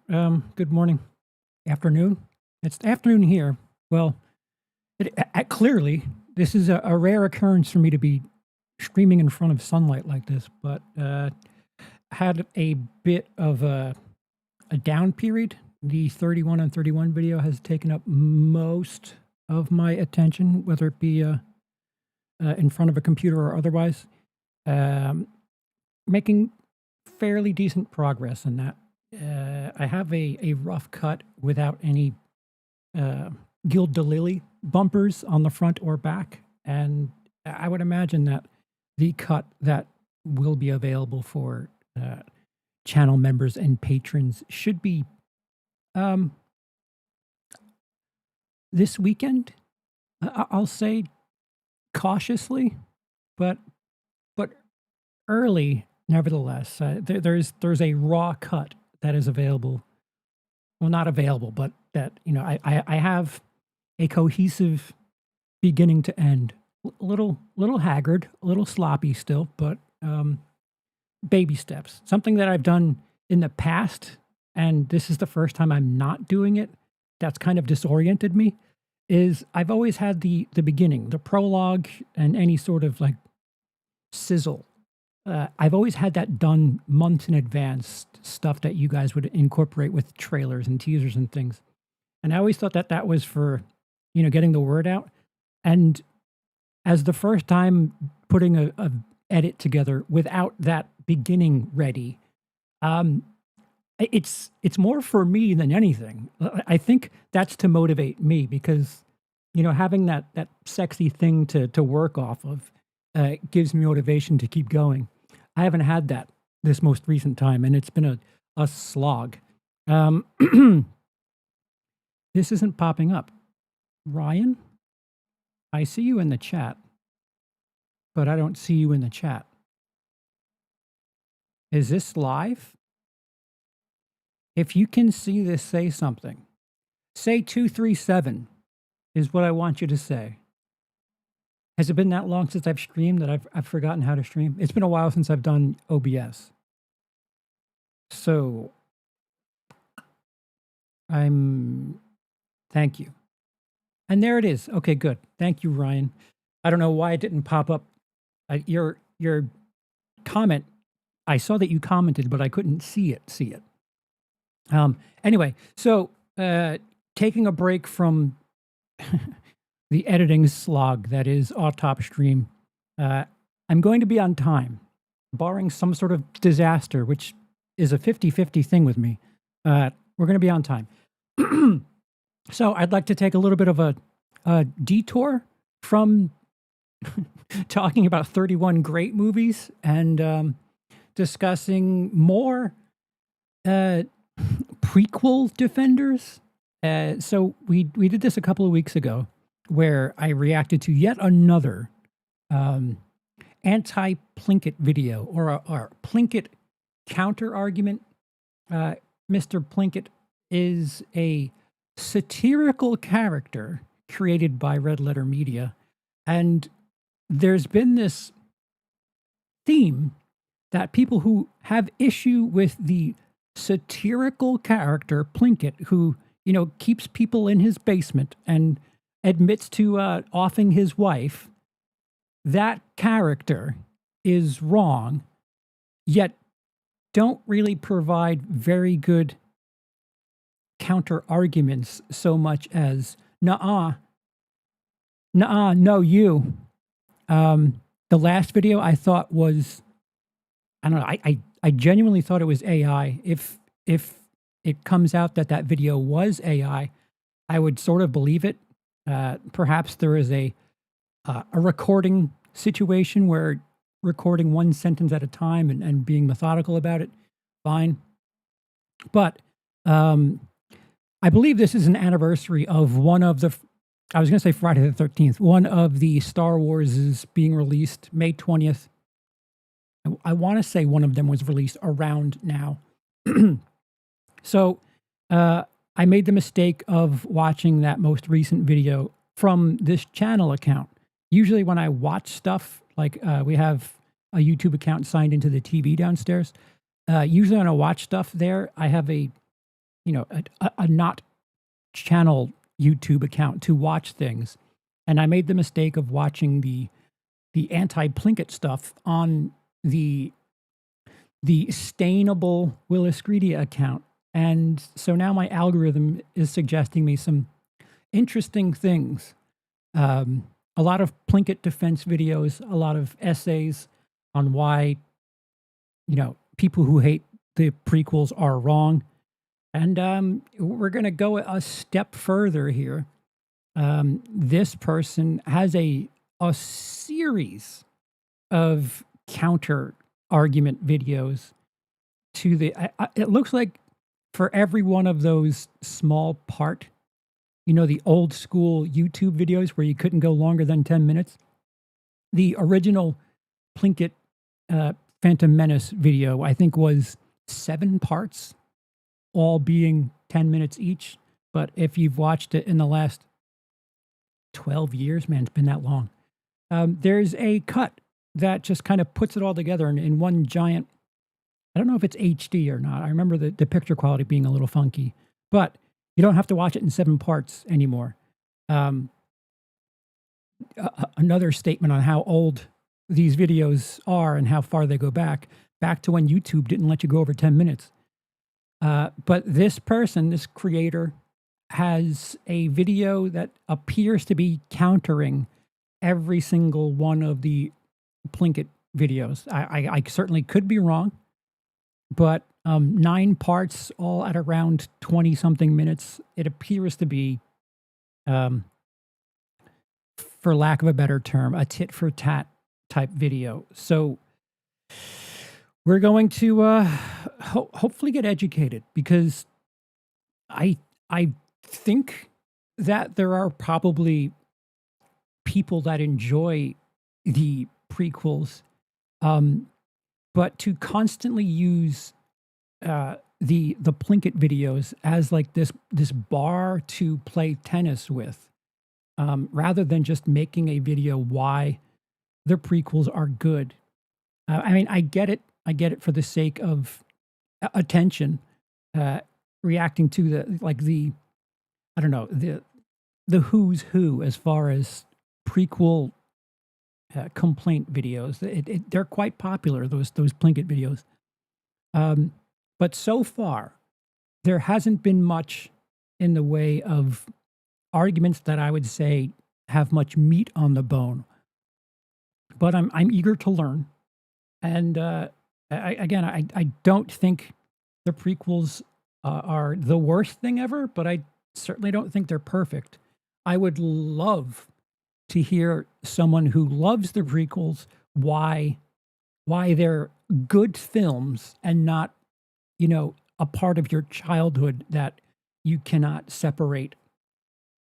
Good morning, afternoon. It's afternoon here. Well, clearly, this is a rare occurrence for me to be streaming in front of sunlight like this, but had a bit of a down period. The 31 on 31 video has taken up most of my attention, whether it be in front of a computer or otherwise. Making fairly decent progress in that. I have a rough cut without any Guild de Lily bumpers on the front or back, and I would imagine that the cut that will be available for channel members and patrons should be this weekend. I'll say cautiously, but early nevertheless. There's a raw cut that is available. Well, not available, but that I have a cohesive beginning to end. A little haggard, a little sloppy still, but baby steps. Something that I've done in the past, and this is the first time I'm not doing it. That's kind of disoriented me. Is I've always had the beginning, the prologue, and any sort of like sizzle. I've always had that done months in advance, stuff that you guys would incorporate with trailers and teasers and things. And I always thought that that was for, getting the word out. And as the first time putting a edit together without that beginning ready, it's more for me than anything. I think that's to motivate me because, having that sexy thing to work off of gives me motivation to keep going. I haven't had that this most recent time, and it's been a slog. This isn't popping up. Ryan, I see you in the chat, but I don't see you in the chat. Is this live? If you can see this, say something. Say 237 is what I want you to say. Has it been that long since I've streamed that I've forgotten how to stream? It's been a while since I've done OBS. So, thank you. And there it is. Okay, good. Thank you, Ryan. I don't know why it didn't pop up. Your comment, I saw that you commented, but I couldn't see it. Anyway, so taking a break from the editing slog that is Autop Stream, I'm going to be on time, barring some sort of disaster, which is a 50-50 thing with me. We're going to be on time. So I'd like to take a little bit of a detour from talking about 31 great movies and discussing more prequel defenders. So we did this a couple of weeks ago, where I reacted to yet another anti-Plinkett video, or a Plinkett counter-argument. Mr. Plinkett is a satirical character created by Red Letter Media, and there's been this theme that people who have issue with the satirical character Plinkett, who, keeps people in his basement and admits to offing his wife, that character is wrong, yet don't really provide very good counter arguments so much as, nuh-uh, no, you. The last video I thought was, I don't know, I genuinely thought it was AI. If it comes out that video was AI, I would sort of believe it. Perhaps there is a recording situation where recording one sentence at a time and being methodical about it, fine. But I believe this is an anniversary of one of the, I was going to say Friday the 13th, one of the Star Wars is being released May 20th. I want to say one of them was released around now. So I made the mistake of watching that most recent video from this channel account. Usually when I watch stuff, like we have a YouTube account signed into the TV downstairs. Usually when I watch stuff there, I have a a not channel YouTube account to watch things. And I made the mistake of watching the anti-Plinkett stuff on the stainable WILIscredia account. And so now my algorithm is suggesting me some interesting things. A lot of Plinkett defense videos, a lot of essays on why, people who hate the prequels are wrong. And we're going to go a step further here. This person has a series of counter argument videos to it looks like for every one of those small part, the old school YouTube videos where you couldn't go longer than 10 minutes, the original Plinkett Phantom Menace video, I think, was 7 parts, all being 10 minutes each. But if you've watched it in the last 12 years, man, it's been that long. There's a cut that just kind of puts it all together in one giant. I don't know if it's HD or not. I remember the picture quality being a little funky, but you don't have to watch it in 7 parts anymore. Another statement on how old these videos are and how far they go back to when YouTube didn't let you go over 10 minutes. But this person, this creator, has a video that appears to be countering every single one of the Plinkett videos. I certainly could be wrong, but 9 parts, all at around 20-something minutes, it appears to be, for lack of a better term, a tit-for-tat type video. So we're going to hopefully get educated, because I think that there are probably people that enjoy the prequels, but to constantly use the Plinkett videos as like this bar to play tennis with, rather than just making a video why the prequels are good. I mean, I get it for the sake of attention, reacting to the who's who as far as prequel complaint videos. They're quite popular, those Plinkett videos. But so far, there hasn't been much in the way of arguments that I would say have much meat on the bone. But I'm eager to learn, and I don't think the prequels are the worst thing ever, but I certainly don't think they're perfect. I would love to hear someone who loves the prequels why they're good films and not, a part of your childhood that you cannot separate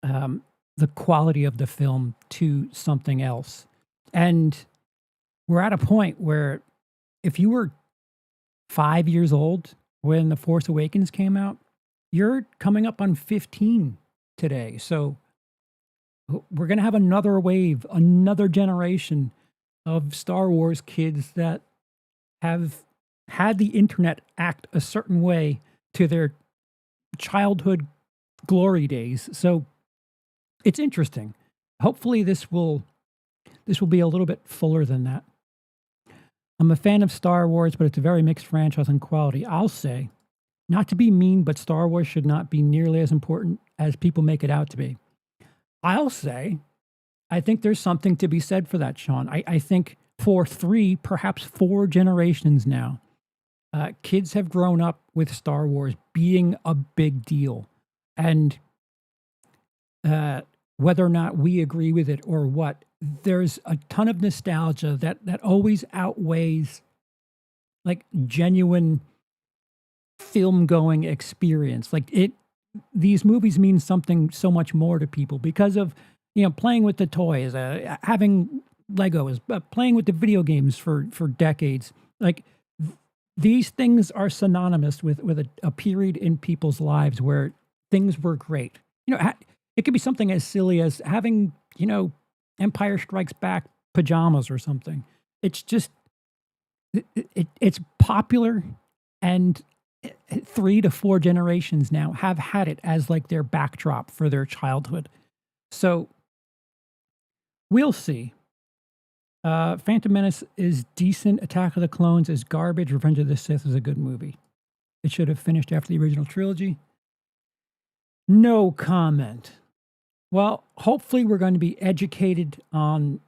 the quality of the film to something else. And we're at a point where if you were 5 years old when The Force Awakens came out, you're coming up on 15 today. So we're going to have another wave, another generation of Star Wars kids that have had the internet act a certain way to their childhood glory days. So it's interesting. Hopefully this will be a little bit fuller than that. I'm a fan of Star Wars, but it's a very mixed franchise in quality. I'll say, not to be mean, but Star Wars should not be nearly as important as people make it out to be. I'll say, I think there's something to be said for that, Sean. I think for 3, perhaps 4 generations now, kids have grown up with Star Wars being a big deal. And whether or not we agree with it or what, there's a ton of nostalgia that always outweighs like genuine film going experience. These movies mean something so much more to people because of, playing with the toys, having Legos, playing with the video games for decades. These things are synonymous with a period in people's lives where things were great. It could be something as silly as having, Empire Strikes Back pajamas or something. It's just, it's popular, and 3 to 4 generations now have had it as like their backdrop for their childhood. So we'll see. Phantom Menace is decent. Attack of the Clones is garbage. Revenge of the Sith is a good movie. It should have finished after the original trilogy. No comment. Well, hopefully we're going to be educated on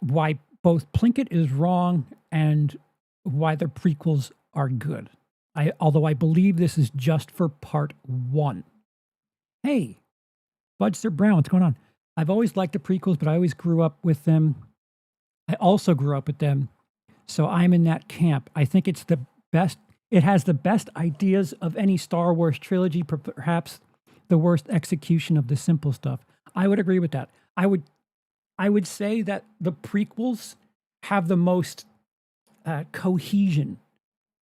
why both Plinkett is wrong and why the prequels are good. Although I believe this is just for part 1. Hey, Budster Brown, what's going on? I've always liked the prequels, but I always grew up with them. I also grew up with them, so I'm in that camp. I think it's the best. It has the best ideas of any Star Wars trilogy, perhaps the worst execution of the simple stuff. I would agree with that. I would say that the prequels have the most cohesion.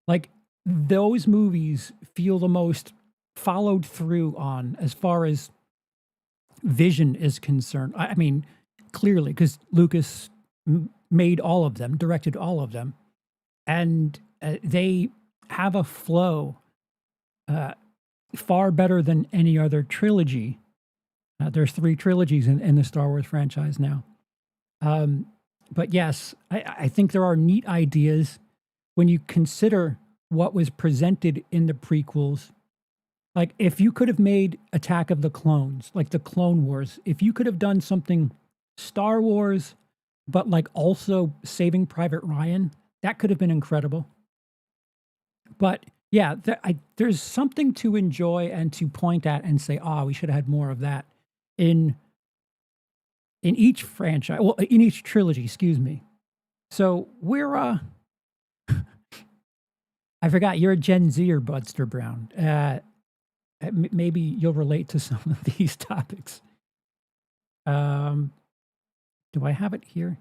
Like, those movies feel the most followed through on as far as vision is concerned. I mean, clearly, because Lucas made all of them, directed all of them, and they have a flow far better than any other trilogy. There's 3 trilogies in the Star Wars franchise now. But yes, I think there are neat ideas when you consider what was presented in the prequels. Like, if you could have made Attack of the Clones, like the Clone Wars, if you could have done something Star Wars, but like also Saving Private Ryan, that could have been incredible. But yeah, there's something to enjoy and to point at and say, we should have had more of that in each franchise, well, in each trilogy, excuse me. So we're, I forgot, you're a Gen Zer, Budster Brown. Maybe you'll relate to some of these topics. Do I have it here?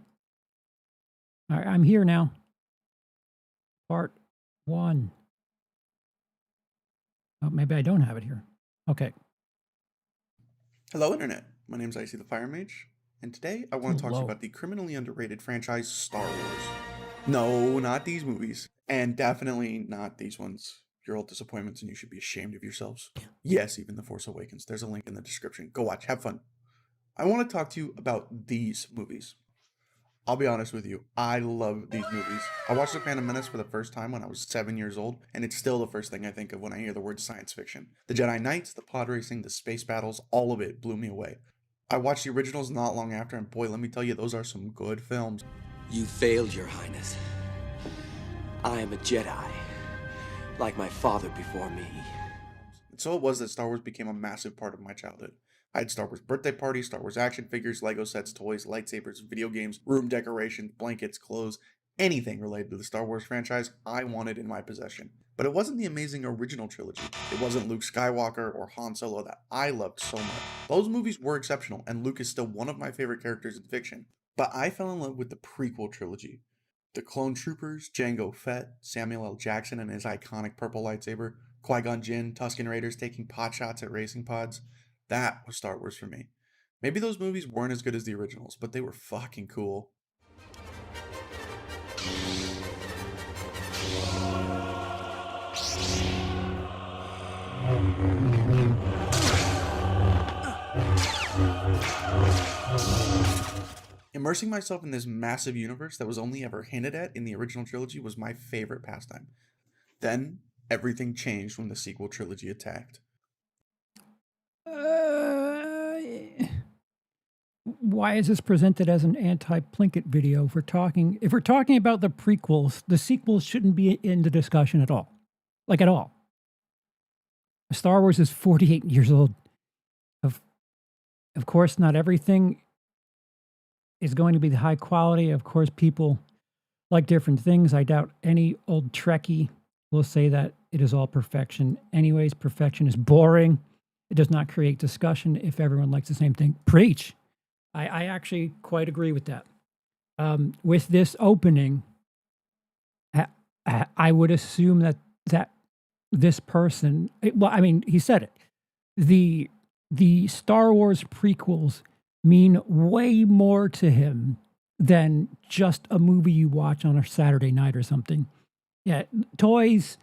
All right, I'm here now. Part 1. Oh, maybe I don't have it here. Okay. Hello, Internet. My name is Icy the Fire Mage, and today I want to talk to you about the criminally underrated franchise Star Wars. No, not these movies, and definitely not these ones. You're all disappointments and you should be ashamed of yourselves. Yes, even The Force Awakens. There's a link in the description. Go watch, have fun. I want to talk to you about these movies. I'll be honest with you, I love these movies. I watched The Phantom Menace for the first time when I was 7 years old, and it's still the first thing I think of when I hear the word science fiction. The Jedi Knights, the pod racing, the space battles, all of it blew me away. I watched the originals not long after, and boy, let me tell you, those are some good films. You failed, Your Highness. I am a Jedi, like my father before me. And so it was that Star Wars became a massive part of my childhood. I had Star Wars birthday parties, Star Wars action figures, Lego sets, toys, lightsabers, video games, room decorations, blankets, clothes, anything related to the Star Wars franchise I wanted in my possession. But it wasn't the amazing original trilogy. It wasn't Luke Skywalker or Han Solo that I loved so much. Those movies were exceptional, and Luke is still one of my favorite characters in fiction. But I fell in love with the prequel trilogy. The Clone Troopers, Jango Fett, Samuel L. Jackson and his iconic purple lightsaber, Qui-Gon Jinn, Tusken Raiders taking potshots at racing pods. That was Star Wars for me. Maybe those movies weren't as good as the originals, but they were fucking cool. Immersing myself in this massive universe that was only ever hinted at in the original trilogy was my favorite pastime. Then, everything changed when the sequel trilogy attacked. Why is this presented as an anti-Plinkett video? If we're talking about the prequels, the sequels shouldn't be in the discussion at all. Like, at all. Star Wars is 48 years old. Of course, not everything is going to be the high quality. Of course, people like different things. I doubt any old Trekkie will say that it is all perfection. Anyways, perfection is boring. It does not create discussion if everyone likes the same thing. Preach. I actually quite agree with that. With this opening, I would assume that this person, well, I mean, he said it. The Star Wars prequels mean way more to him than just a movie you watch on a Saturday night or something. Yeah, toys,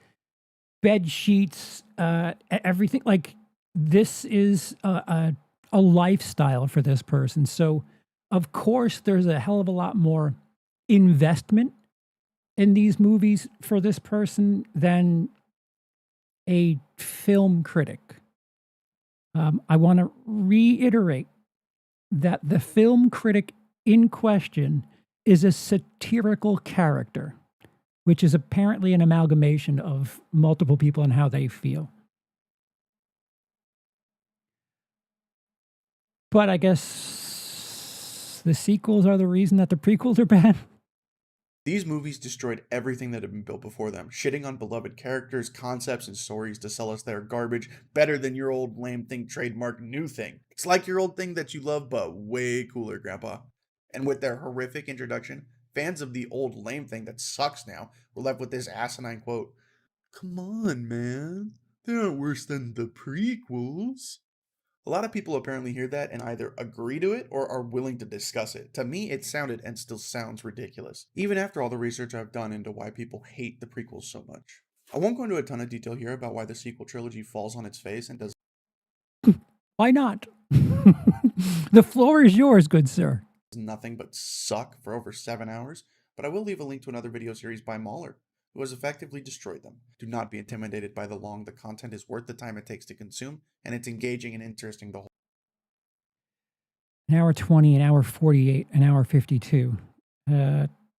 bed sheets, everything. Like, this is a lifestyle for this person. So, of course, there's a hell of a lot more investment in these movies for this person than a film critic. I want to reiterate that the film critic in question is a satirical character, which is apparently an amalgamation of multiple people and how they feel. But I guess the sequels are the reason that the prequels are bad. These movies destroyed everything that had been built before them, shitting on beloved characters, concepts, and stories to sell us their garbage better than your old lame thing trademark new thing. It's like your old thing that you love, but way cooler, Grandpa. And with their horrific introduction, fans of the old lame thing that sucks now were left with this asinine quote, "Come on, man. They aren't worse than the prequels." A lot of people apparently hear that and either agree to it or are willing to discuss it. To me, it sounded and still sounds ridiculous, even after all the research I've done into why people hate the prequels so much. I won't go into a ton of detail here about why the sequel trilogy falls on its face and does Why not? The floor is yours, good sir. nothing but suck for over 7 hours, but I will leave a link to another video series by Mahler, who has effectively destroyed them. Do not be intimidated by the long. The content is worth the time it takes to consume, and it's engaging and interesting the whole An hour 20, an hour 48, an hour 52.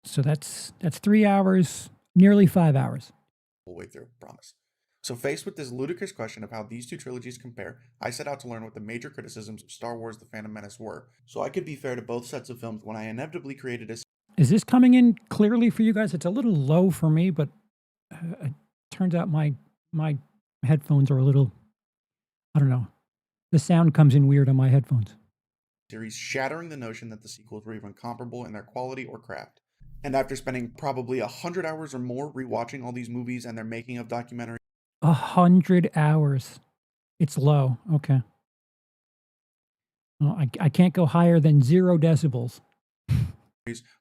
So that's 3 hours, nearly 5 hours. way through, promise. So faced with this ludicrous question of how these two trilogies compare, I set out to learn what the major criticisms of Star Wars The Phantom Menace were, so I could be fair to both sets of films when I inevitably created a Is this coming in clearly for you guys? It's a little low for me, but it turns out my headphones are a little, I don't know. The sound comes in weird on my headphones. series shattering the notion that the sequels were even comparable in their quality or craft. And after spending probably 100 hours or more rewatching all these movies and their making of documentaries, 100 hours. It's low. Okay. Well, I can't go higher than 0 decibels.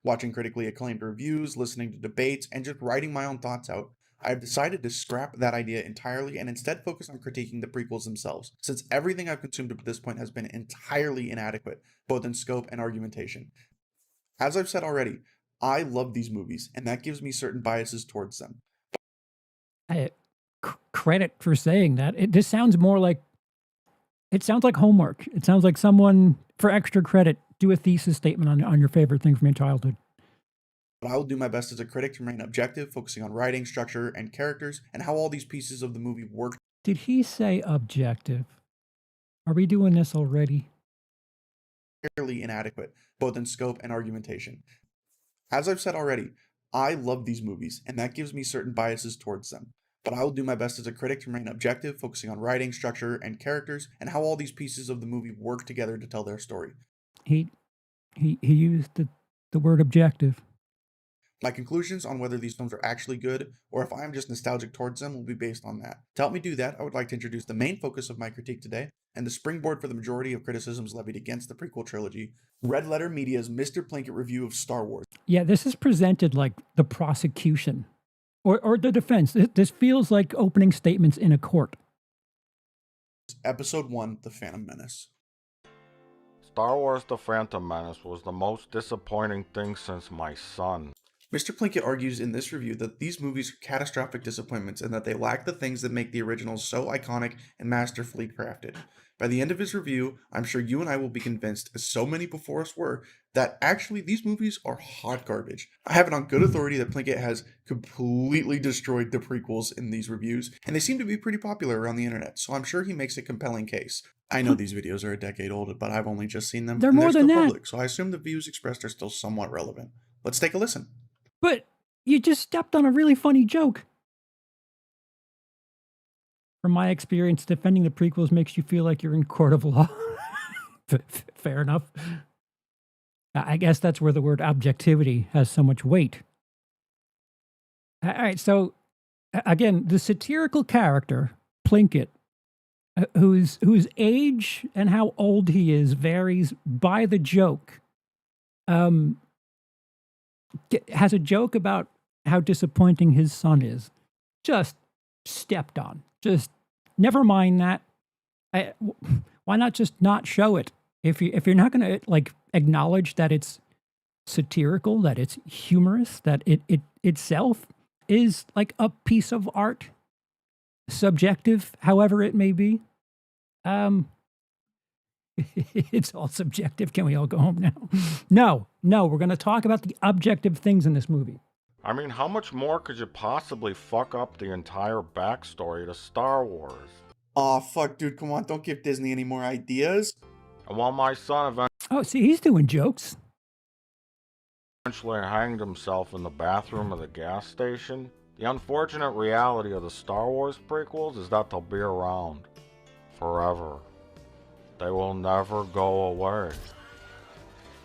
watching critically acclaimed reviews, listening to debates, and just writing my own thoughts out, I have decided to scrap that idea entirely and instead focus on critiquing the prequels themselves, since everything I've consumed up to this point has been entirely inadequate, both in scope and argumentation. As I've said already, I love these movies, and that gives me certain biases towards them. Credit for saying that. This sounds more like, it sounds like homework. It sounds like someone, for extra credit, do a thesis statement on your favorite thing from your childhood. But I will do my best as a critic to remain objective, focusing on writing, structure, and characters, and how all these pieces of the movie work. Did he say objective? Are we doing this already? Fairly inadequate, both in scope and argumentation. As I've said already, I love these movies, and that gives me certain biases towards them. But I will do my best as a critic to remain objective, focusing on writing, structure, and characters, and how all these pieces of the movie work together to tell their story. He used the word objective. My conclusions on whether these films are actually good, or if I am just nostalgic towards them, will be based on that. To help me do that, I would like to introduce the main focus of my critique today, and the springboard for the majority of criticisms levied against the prequel trilogy, Red Letter Media's Mr. Plinkett review of Star Wars. Yeah, this is presented like the prosecution or the defense. This feels like opening statements in a court. Episode 1, The Phantom Menace. Star Wars The Phantom Menace was the most disappointing thing since my son. Mr. Plinkett argues in this review that these movies are catastrophic disappointments and that they lack the things that make the originals so iconic and masterfully crafted. By the end of his review, I'm sure you and I will be convinced, as so many before us were, that actually these movies are hot garbage. I have it on good authority that Plinkett has completely destroyed the prequels in these reviews, and they seem to be pretty popular around the internet, so I'm sure he makes a compelling case. I know these videos are a decade old, but I've only just seen them. They're and more than still that. public, so I assume the views expressed are still somewhat relevant. Let's take a listen. But you just stepped on a really funny joke. From my experience, defending the prequels makes you feel like you're in court of law. Fair enough. I guess that's where the word objectivity has so much weight. All right, so again, the satirical character, Plinkett, whose age and how old he is varies by the joke, has a joke about how disappointing his son is. Just stepped on. Just never mind that. Why not just not show it? If you're not going to like acknowledge that it's satirical, that it's humorous, that it itself is like a piece of art, subjective, however it may be. It's all subjective. Can we all go home now? No, we're going to talk about the objective things in this movie. I mean, how much more could you possibly fuck up the entire backstory to Star Wars? Aw, fuck, dude, come on, don't give Disney any more ideas. And while my son Oh, see, he's doing jokes. eventually hanged himself in the bathroom of the gas station, the unfortunate reality of the Star Wars prequels is that they'll be around forever. They will never go away.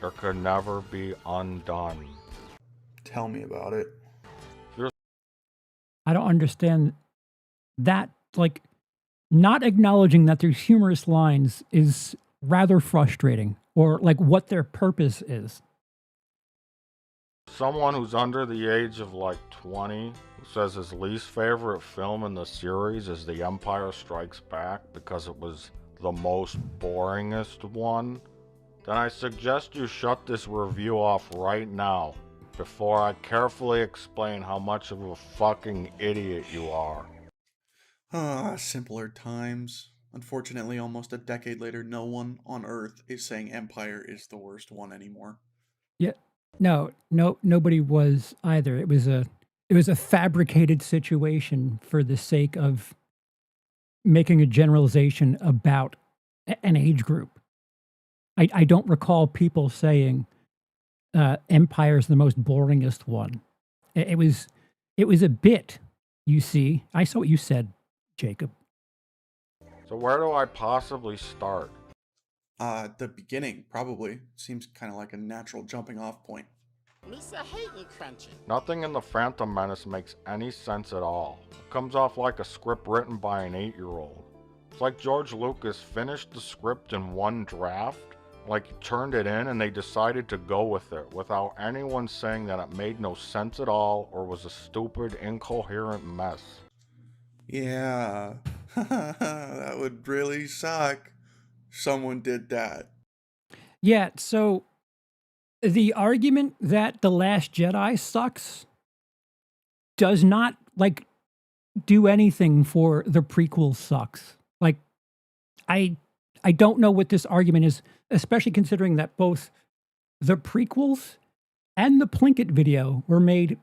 There could never be undone. Tell me about it. I don't understand that. Like, not acknowledging that there's humorous lines is rather frustrating, or like what their purpose is. Someone who's under the age of like 20 who says his least favorite film in the series is The Empire Strikes Back because it was the most boringest one, then I suggest you shut this review off right now before I carefully explain how much of a fucking idiot you are. Simpler times. Unfortunately, almost a decade later, no one on Earth is saying Empire is the worst one anymore. Yeah, no, nobody was either. It was a fabricated situation for the sake of making a generalization about an age group. I don't recall people saying Empire is the most boringest one. It was a bit. You see, I saw what you said, Jacob. So where do I possibly start? The beginning, probably. Seems kind of like a natural jumping off point. Mr. Hayden Crunchy. Nothing in The Phantom Menace makes any sense at all. It comes off like a script written by an 8-year-old. It's like George Lucas finished the script in one draft, like he turned it in and they decided to go with it without anyone saying that it made no sense at all or was a stupid, incoherent mess. Yeah, that would really suck. Someone did that. Yeah, so the argument that The Last Jedi sucks does not like do anything for the prequel sucks. Like, I don't know what this argument is, especially considering that both the prequels and the Plinkett video were made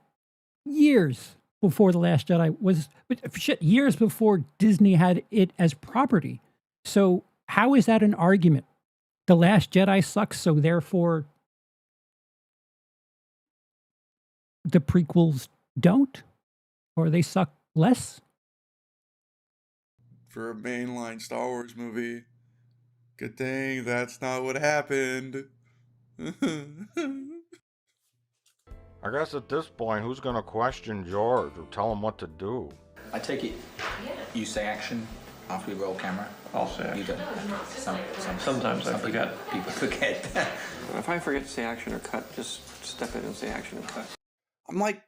years before The Last Jedi was, years before Disney had it as property. So how is that an argument? The Last Jedi sucks, so therefore the prequels don't? Or they suck less? For a mainline Star Wars movie. Good thing that's not what happened. I guess at this point, who's gonna question George or tell him what to do? I take it you say action after we roll camera? I'll say action. You don't. Sometimes I forget. People forget. If I forget to say action or cut, just step in and say action and cut. I'm like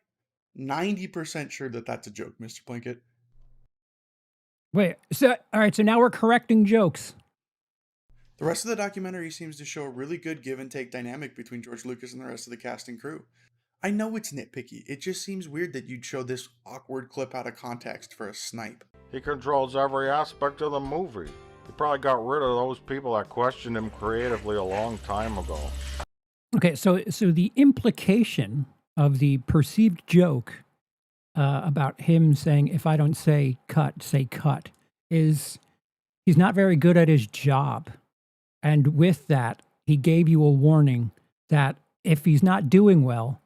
90% sure that that's a joke, Mr. Plinkett. Wait, so, all right, so now we're correcting jokes. The rest of the documentary seems to show a really good give and take dynamic between George Lucas and the rest of the cast and crew. I know it's nitpicky, it just seems weird that you'd show this awkward clip out of context for a snipe. He controls every aspect of the movie. He probably got rid of those people that questioned him creatively a long time ago. Okay, so the implication of the perceived joke about him saying, if I don't say cut, is he's not very good at his job. And with that, he gave you a warning that if he's not doing well,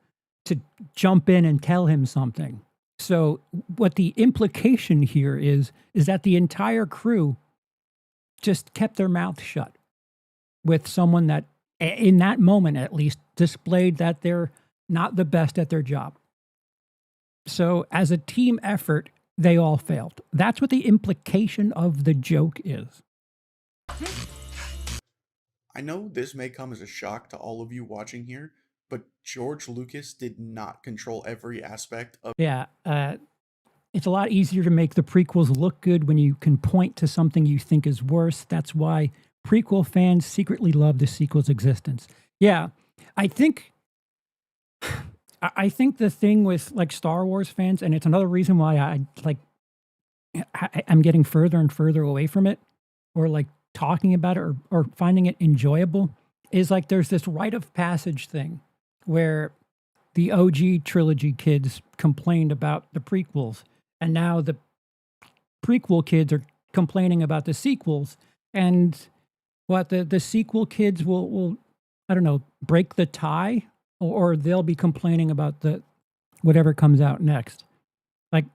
to jump in and tell him something. So what the implication here is that the entire crew just kept their mouth shut with someone that, in that moment at least, displayed that they're not the best at their job. So as a team effort, they all failed. That's what the implication of the joke is. I know this may come as a shock to all of you watching here, but George Lucas did not control every aspect of... Yeah, it's a lot easier to make the prequels look good when you can point to something you think is worse. That's why prequel fans secretly love the sequel's existence. Yeah, I think I think the thing with like Star Wars fans, and it's another reason why I'm getting further and further away from it, or like talking about it, or finding it enjoyable, is like there's this rite of passage thing where the OG trilogy kids complained about the prequels, and now the prequel kids are complaining about the sequels, and what the sequel kids will I don't know, break the tie, or they'll be complaining about the whatever comes out next. Like,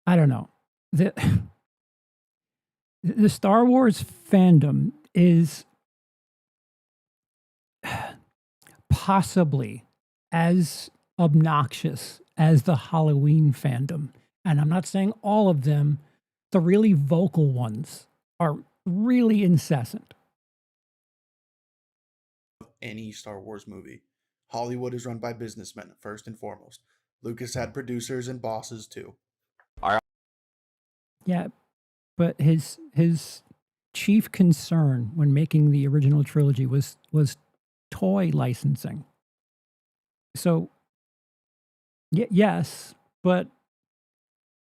I don't know. The the Star Wars fandom is possibly as obnoxious as the Halloween fandom. And I'm not saying all of them, the really vocal ones are really incessant. Any Star Wars movie. Hollywood is run by businessmen, first and foremost. Lucas had producers and bosses too. Yeah, but his chief concern when making the original trilogy was toy licensing. So, yes, but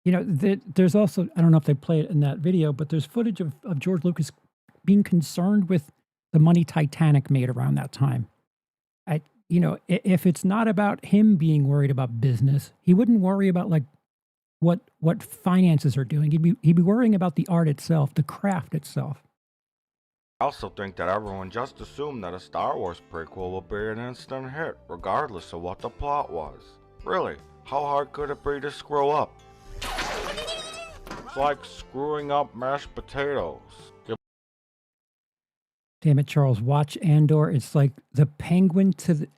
you know, there's also, I don't know if they play it in that video, but there's footage of George Lucas being concerned with the money Titanic made around that time. If it's not about him being worried about business, he wouldn't worry about like what finances are doing. He'd be worrying about the art itself, the craft itself. I also think that everyone just assumed that a Star Wars prequel would be an instant hit, regardless of what the plot was. Really, how hard could it be to screw up? It's like screwing up mashed potatoes. Damn it, Charles, watch Andor. It's like the Penguin to the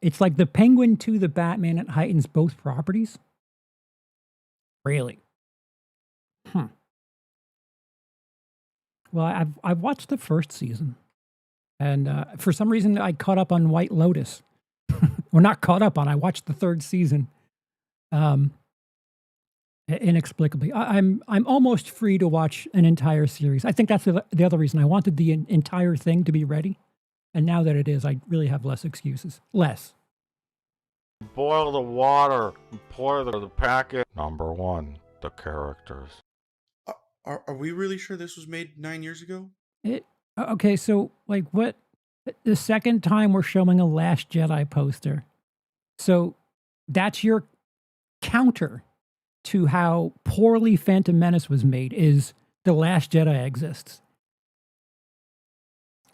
it's like the Penguin to the Batman. It heightens both properties. Really? Well, I've watched the first season, and for some reason I caught up on White Lotus. Well, not caught up on. I watched the third season. Inexplicably, I'm almost free to watch an entire series. I think that's the other reason I wanted the entire thing to be ready, and now that it is, I really have less excuses. Less. Boil the water and pour the packet. Number 1, the characters. Are we really sure this was made 9 years ago? Okay, so like what? The second time we're showing a Last Jedi poster, so that's your counter to how poorly Phantom Menace was made. Is The Last Jedi exists?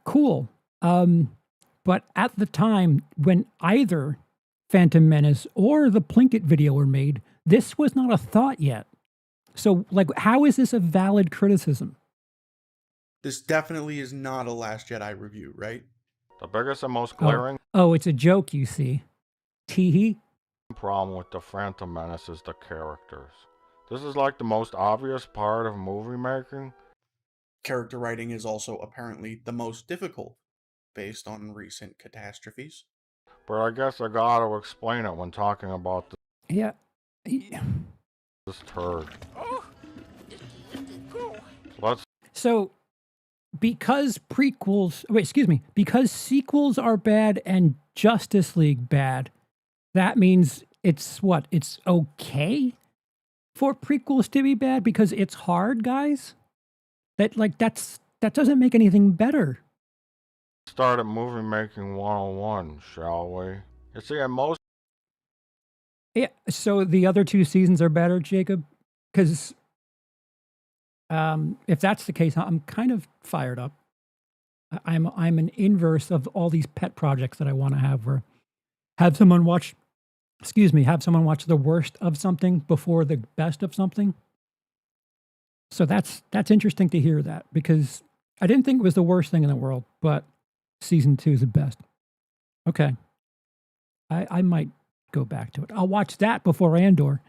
Cool, but at the time when either Phantom Menace or the Plinkett video were made, this was not a thought yet. So, like, how is this a valid criticism? This definitely is not a Last Jedi review, right? The biggest and most glaring Oh, it's a joke, you see. Teehee. problem with the Phantom Menace is the characters. This is like the most obvious part of movie making. Character writing is also apparently the most difficult, based on recent catastrophes. But I guess I gotta explain it when talking about Yeah. this turd. Let's So, because because sequels are bad and Justice League bad, that means it's okay for prequels to be bad because it's hard, guys? That doesn't make anything better. start at movie making 101, shall we? You see, at most Yeah, so the other two seasons are better, Jacob? Because if that's the case, I'm kind of fired up. I'm an inverse of all these pet projects that I want to have, where have someone watch the worst of something before the best of something. So that's interesting to hear that, because I didn't think it was the worst thing in the world, but season 2 is the best. Okay. I might go back to it. I'll watch that before Andor.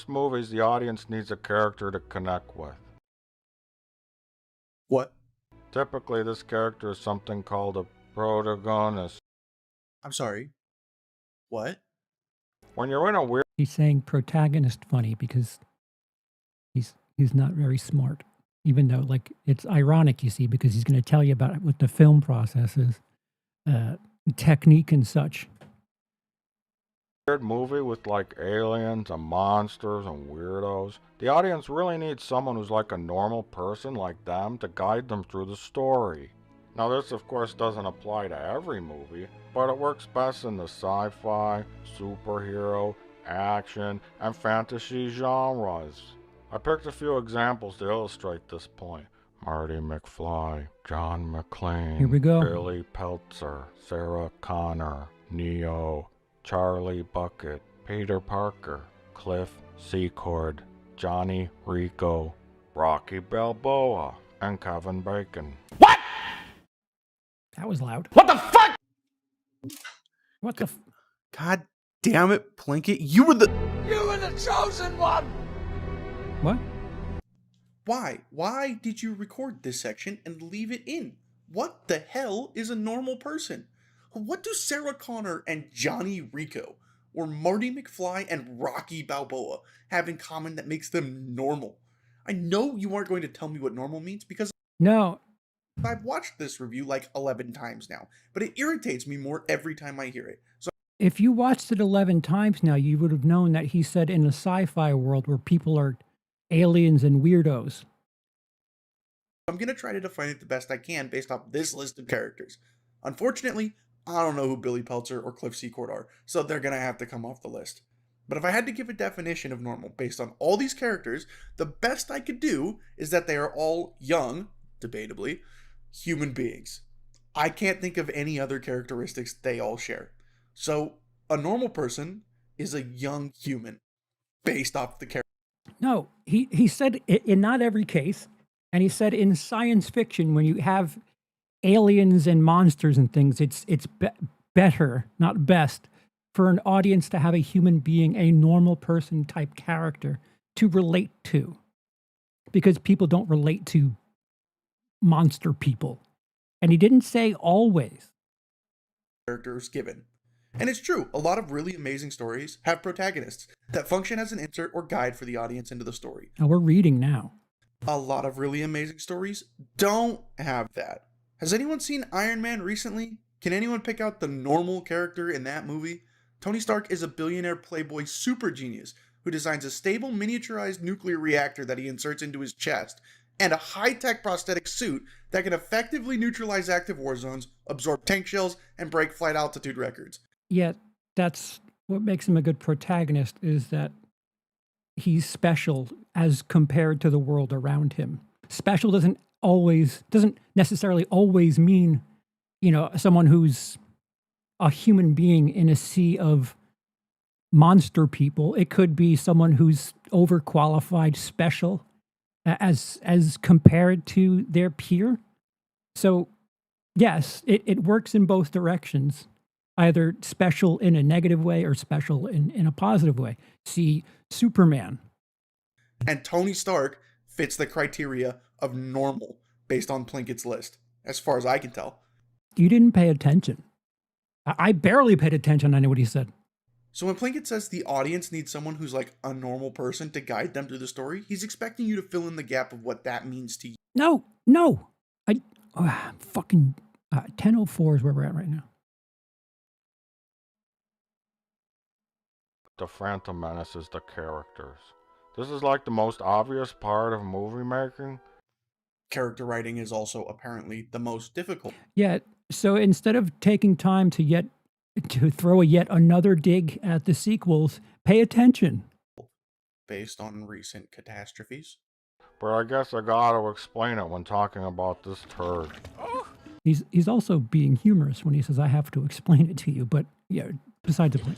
movies, the audience needs a character to connect with. What? Typically, this character is something called a protagonist. I'm sorry. What? When you're in a weird He's saying protagonist funny because he's not very smart. Even though, like, it's ironic, you see, because he's going to tell you about what the film process is, technique and such. Weird movie with like aliens and monsters and weirdos. The audience really needs someone who's like a normal person like them to guide them through the story. Now this of course doesn't apply to every movie, but it works best in the sci-fi, superhero, action, and fantasy genres. I picked a few examples to illustrate this point. Marty McFly, John McClane, Here we go. Billy Peltzer, Sarah Connor, Neo, Charlie Bucket, Peter Parker, Cliff Secord, Johnny Rico, Rocky Balboa, and Kevin Bacon. That was loud. What the fuck? What the? God damn it, Plinkett. You were the What? Why? Why did you record this section and leave it in? What the hell is a normal person? What do Sarah Connor and Johnny Rico, or Marty McFly and Rocky Balboa, have in common that makes them normal? I know you aren't going to tell me what normal means because No. I've watched this review like 11 times now, but it irritates me more every time I hear it. So If you watched it 11 times now, you would have known that he said in a sci-fi world where people are aliens and weirdos. I'm going to try to define it the best I can based off this list of characters. Unfortunately, I don't know who Billy Peltzer or Cliff Secord are, so they're going to have to come off the list. But if I had to give a definition of normal based on all these characters, the best I could do is that they are all young, debatably, human beings. I can't think of any other characteristics they all share. So, a normal person is a young human based off the character. No, he said in not every case, and he said in science fiction when you have aliens and monsters and things, it's better, not best, for an audience to have a human being, a normal person type character to relate to, because people don't relate to monster people. And he didn't say always. Characters given. And it's true, a lot of really amazing stories have protagonists that function as an insert or guide for the audience into the story. Now we're reading now. A lot of really amazing stories don't have that. Has anyone seen Iron Man recently? Can anyone pick out the normal character in that movie? Tony Stark is a billionaire playboy super genius who designs a stable miniaturized nuclear reactor that he inserts into his chest, and a high-tech prosthetic suit that can effectively neutralize active war zones, absorb tank shells, and break flight altitude records. Yet that's what makes him a good protagonist, is that he's special as compared to the world around him. Special doesn't necessarily always mean, someone who's a human being in a sea of monster people. It could be someone who's overqualified, special, as compared to their peer. So yes, it works in both directions, either special in a negative way or special in a positive way. See Superman. And Tony Stark fits the criteria of normal based on Plinkett's list, as far as I can tell. You didn't pay attention. I barely paid attention. I know what he said. So when Plinkett says the audience needs someone who's like a normal person to guide them through the story, he's expecting you to fill in the gap of what that means to you. No. Fucking 10:04 is where we're at right now. The Phantom Menace is the characters. This is like the most obvious part of movie making. Character writing is also apparently the most difficult. Yeah, so instead of taking time to throw yet another dig at the sequels, pay attention. Based on recent catastrophes. But I guess I gotta explain it when talking about this turd. He's also being humorous when he says, I have to explain it to you, but yeah, besides the point.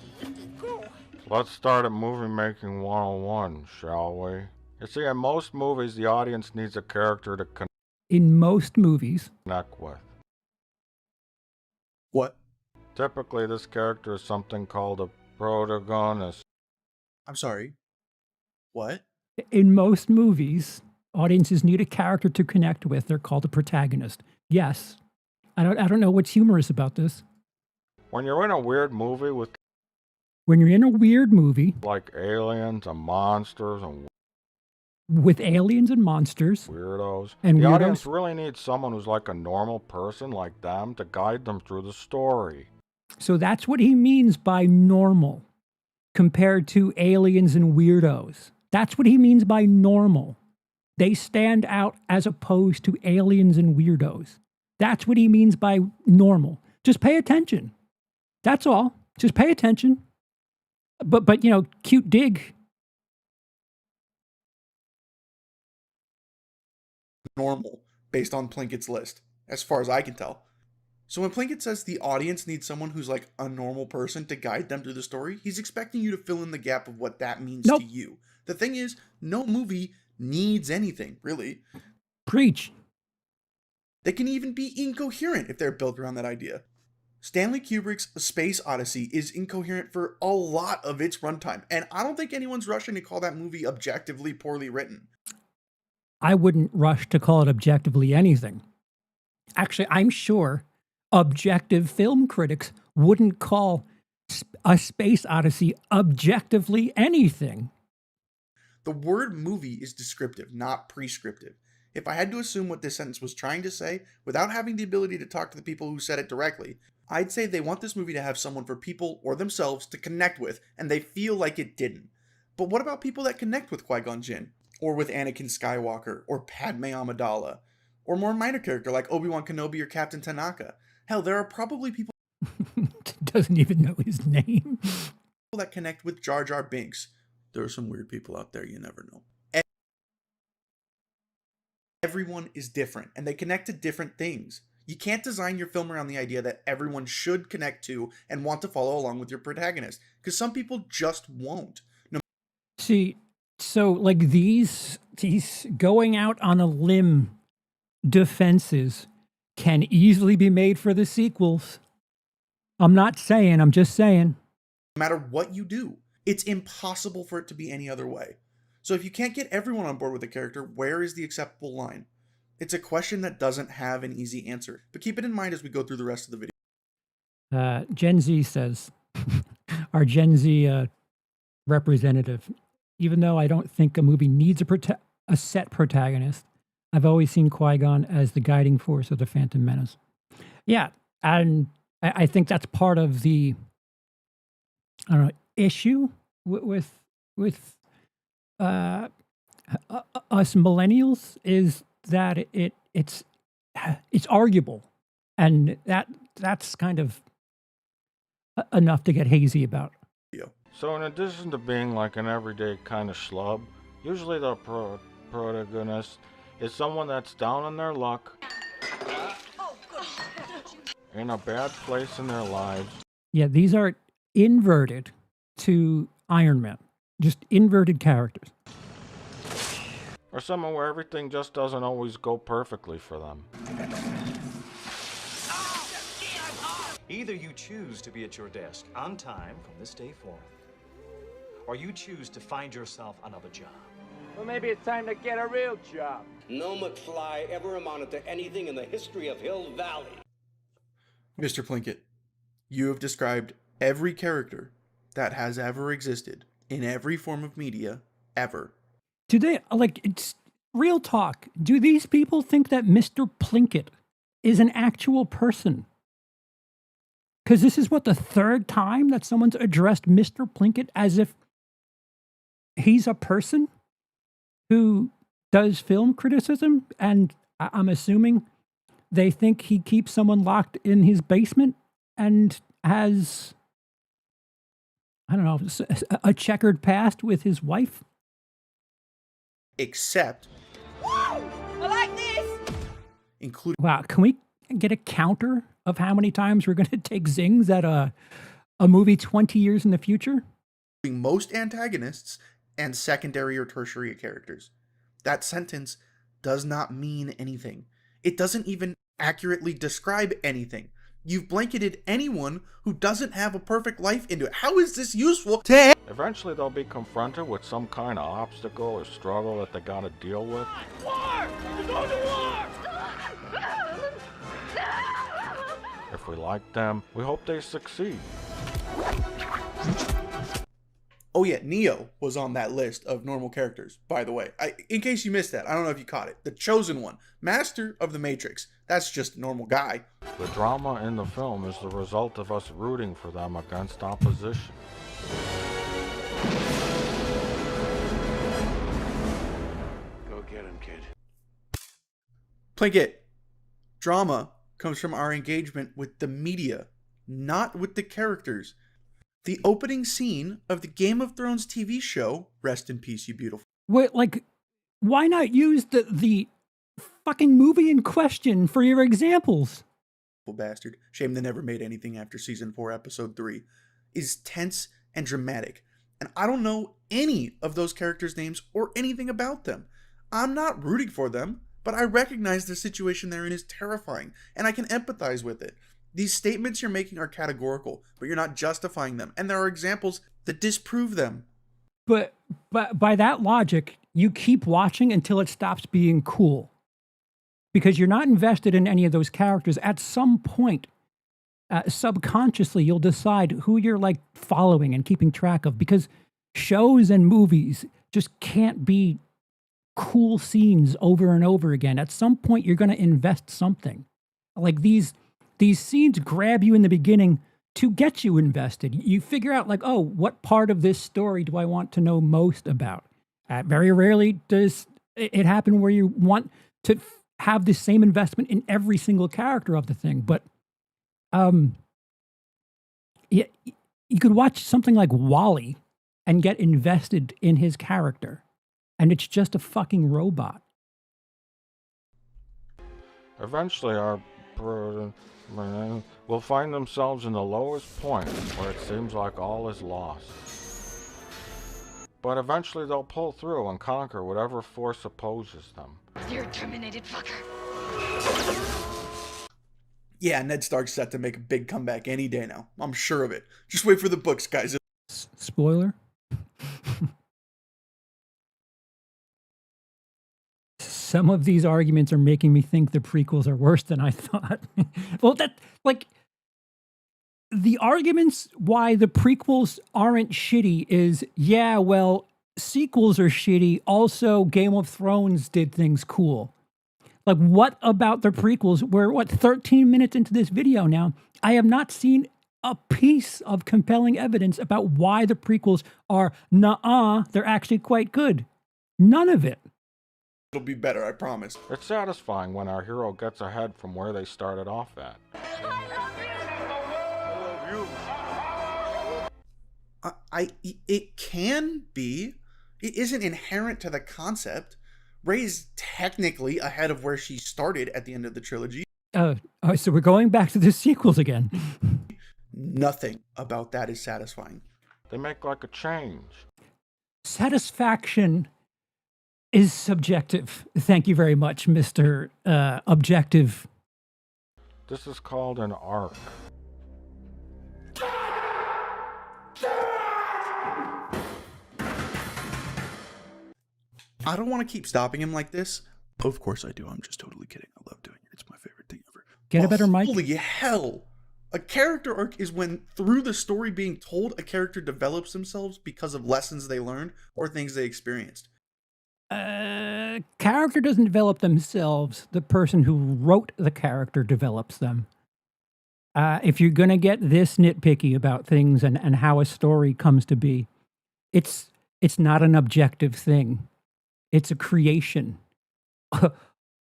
Let's start at movie making 101, shall we? You see, in most movies, the audience needs a character to In most movies. connect with. What? Typically, this character is something called a protagonist. I'm sorry. What? In most movies, audiences need a character to connect with. They're called a protagonist. Yes. I don't know what's humorous about this. When you're in a weird movie with When you're in a weird movie Like aliens and monsters and with aliens and monsters, weirdos. And the weirdos? audience really needs someone who's like a normal person like them to guide them through the story. so that's what he means by normal compared to aliens and weirdos. That's what he means by normal. They stand out as opposed to aliens and weirdos. That's what he means by normal. Just pay attention. That's all. Just pay attention. But you know, cute dig. Normal, based on Plinkett's list, as far as I can tell. So when Plinkett says the audience needs someone who's like a normal person to guide them through the story, he's expecting you to fill in the gap of what that means Nope. to you. The thing is, no movie needs anything, really. Preach. They can even be incoherent if they're built around that idea. Stanley Kubrick's Space Odyssey is incoherent for a lot of its runtime, and I don't think anyone's rushing to call that movie objectively poorly written. I wouldn't rush to call it objectively anything. Actually, I'm sure objective film critics wouldn't call a Space Odyssey objectively anything. The word movie is descriptive, not prescriptive. If I had to assume what this sentence was trying to say, without having the ability to talk to the people who said it directly, I'd say they want this movie to have someone for people or themselves to connect with, and they feel like it didn't. But what about people that connect with Qui-Gon Jinn? Or with Anakin Skywalker, or Padme Amidala? Or more minor character like Obi-Wan Kenobi or Captain Tanaka? Hell, there are probably people Doesn't even know his name. that connect with Jar Jar Binks. There are some weird people out there, you never know. Everyone is different, and they connect to different things. You can't design your film around the idea that everyone should connect to and want to follow along with your protagonist, because some people just won't. See, so like these going out on a limb defenses can easily be made for the sequels. I'm not saying, I'm just saying. No matter what you do, it's impossible for it to be any other way. So if you can't get everyone on board with a character, where is the acceptable line? It's a question that doesn't have an easy answer, but keep it in mind as we go through the rest of the video. Gen Z says, our Gen Z representative, even though I don't think a movie needs a set protagonist, I've always seen Qui-Gon as the guiding force of the Phantom Menace. Yeah, and I think that's part of the, I don't know, issue with us millennials is that it's arguable, and that's kind of enough to get hazy about. So in addition to being like an everyday kind of schlub, usually the protagonist is someone that's down on their luck, in a bad place in their lives. Yeah, these are inverted to Iron Man, just inverted characters. Or someone where everything just doesn't always go perfectly for them. Either you choose to be at your desk on time from this day forth, or you choose to find yourself another job. Well, maybe it's time to get a real job. No McFly ever amounted to anything in the history of Hill Valley. Mr. Plinkett, you have described every character that has ever existed in every form of media ever. Do they, like, it's real talk, do these people think that Mr. Plinkett is an actual person? Because this is what, the third time that someone's addressed Mr. Plinkett as if he's a person who does film criticism, and I'm assuming they think he keeps someone locked in his basement and has, I don't know, a checkered past with his wife. Except, I like this! including Wow, can we get a counter of how many times we're going to take zings at a movie 20 years in the future? most antagonists and secondary or tertiary characters. That sentence does not mean anything. It doesn't even accurately describe anything. You've blanketed anyone who doesn't have a perfect life into it. How is this useful to Eventually they'll be confronted with some kind of obstacle or struggle that they gotta deal with. War! We're going to war! If we like them, we hope they succeed. Oh yeah, Neo was on that list of normal characters, by the way. In case you missed that, I don't know if you caught it. The Chosen One, Master of the Matrix. That's just a normal guy. The drama in the film is the result of us rooting for them against opposition. Go get him, kid. Plinkett, drama comes from our engagement with the media, not with the characters. The opening scene of the Game of Thrones TV show, rest in peace, you beautiful. Wait, like, why not use the fucking movie in question for your examples? Bastard. Shame they never made anything after season 4, episode 3. Is tense and dramatic. And I don't know any of those characters' names or anything about them. I'm not rooting for them, but I recognize the situation they're in is terrifying, and I can empathize with it. These statements you're making are categorical, but you're not justifying them, and there are examples that disprove them. But by that logic, you keep watching until it stops being cool. Because you're not invested in any of those characters. At some point, subconsciously, you'll decide who you're like following and keeping track of. Because shows and movies just can't be cool scenes over and over again. At some point, you're going to invest something. Like these scenes grab you in the beginning to get you invested. You figure out like, oh, what part of this story do I want to know most about? Very rarely does it happen where you want to have the same investment in every single character of the thing. But you could watch something like WALL-E and get invested in his character. And it's just a fucking robot. Eventually, our will find themselves in the lowest point where it seems like all is lost. But eventually they'll pull through and conquer whatever force opposes them. You're a terminated fucker. Yeah, Ned Stark's set to make a big comeback any day now. I'm sure of it. Just wait for the books, guys. Spoiler? Some of these arguments are making me think the prequels are worse than I thought. Well, the arguments why the prequels aren't shitty is, yeah, well, sequels are shitty. Also, Game of Thrones did things cool. Like, what about the prequels? We're, 13 minutes into this video now. I have not seen a piece of compelling evidence about why the prequels are, they're actually quite good. None of it. It'll be better, I promise. It's satisfying when our hero gets ahead from where they started off at. It can be. It isn't inherent to the concept. Rey's technically ahead of where she started at the end of the trilogy. So we're going back to the sequels again. Nothing about that is satisfying. They make like a change. Satisfaction is subjective. Thank you very much, Mr. Objective. This is called an arc. I don't want to keep stopping him like this. Of course I do. I'm just totally kidding. I love doing it. It's my favorite thing ever. Get a better mic. Holy hell. A character arc is when, through the story being told, a character develops themselves because of lessons they learned or things they experienced. Character doesn't develop themselves. The person who wrote the character develops them. If you're going to get this nitpicky about things and how a story comes to be, it's not an objective thing. It's a creation.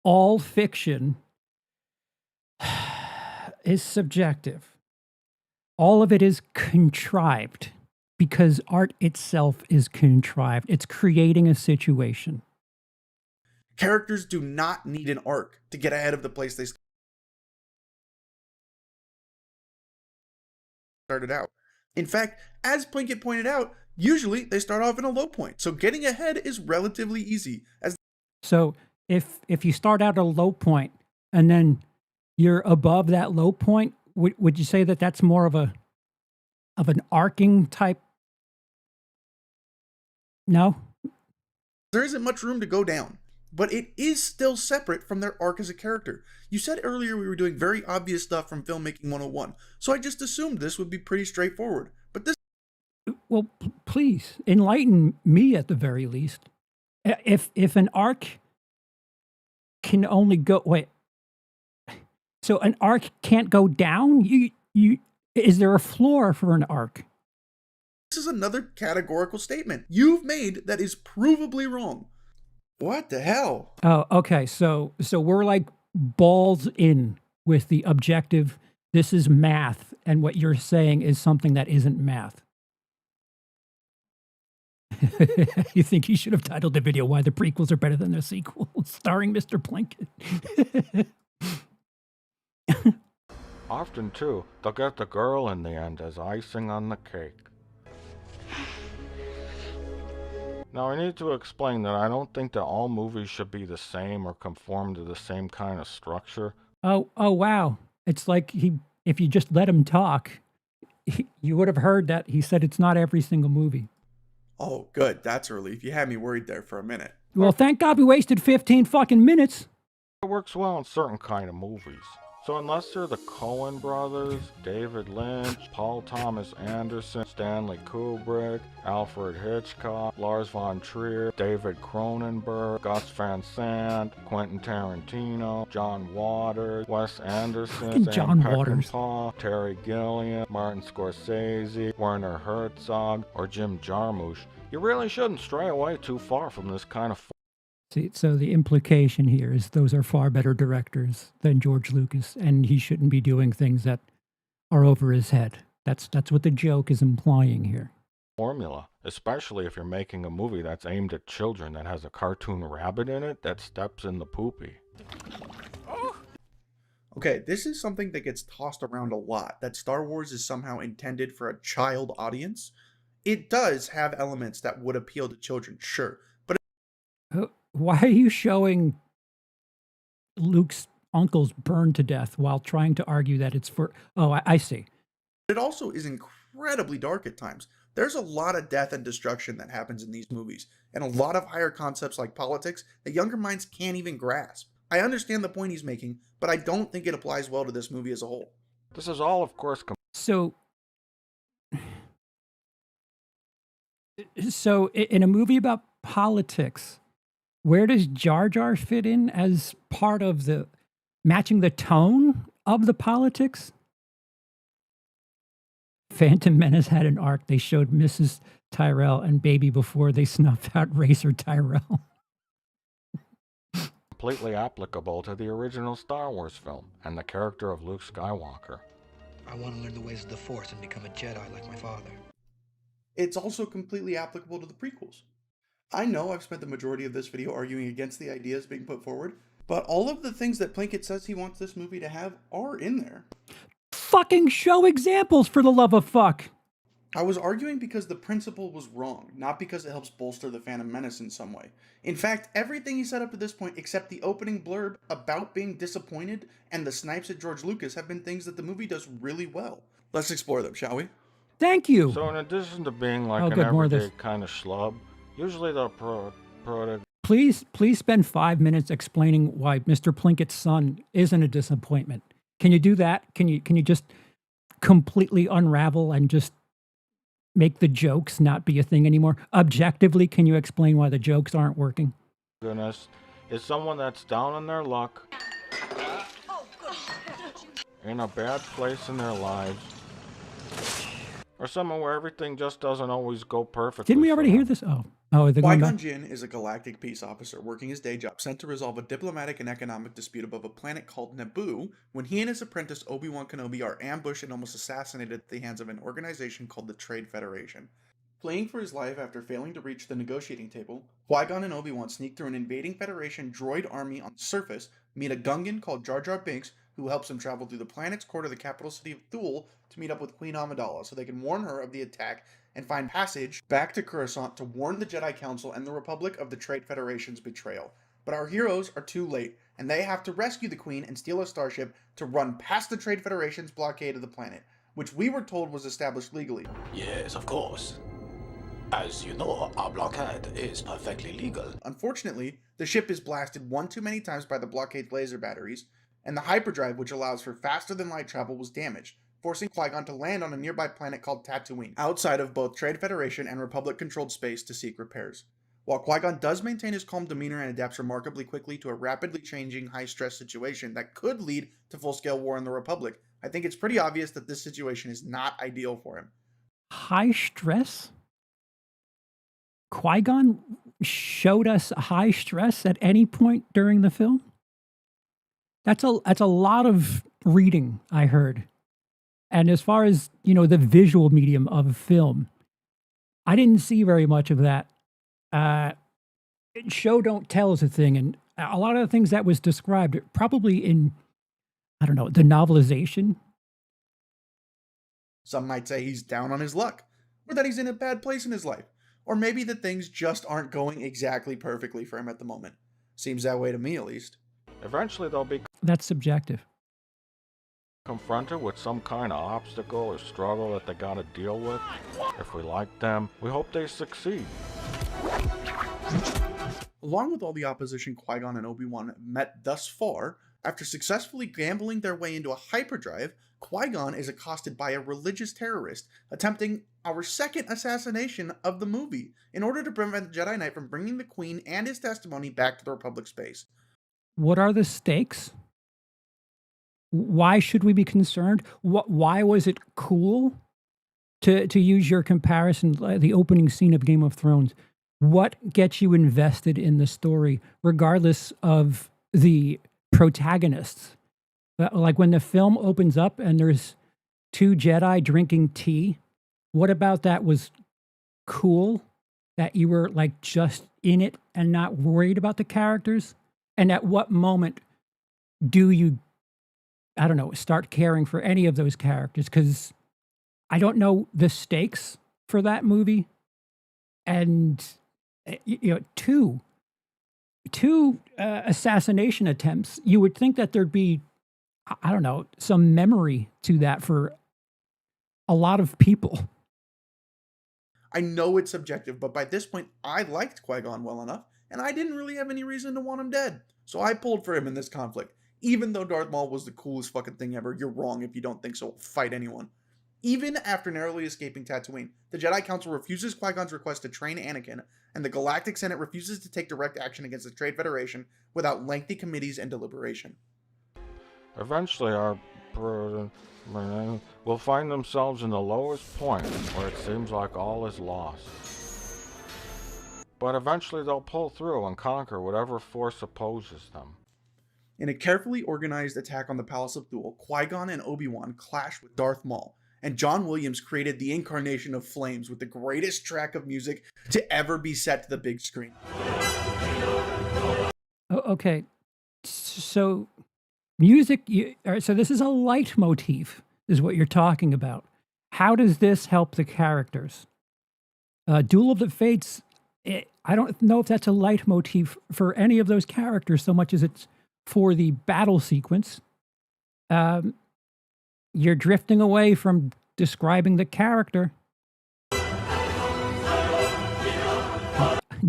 All fiction is subjective. All of it is contrived because art itself is contrived. It's creating a situation. Characters do not need an arc to get ahead of the place they started out. In fact, as Plinkett pointed out, usually they start off in a low point, so getting ahead is relatively easy. So if you start out at a low point and then you're above that low point, would you say that that's more of an arcing type? No? There isn't much room to go down, but it is still separate from their arc as a character. You said earlier we were doing very obvious stuff from Filmmaking 101, so I just assumed this would be pretty straightforward. But this Well, please enlighten me at the very least. If an arc can only go so an arc can't go down. Is there a floor for an arc? This is another categorical statement you've made that is provably wrong. What the hell? Oh, okay. So we're like balls in with the objective. This is math, and what you're saying is something that isn't math. You think he should have titled the video "Why the Prequels Are Better Than the Sequels," starring Mr. Plinkett. Often, too, they'll get the girl in the end as icing on the cake. Now, I need to explain that I don't think that all movies should be the same or conform to the same kind of structure. Oh, wow. It's like if you just let him talk, you would have heard that he said it's not every single movie. Oh, good. That's a relief. You had me worried there for a minute. Well, thank God we wasted 15 fucking minutes. It works well in certain kind of movies. So unless you're the Coen brothers, David Lynch, Paul Thomas Anderson, Stanley Kubrick, Alfred Hitchcock, Lars von Trier, David Cronenberg, Gus Van Sant, Quentin Tarantino, John Waters, Wes Anderson, John Sam Waters, Peckinpah, Terry Gilliam, Martin Scorsese, Werner Herzog, or Jim Jarmusch, you really shouldn't stray away too far from this kind of See, so the implication here is those are far better directors than George Lucas, and he shouldn't be doing things that are over his head. That's what the joke is implying here. Formula, especially if you're making a movie that's aimed at children that has a cartoon rabbit in it that steps in the poopy. Okay, this is something that gets tossed around a lot, that Star Wars is somehow intended for a child audience. It does have elements that would appeal to children, sure, but why are you showing Luke's uncles burned to death while trying to argue that it's for... Oh, I see. It also is incredibly dark at times. There's a lot of death and destruction that happens in these movies, and a lot of higher concepts like politics that younger minds can't even grasp. I understand the point he's making, but I don't think it applies well to this movie as a whole. This is all, of course... So in a movie about politics... Where does Jar Jar fit in as part of the matching the tone of the politics? Phantom Menace had an arc. They showed Mrs. Tyrell and Baby before they snuffed out Racer Tyrell. Completely applicable to the original Star Wars film and the character of Luke Skywalker. I want to learn the ways of the Force and become a Jedi like my father. It's also completely applicable to the prequels. I know I've spent the majority of this video arguing against the ideas being put forward, but all of the things that Plinkett says he wants this movie to have are in there. Fucking show examples, for the love of fuck. I was arguing because the principle was wrong, not because it helps bolster the Phantom Menace in some way. In fact, everything he said up to this point, except the opening blurb about being disappointed and the snipes at George Lucas, have been things that the movie does really well. Let's explore them, shall we? Thank you. So in addition to being like an everyday kind of schlub, usually the Please spend 5 minutes explaining why Mr. Plinkett's son isn't a disappointment. Can you do that? Can you just completely unravel and just make the jokes not be a thing anymore? Objectively, can you explain why the jokes aren't working? Goodness, is someone that's down on their luck, in a bad place in their lives, or someone where everything just doesn't always go perfectly. Didn't we already hear this? Oh, they're going back. Qui-Gon Jinn is a galactic peace officer working his day job sent to resolve a diplomatic and economic dispute above a planet called Naboo when he and his apprentice Obi-Wan Kenobi are ambushed and almost assassinated at the hands of an organization called the Trade Federation. Fleeing for his life after failing to reach the negotiating table, Qui-Gon and Obi-Wan sneak through an invading Federation droid army on the surface, meet a Gungan called Jar Jar Binks, who helps him travel through the planet's core to the capital city of Thule to meet up with Queen Amidala so they can warn her of the attack and find passage back to Coruscant to warn the Jedi Council and the Republic of the Trade Federation's betrayal. But our heroes are too late, and they have to rescue the Queen and steal a starship to run past the Trade Federation's blockade of the planet, which we were told was established legally. Yes, of course. As you know, our blockade is perfectly legal. Unfortunately, the ship is blasted one too many times by the blockade's laser batteries, and the hyperdrive, which allows for faster-than-light travel, was damaged, forcing Qui-Gon to land on a nearby planet called Tatooine, outside of both Trade Federation and Republic-controlled space to seek repairs. While Qui-Gon does maintain his calm demeanor and adapts remarkably quickly to a rapidly changing, high-stress situation that could lead to full-scale war in the Republic, I think it's pretty obvious that this situation is not ideal for him. High stress? Qui-Gon showed us high stress at any point during the film? That's a lot of reading, I heard. And as far as, the visual medium of film, I didn't see very much of that. Show don't tell is a thing, and a lot of the things that was described, probably in, the novelization. Some might say he's down on his luck, or that he's in a bad place in his life, or maybe that things just aren't going exactly perfectly for him at the moment. Seems that way to me, at least. Eventually they'll be That's subjective. confronted with some kind of obstacle or struggle that they gotta deal with. If we like them, we hope they succeed. Along with all the opposition Qui-Gon and Obi-Wan met thus far, after successfully gambling their way into a hyperdrive, Qui-Gon is accosted by a religious terrorist, attempting our second assassination of the movie, in order to prevent the Jedi Knight from bringing the Queen and his testimony back to the Republic space. What are the stakes? Why should we be concerned? Why was it cool to use your comparison, the opening scene of Game of Thrones? What gets you invested in the story, regardless of the protagonists? Like when the film opens up and there's two Jedi drinking tea, what about that was cool? That you were like just in it and not worried about the characters? And at what moment do you, start caring for any of those characters? Because I don't know the stakes for that movie. And, two assassination attempts, you would think that there'd be, some memory to that for a lot of people. I know it's subjective, but by this point, I liked Qui-Gon well enough, and I didn't really have any reason to want him dead. So I pulled for him in this conflict. Even though Darth Maul was the coolest fucking thing ever, you're wrong if you don't think so. Fight anyone. Even after narrowly escaping Tatooine, the Jedi Council refuses Qui-Gon's request to train Anakin, and the Galactic Senate refuses to take direct action against the Trade Federation without lengthy committees and deliberation. Eventually our will find themselves in the lowest point where it seems like all is lost. But eventually they'll pull through and conquer whatever force opposes them. In a carefully organized attack on the Palace of Thule, Qui-Gon and Obi-Wan clash with Darth Maul, and John Williams created the incarnation of Flames with the greatest track of music to ever be set to the big screen. Okay, so music, so this is a leitmotif, is what you're talking about. How does this help the characters? Duel of the Fates, I don't know if that's a leitmotif for any of those characters so much as it's for the battle sequence. You're drifting away from describing the character.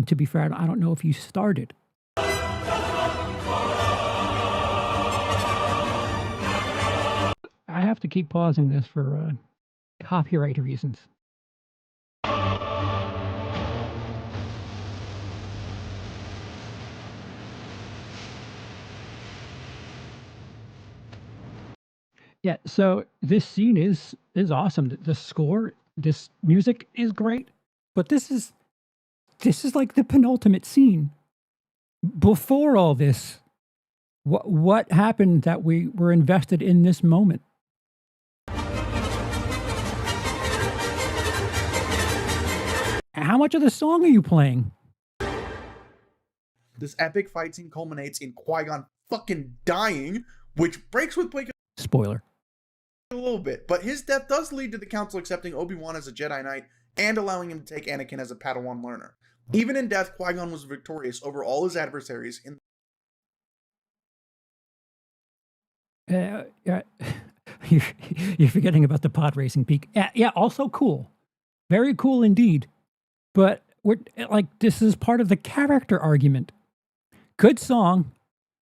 To be fair, I don't know if you started. I have to keep pausing this for copyright reasons. Yeah, so this scene is awesome. The score, this music is great, but this is like the penultimate scene. Before all this, what happened that we were invested in this moment? How much of the song are you playing? This epic fight scene culminates in Qui-Gon fucking dying, which breaks with Plinkett Spoiler. a little bit, but his death does lead to the Council accepting Obi-Wan as a Jedi Knight and allowing him to take Anakin as a Padawan learner. Even in death, Qui-Gon was victorious over all his adversaries in You're forgetting about the pod racing peak. Yeah, also cool. Very cool indeed. But this is part of the character argument. Good song,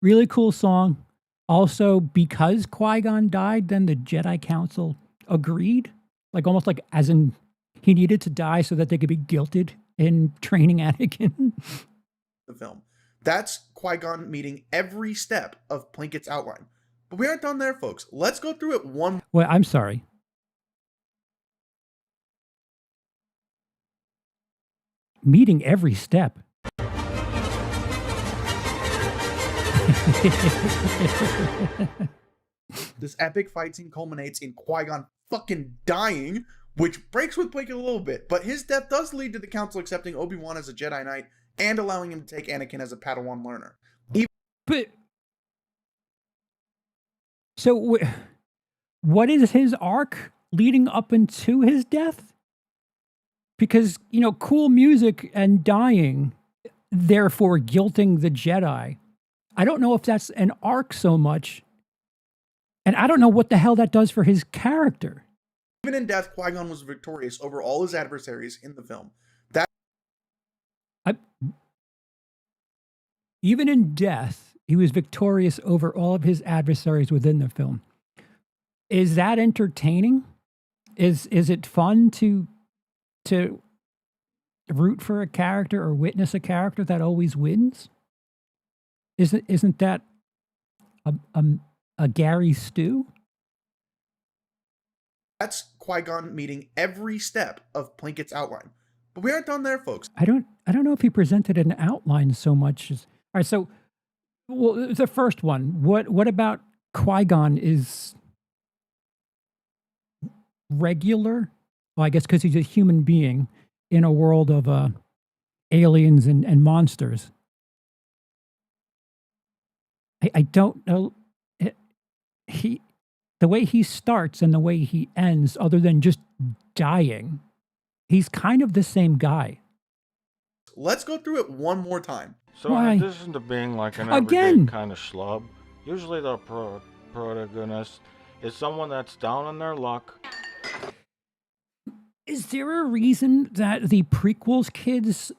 really cool song. Also, because Qui-Gon died, then the Jedi Council agreed? Like almost like as in he needed to die so that they could be guilted in training Anakin? The film. That's Qui-Gon meeting every step of Plinkett's outline. But we aren't done there, folks. Let's go through it one. Well, I'm sorry. Meeting every step. This epic fight scene culminates in Qui-Gon fucking dying, which breaks with Plinkett a little bit, but his death does lead to the Council accepting Obi-Wan as a Jedi Knight and allowing him to take Anakin as a Padawan learner. But so what is his arc leading up into his death? Because, you know, cool music and dying, therefore guilting the Jedi. I don't know if that's an arc so much. And I don't know what the hell that does for his character. Even in death, Qui-Gon was victorious over all his adversaries in the film. Even in death, he was victorious over all of his adversaries within the film. Is that entertaining? Is it fun to root for a character or witness a character that always wins? Isn't that a Gary stew? That's Qui-Gon meeting every step of Plinkett's outline. But we aren't done there, folks. I don't know if he presented an outline so much as. All right, so well, the first one. What about Qui-Gon is regular? Well, I guess because he's a human being in a world of aliens and monsters. I don't know. The way he starts and the way he ends, other than just dying, he's kind of the same guy. Let's go through it one more time. So in addition to being like an everyday kind of schlub, usually the protagonist is someone that's down on their luck. Is there a reason that the prequels kids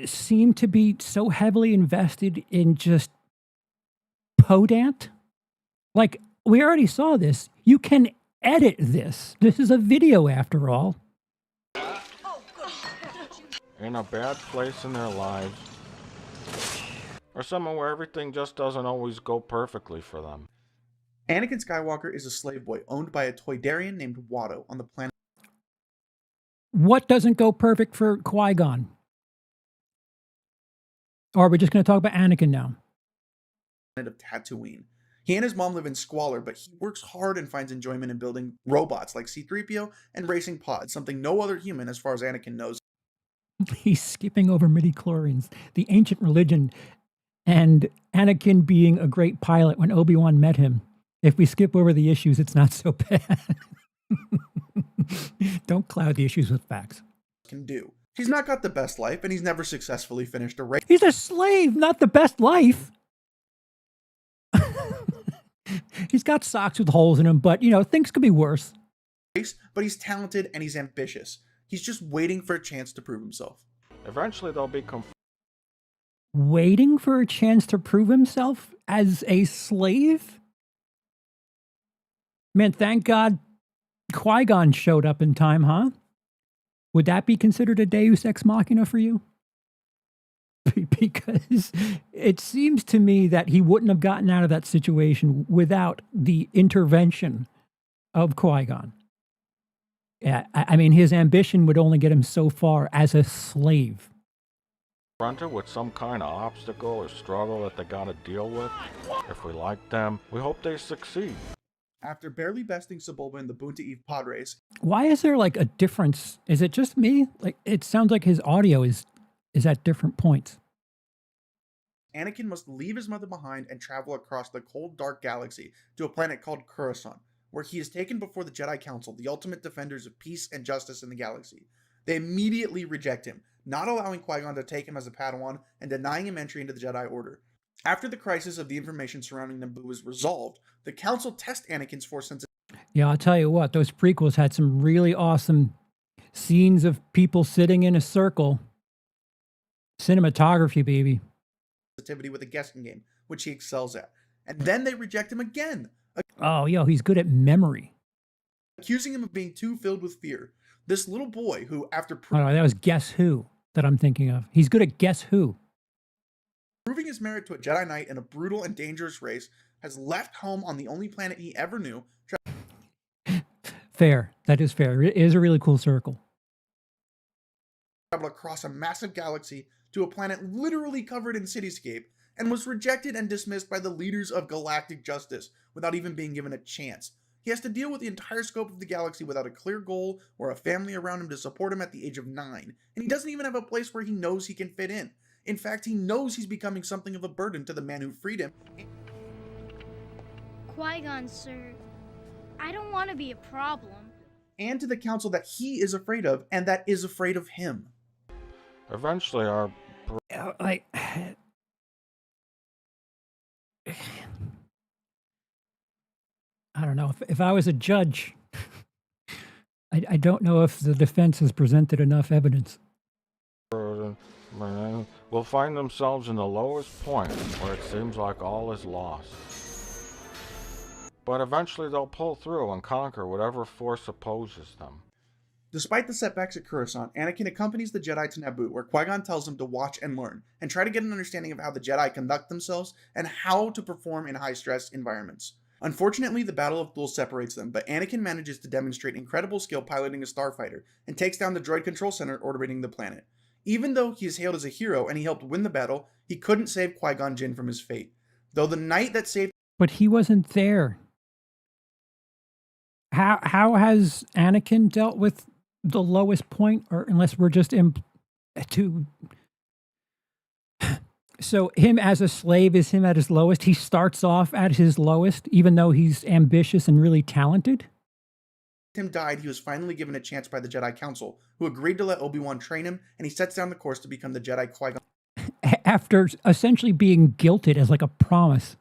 seem to be so heavily invested in just podant? Like, we already saw this. You can edit this. This is a video after all. In a bad place in their lives. Or somewhere where everything just doesn't always go perfectly for them. Anakin Skywalker is a slave boy owned by a Toydarian named Watto on the planet. What doesn't go perfect for Qui-Gon? Or are we just going to talk about Anakin now? Of Tatooine. He and his mom live in squalor, but he works hard and finds enjoyment in building robots like C-3PO and racing pods, something no other human, as far as Anakin knows. He's skipping over midi-chlorians, the ancient religion, and Anakin being a great pilot when Obi-Wan met him. If we skip over the issues, it's not so bad. Don't cloud the issues with facts. Can do. He's not got the best life, and he's never successfully finished a race. He's a slave, not the best life. He's got socks with holes in them, but, you know, things could be worse. But he's talented and he's ambitious. He's just waiting for a chance to prove himself. Eventually they'll be waiting for a chance to prove himself as a slave? Man, thank God Qui-Gon showed up in time, huh? Would that be considered a Deus Ex Machina for you? Because it seems to me that he wouldn't have gotten out of that situation without the intervention of Qui-Gon. Yeah, I mean, his ambition would only get him so far as a slave. Confronted with some kind of obstacle or struggle that they gotta deal with. If we like them, we hope they succeed. After barely besting Sebulba in the Boonta Eve pod race. Why is there like a difference? Is it just me? Like, it sounds like his audio is at different points. Anakin must leave his mother behind and travel across the cold, dark galaxy to a planet called Coruscant, where he is taken before the Jedi Council, the ultimate defenders of peace and justice in the galaxy. They immediately reject him, not allowing Qui-Gon to take him as a Padawan and denying him entry into the Jedi Order. After the crisis of the information surrounding Naboo is resolved, the Council tests Anakin's Force sensitivity. Yeah, I'll tell you what, those prequels had some really awesome scenes of people sitting in a circle. Cinematography, baby. With a guessing game, which he excels at. And then they reject him again. Oh, yo, he's good at memory. accusing him of being too filled with fear. This little boy who, after Oh, no, that was Guess Who that I'm thinking of. He's good at Guess Who. proving his merit to a Jedi Knight in a brutal and dangerous race, has left home on the only planet he ever knew. Fair. That is fair. It is a really cool circle. Traveled across a massive galaxy to a planet literally covered in cityscape, and was rejected and dismissed by the leaders of galactic justice without even being given a chance. He has to deal with the entire scope of the galaxy without a clear goal or a family around him to support him at the age of 9, and he doesn't even have a place where he knows he can fit in. In fact, he knows he's becoming something of a burden to the man who freed him. Qui-Gon, sir, I don't want to be a problem. And to the council that he is afraid of, and that is afraid of him. Eventually, our... Like... I don't know. If I was a judge, I don't know if the defense has presented enough evidence. will find themselves in the lowest point where it seems like all is lost. But eventually they'll pull through and conquer whatever force opposes them. Despite the setbacks at Coruscant, Anakin accompanies the Jedi to Naboo, where Qui-Gon tells him to watch and learn, and try to get an understanding of how the Jedi conduct themselves and how to perform in high-stress environments. Unfortunately, the Battle of Thule separates them, but Anakin manages to demonstrate incredible skill piloting a starfighter, and takes down the droid control center orbiting the planet. Even though he is hailed as a hero and he helped win the battle, he couldn't save Qui-Gon Jinn from his fate. Though the knight that saved... But he wasn't there. How has Anakin dealt with the lowest point, or unless we're just so him as a slave is him at his lowest. He starts off at his lowest, even though he's ambitious and really talented. Him died, he was finally given a chance by the Jedi Council, who agreed to let Obi-Wan train him, and he sets down the course to become the Jedi Qui-Gon after essentially being guilted as like a promise.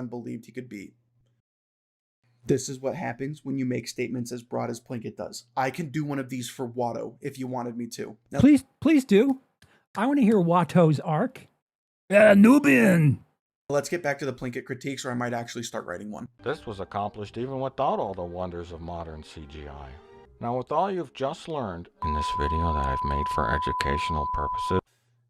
Believed he could be. This is what happens when you make statements as broad as Plinkett does. I can do one of these for Watto if you wanted me to. Now, please do. I want to hear Watto's arc. Nubian. Let's get back to the Plinkett critiques, or I might actually start writing one. This was accomplished even without all the wonders of modern CGI. Now, with all you've just learned in this video that I've made for educational purposes...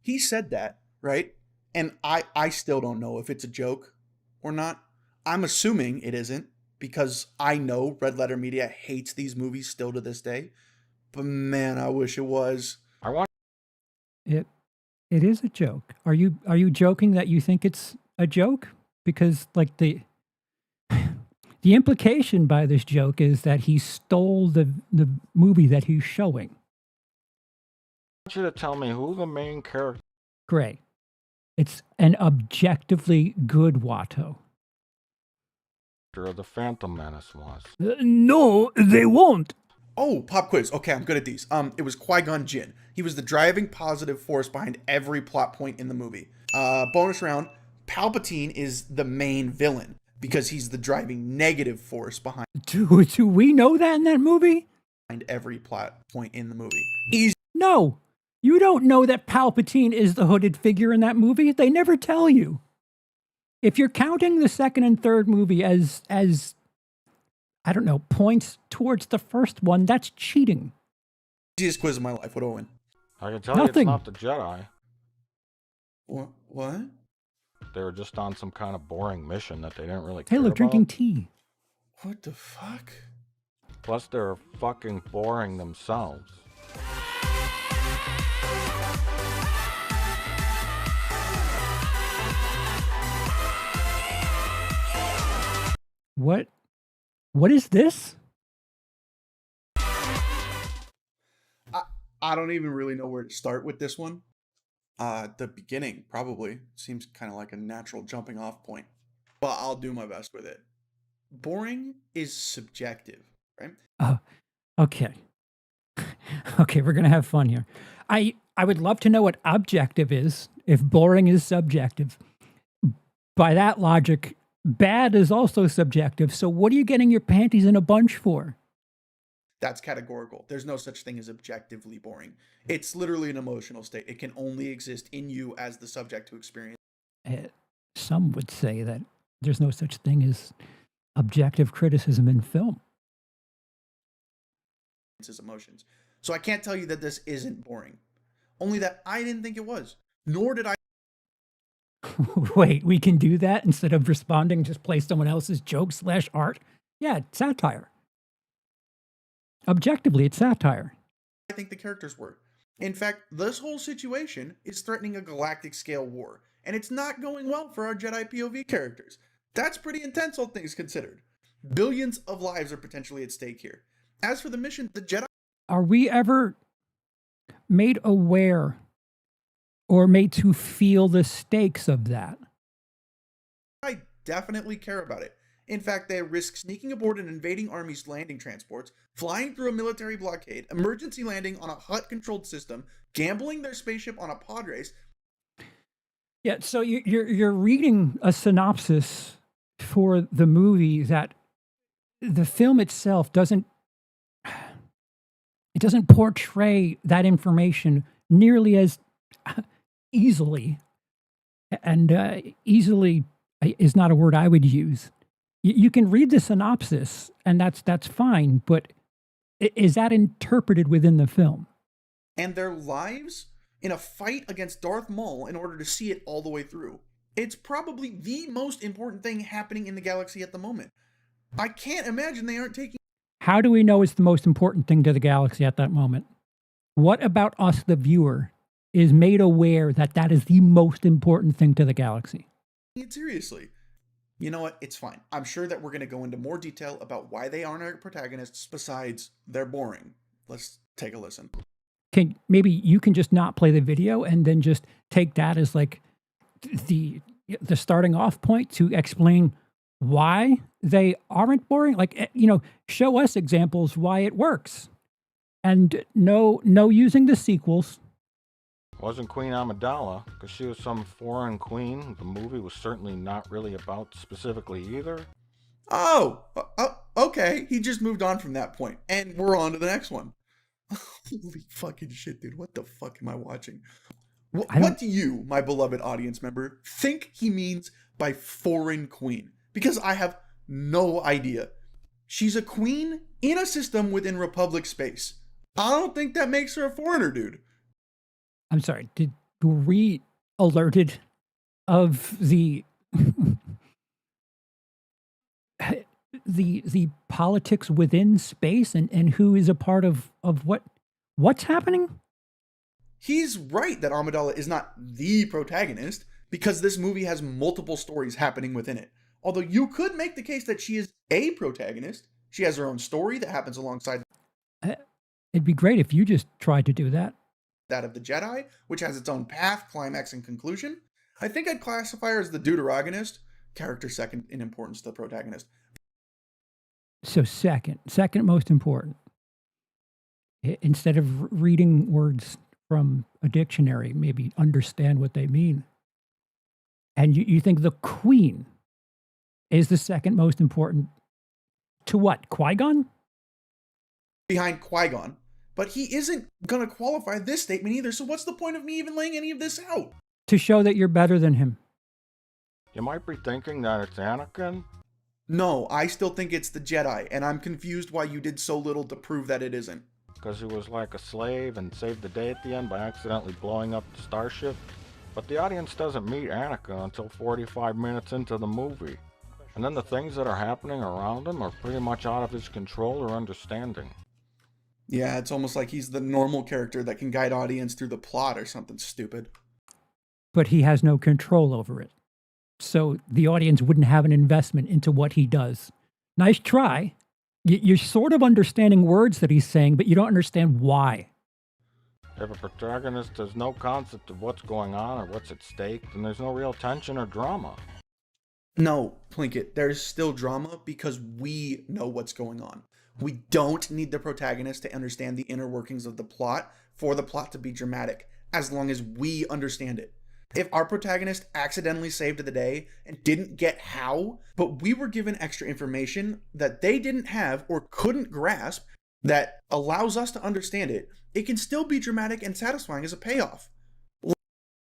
He said that, right? And I still don't know if it's a joke or not. I'm assuming it isn't, because I know Red Letter Media hates these movies still to this day. But man, I wish it was. It is a joke. Are you joking that you think it's a joke? Because like the implication by this joke is that he stole the movie that he's showing. I want you to tell me who the main character... Gray. It's an objectively good Watto. ...of the Phantom Menace was. No, they won't. Oh, pop quiz. Okay, I'm good at these. It was Qui-Gon Jinn. He was the driving positive force behind every plot point in the movie. Bonus round, Palpatine is the main villain because he's the driving negative force behind... Do we know that in that movie? ...behind every plot point in the movie. Easy. No, you don't know that Palpatine is the hooded figure in that movie. They never tell you. If you're counting the second and third movie as I don't know, points towards the first one, that's cheating. Easiest quiz of my life. What do I win? I can tell you it's not the Jedi. What? They were just on some kind of boring mission that they didn't really care about. Hey, look, drinking tea. What the fuck? Plus, they're fucking boring themselves. What is this? I don't even really know where to start with this one. The beginning probably seems kind of like a natural jumping off point, but I'll do my best with it. Boring is subjective, right? Okay. Okay, we're gonna have fun here. I would love to know what objective is if boring is subjective. By that logic, bad is also subjective. So what are you getting your panties in a bunch for? That's categorical. There's no such thing as objectively boring. It's literally an emotional state. It can only exist in you as the subject to experience. Some would say that there's no such thing as objective criticism in film. his emotions. So I can't tell you that this isn't boring. Only that I didn't think it was. Nor did I. Wait, we can do that instead of responding, just play someone else's joke / art? Yeah, it's satire. Objectively, it's satire. I think the characters were. In fact, this whole situation is threatening a galactic scale war, and it's not going well for our Jedi POV characters. That's pretty intense, all things considered. Billions of lives are potentially at stake here. As for the mission, the Jedi... Are we ever made aware or made to feel the stakes of that? I definitely care about it. In fact, they risk sneaking aboard an invading army's landing transports, flying through a military blockade, emergency landing on a Hutt-controlled system, gambling their spaceship on a pod race. Yeah, so you're reading a synopsis for the movie that the film itself doesn't portray that information nearly as easily, and easily is not a word I would use. You can read the synopsis, and that's fine, but is that interpreted within the film? And their lives in a fight against Darth Maul in order to see it all the way through. It's probably the most important thing happening in the galaxy at the moment. I can't imagine they aren't taking... How do we know it's the most important thing to the galaxy at that moment? What about us, the viewer, is made aware that that is the most important thing to the galaxy? It seriously. You know what? It's fine. I'm sure that we're going to go into more detail about why they aren't our protagonists besides they're boring. Let's take a listen. Maybe you can just not play the video and then just take that as like the starting off point to explain why they aren't boring. Like, show us examples why it works. And no using the sequels. Wasn't Queen Amidala, because she was some foreign queen. The movie was certainly not really about specifically either. Oh, okay. He just moved on from that point, and we're on to the next one. Holy fucking shit, dude. What the fuck am I watching? What do you, my beloved audience member, think he means by foreign queen? Because I have no idea. She's a queen in a system within Republic space. I don't think that makes her a foreigner, dude. I'm sorry, were we alerted of the the politics within space and who is a part of what's happening? He's right that Amidala is not the protagonist because this movie has multiple stories happening within it. Although you could make the case that she is a protagonist. She has her own story that happens alongside. It'd be great if you just tried to do that. That of the Jedi, which has its own path, climax, and conclusion. I think I'd classify her as the deuteragonist, character second in importance to the protagonist. So second most important. Instead of reading words from a dictionary, maybe understand what they mean. And you think the Queen is the second most important to what? Qui-Gon? Behind Qui-Gon. But he isn't going to qualify this statement either, so what's the point of me even laying any of this out? To show that you're better than him. You might be thinking that it's Anakin. No, I still think it's the Jedi, and I'm confused why you did so little to prove that it isn't. Because he was like a slave and saved the day at the end by accidentally blowing up the starship. But the audience doesn't meet Anakin until 45 minutes into the movie. And then the things that are happening around him are pretty much out of his control or understanding. Yeah, it's almost like he's the normal character that can guide audience through the plot or something stupid. But he has no control over it. So the audience wouldn't have an investment into what he does. Nice try. You're sort of understanding words that he's saying, but you don't understand why. If a protagonist has no concept of what's going on or what's at stake, then there's no real tension or drama. No, Plinkett, there's still drama because we know what's going on. We don't need the protagonist to understand the inner workings of the plot for the plot to be dramatic, as long as we understand it. If our protagonist accidentally saved the day and didn't get how, but we were given extra information that they didn't have or couldn't grasp that allows us to understand it, it can still be dramatic and satisfying as a payoff.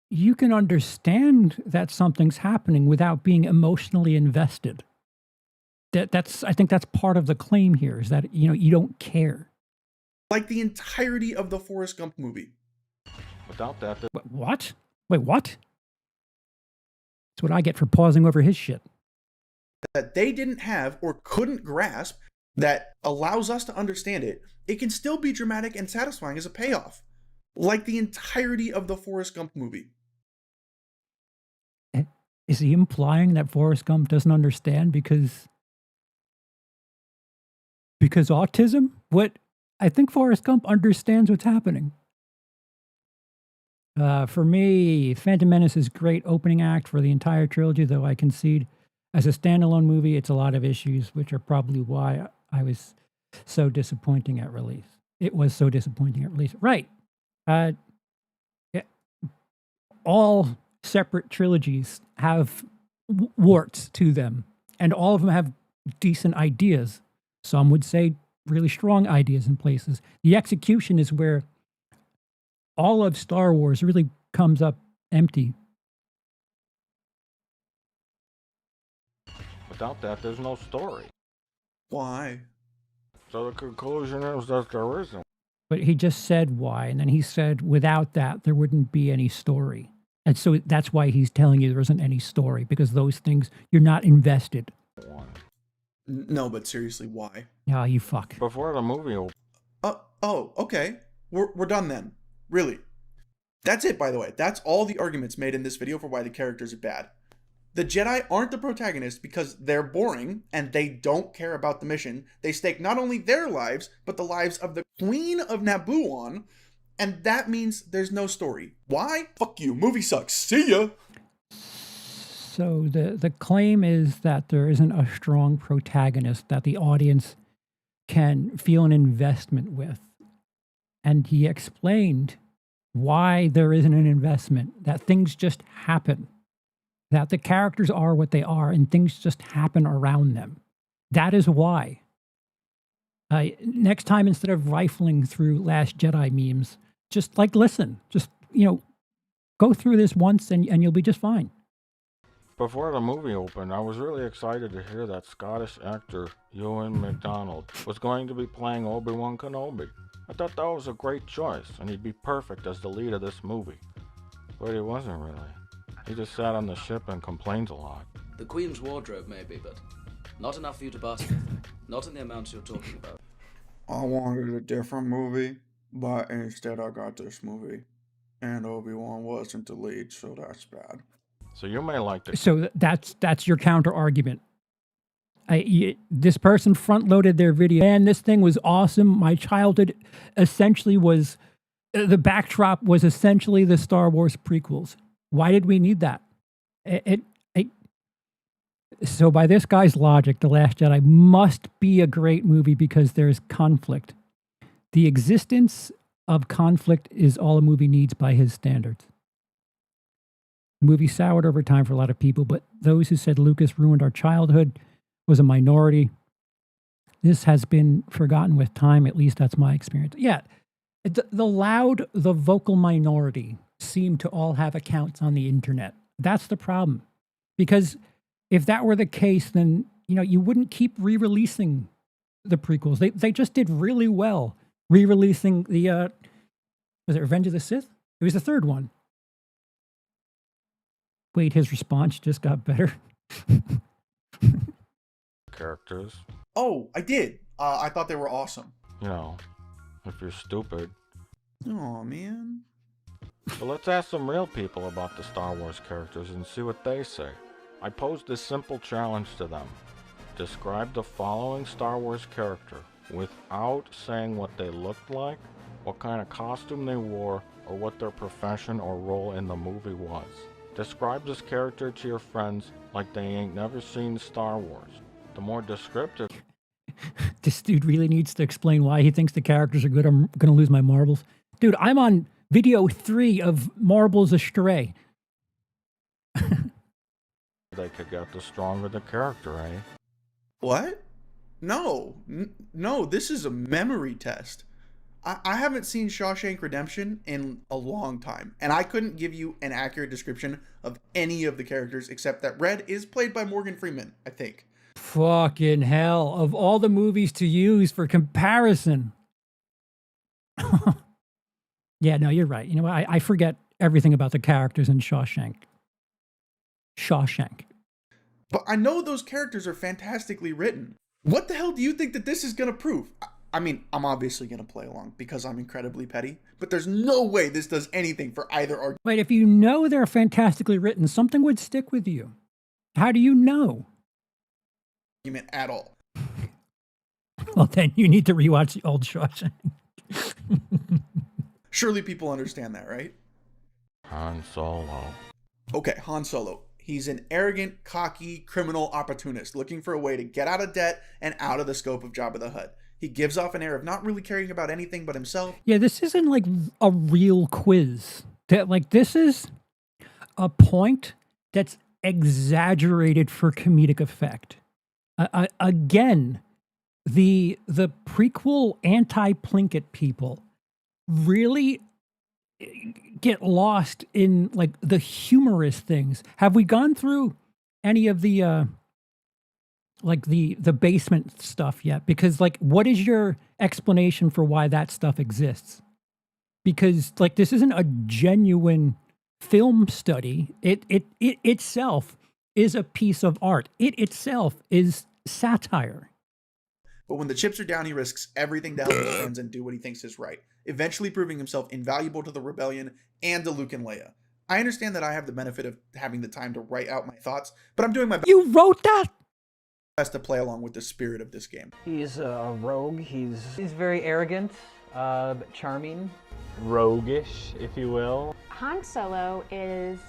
You can understand that something's happening without being emotionally invested. I think that's part of the claim here, is that you don't care. Like the entirety of the Forrest Gump movie. Without that, What? Wait, what? That's what I get for pausing over his shit. That they didn't have or couldn't grasp that allows us to understand it. It can still be dramatic and satisfying as a payoff. Like the entirety of the Forrest Gump movie. Is he implying that Forrest Gump doesn't understand because autism? What? I think Forrest Gump understands what's happening. For me, Phantom Menace is great opening act for the entire trilogy, though I concede as a standalone movie, it's a lot of issues, which are probably why I was so disappointing at release. It was so disappointing at release. Right. All separate trilogies have warts to them, and all of them have decent ideas. Some would say really strong ideas in places. The execution is where all of Star Wars really comes up empty. without that, there's no story. Why? So the conclusion is that there isn't. But he just said why, and then he said without that, there wouldn't be any story. And so that's why he's telling you there isn't any story, because those things, you're not invested. No, but seriously, why? Oh, you fuck. Before the movie okay. We're done then. Really. That's it, by the way. That's all the arguments made in this video for why the characters are bad. The Jedi aren't the protagonist because they're boring and they don't care about the mission. They stake not only their lives, but the lives of the Queen of Naboo, and that means there's no story. Why? Fuck you. Movie sucks. See ya. So the claim is that there isn't a strong protagonist that the audience can feel an investment with. And he explained why there isn't an investment, that things just happen, that the characters are what they are and things just happen around them. That is why. Next time, instead of rifling through Last Jedi memes, just listen, just, go through this once and you'll be just fine. Before the movie opened, I was really excited to hear that Scottish actor Ewan McDonald was going to be playing Obi-Wan Kenobi. I thought that was a great choice, and he'd be perfect as the lead of this movie. But he wasn't really. He just sat on the ship and complains a lot. The Queen's wardrobe, maybe, but not enough for you to bask in. Not in the amounts you're talking about. I wanted a different movie, but instead I got this movie. And Obi-Wan wasn't the lead, so that's bad. So you may like this. So that's your counter argument. This person front-loaded their video. Man, this thing was awesome. My childhood essentially was, the backdrop was essentially the Star Wars prequels. Why did we need that? So by this guy's logic, The Last Jedi must be a great movie because there's conflict. The existence of conflict is all a movie needs by his standards. The movie soured over time for a lot of people, but those who said Lucas ruined our childhood was a minority. This has been forgotten with time, at least that's my experience. Yeah, the vocal minority seem to all have accounts on the internet. That's the problem. Because if that were the case, then you wouldn't keep re-releasing the prequels. They just did really well re-releasing the was it Revenge of the Sith? It was the third one. Wait, his response just got better. Characters. Oh, I did. I thought they were awesome. If you're stupid. Oh man. So let's ask some real people about the Star Wars characters and see what they say. I posed this simple challenge to them. Describe the following Star Wars character without saying what they looked like, what kind of costume they wore, or what their profession or role in the movie was. Describe this character to your friends like they ain't never seen Star Wars. The more descriptive... This dude really needs to explain why he thinks the characters are good. I'm going to lose my marbles. Dude, I'm on video 3 of Marbles Astray. They could get, the stronger the character, eh? What? No. No, this is a memory test. I haven't seen Shawshank Redemption in a long time, and I couldn't give you an accurate description of any of the characters except that Red is played by Morgan Freeman, I think. Fucking hell. Of all the movies to use for comparison. Yeah, no, you're right. You know what? I forget everything about the characters in Shawshank. But I know those characters are fantastically written. What the hell do you think that this is going to prove? I mean, I'm obviously going to play along because I'm incredibly petty, but there's no way this does anything for either argument. Wait, if you know they're fantastically written, something would stick with you. How do you know? At all. Well, then you need to rewatch the old Shawshank. Surely people understand that, right? Han Solo. Okay, Han Solo. He's an arrogant, cocky, criminal opportunist looking for a way to get out of debt and out of the scope of Jabba the Hutt. He gives off an air of not really caring about anything but himself. Yeah, this isn't like a real quiz. This is a point that's exaggerated for comedic effect. Again, the prequel anti-Plinkett people really get lost in like the humorous things. Have we gone through any of the like the basement stuff yet? Because like, what is your explanation for why that stuff exists? Because like, this isn't a genuine film study. It itself is a piece of art. It itself is satire. But when the chips are down, he risks everything to help his friends and do what he thinks is right, eventually proving himself invaluable to the rebellion and to Luke and Leia. I understand that I have the benefit of having the time to write out my thoughts, but I'm doing my best. You wrote that? Best to play along with the spirit of this game. He's a rogue. He's very arrogant, but charming. Roguish, if you will. Han Solo is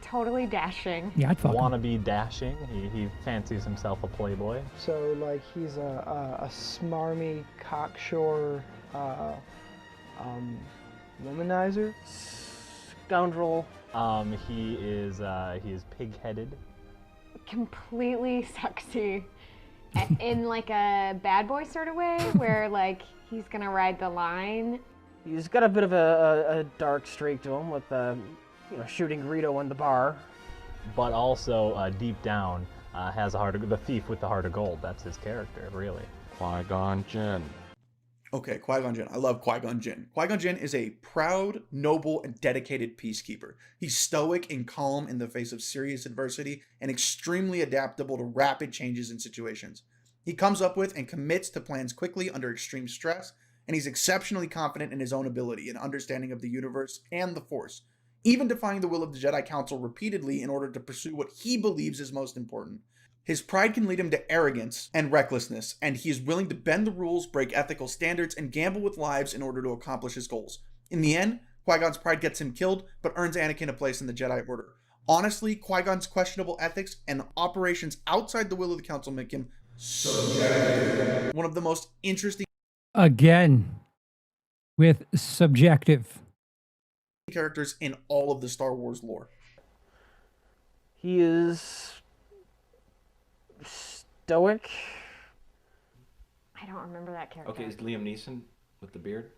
totally dashing. Yeah, I'd fuck Wanna be dashing. He fancies himself a playboy. So, like, he's a smarmy, cocksure, womanizer, scoundrel. He is pig-headed. Completely sexy. In like a bad boy sort of way, where like he's gonna ride the line. He's got a bit of a dark streak to him with shooting Greedo in the bar. But also, deep down, has the thief with the heart of gold. That's his character, really. Qui-Gon Jinn. Okay, Qui-Gon Jinn. I love Qui-Gon Jinn. Qui-Gon Jinn is a proud, noble, and dedicated peacekeeper. He's stoic and calm in the face of serious adversity and extremely adaptable to rapid changes in situations. He comes up with and commits to plans quickly under extreme stress, and he's exceptionally confident in his own ability and understanding of the universe and the Force, even defying the will of the Jedi Council repeatedly in order to pursue what he believes is most important. His pride can lead him to arrogance and recklessness, and he is willing to bend the rules, break ethical standards, and gamble with lives in order to accomplish his goals. In the end, Qui-Gon's pride gets him killed, but earns Anakin a place in the Jedi Order. Honestly, Qui-Gon's questionable ethics and operations outside the will of the Council make him subjective. One of the most interesting Again, with subjective characters in all of the Star Wars lore. He is stoic. I don't remember that character. Okay, is Liam Neeson with the beard?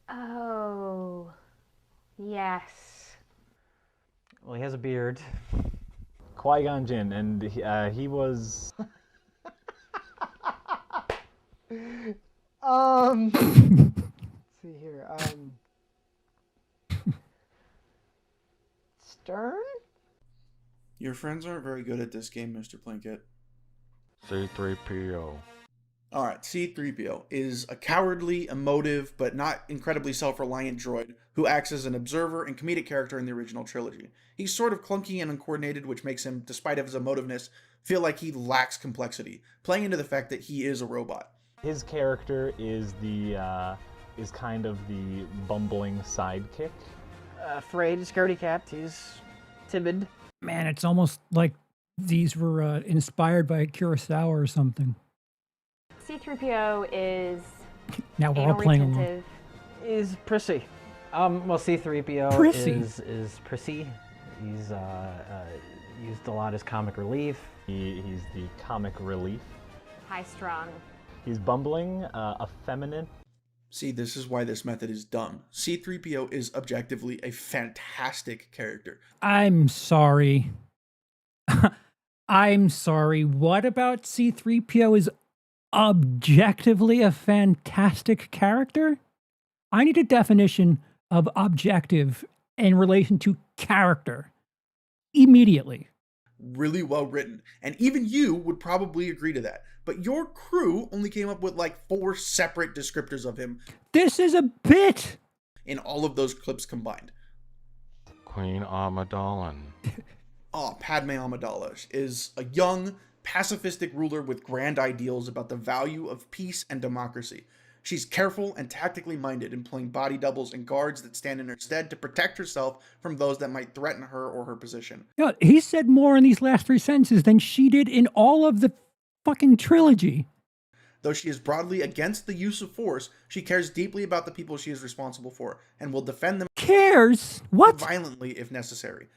Oh, yes. Well, he has a beard. Qui-Gon Jinn, and he was... Let's see here. Stern? Your friends aren't very good at this game, Mr. Plinkett. C-3PO. Alright, C-3PO is a cowardly, emotive, but not incredibly self-reliant droid who acts as an observer and comedic character in the original trilogy. He's sort of clunky and uncoordinated, which makes him, despite his emotiveness, feel like he lacks complexity, playing into the fact that he is a robot. His character is is kind of the bumbling sidekick. Afraid, scaredy cat. He's timid. Man, it's almost like these were inspired by Kurosawa or something. C-3PO is now we're all playing along. Is prissy. Well, C-3PO Prissy. is prissy. He's used a lot as comic relief. He's the comic relief. High-strung. He's bumbling, effeminate. See, this is why this method is dumb. C-3PO is objectively a fantastic character. I'm sorry. I'm sorry. What about C-3PO is objectively a fantastic character? I need a definition of objective in relation to character immediately. Really well written. And even you would probably agree to that. But your crew only came up with like 4 separate descriptors of him. This is a bit. In all of those clips combined. Queen Amidala. Padme Amidala is a young, pacifistic ruler with grand ideals about the value of peace and democracy. She's careful and tactically minded, employing body doubles and guards that stand in her stead to protect herself from those that might threaten her or her position. Yeah, he said more in these last 3 sentences than she did in all of the fucking trilogy. Though she is broadly against the use of force, she cares deeply about the people she is responsible for and will defend them violently if necessary.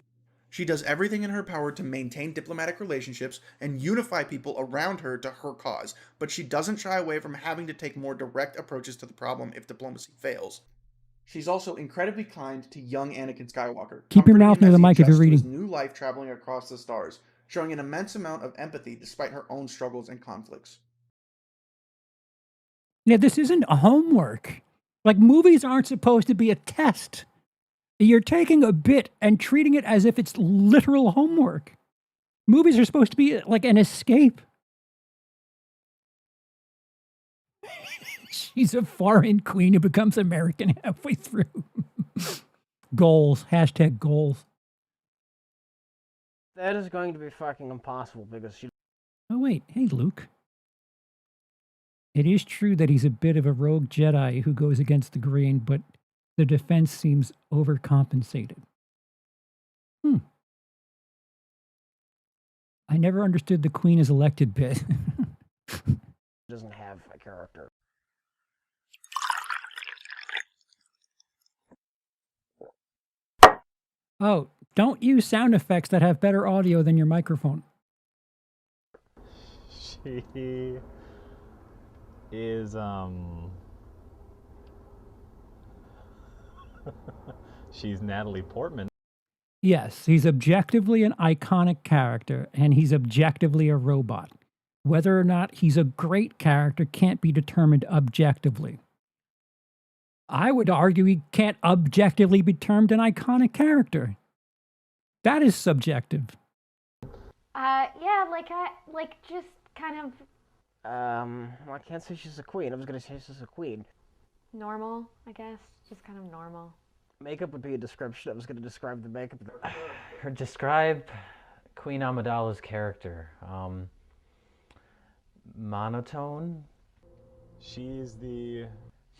She does everything in her power to maintain diplomatic relationships and unify people around her to her cause, but she doesn't shy away from having to take more direct approaches to the problem if diplomacy fails. She's also incredibly kind to young Anakin Skywalker. Keep your mouth near the mic if you're reading. His new life traveling across the stars, showing an immense amount of empathy despite her own struggles and conflicts. Yeah, this isn't homework. Like, movies aren't supposed to be a test. You're taking a bit and treating it as if it's literal homework. Movies are supposed to be like an escape. She's a foreign queen who becomes American halfway through. Goals. Hashtag goals. That is going to be fucking impossible because she... Oh, wait. Hey, Luke. It is true that he's a bit of a rogue Jedi who goes against the grain, but the defense seems overcompensated. I never understood the queen is elected bit. doesn't have a character. Oh, don't use sound effects that have better audio than your microphone. She is, she's Natalie Portman. Yes, he's objectively an iconic character, and he's objectively a robot. Whether or not he's a great character can't be determined objectively. I would argue he can't objectively be termed an iconic character. That is subjective. Yeah, just kind of... Well, I can't say she's a queen. I was going to say she's a queen. normal, I guess. Just kind of normal. Makeup would be a description. I was going to describe the makeup. Her describe Queen Amidala's character. Monotone. She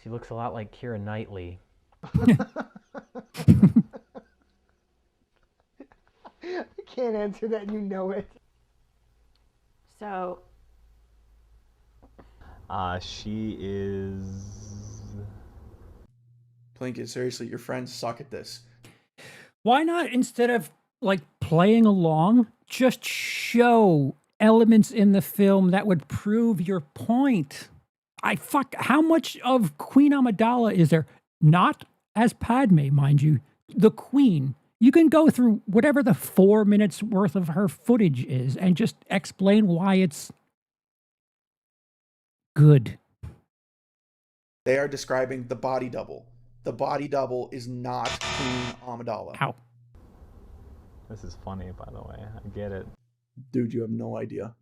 looks a lot like Keira Knightley. I can't answer that, you know it. So... she is... Plinkett, seriously, your friends suck at this. Why not, instead of, playing along, just show elements in the film that would prove your point? How much of Queen Amidala is there? Not as Padme, mind you, the queen. You can go through whatever the 4 minutes worth of her footage is and just explain why it's good. They are describing the body double. The body double is not Queen Amidala. Ow. This is funny, by the way. I get it. Dude, you have no idea.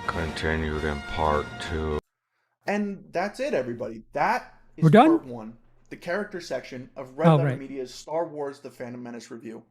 Continued in part 2. And that's it, everybody. That is We're done? part 1, the character section of Red Letter Media's Star Wars The Phantom Menace review.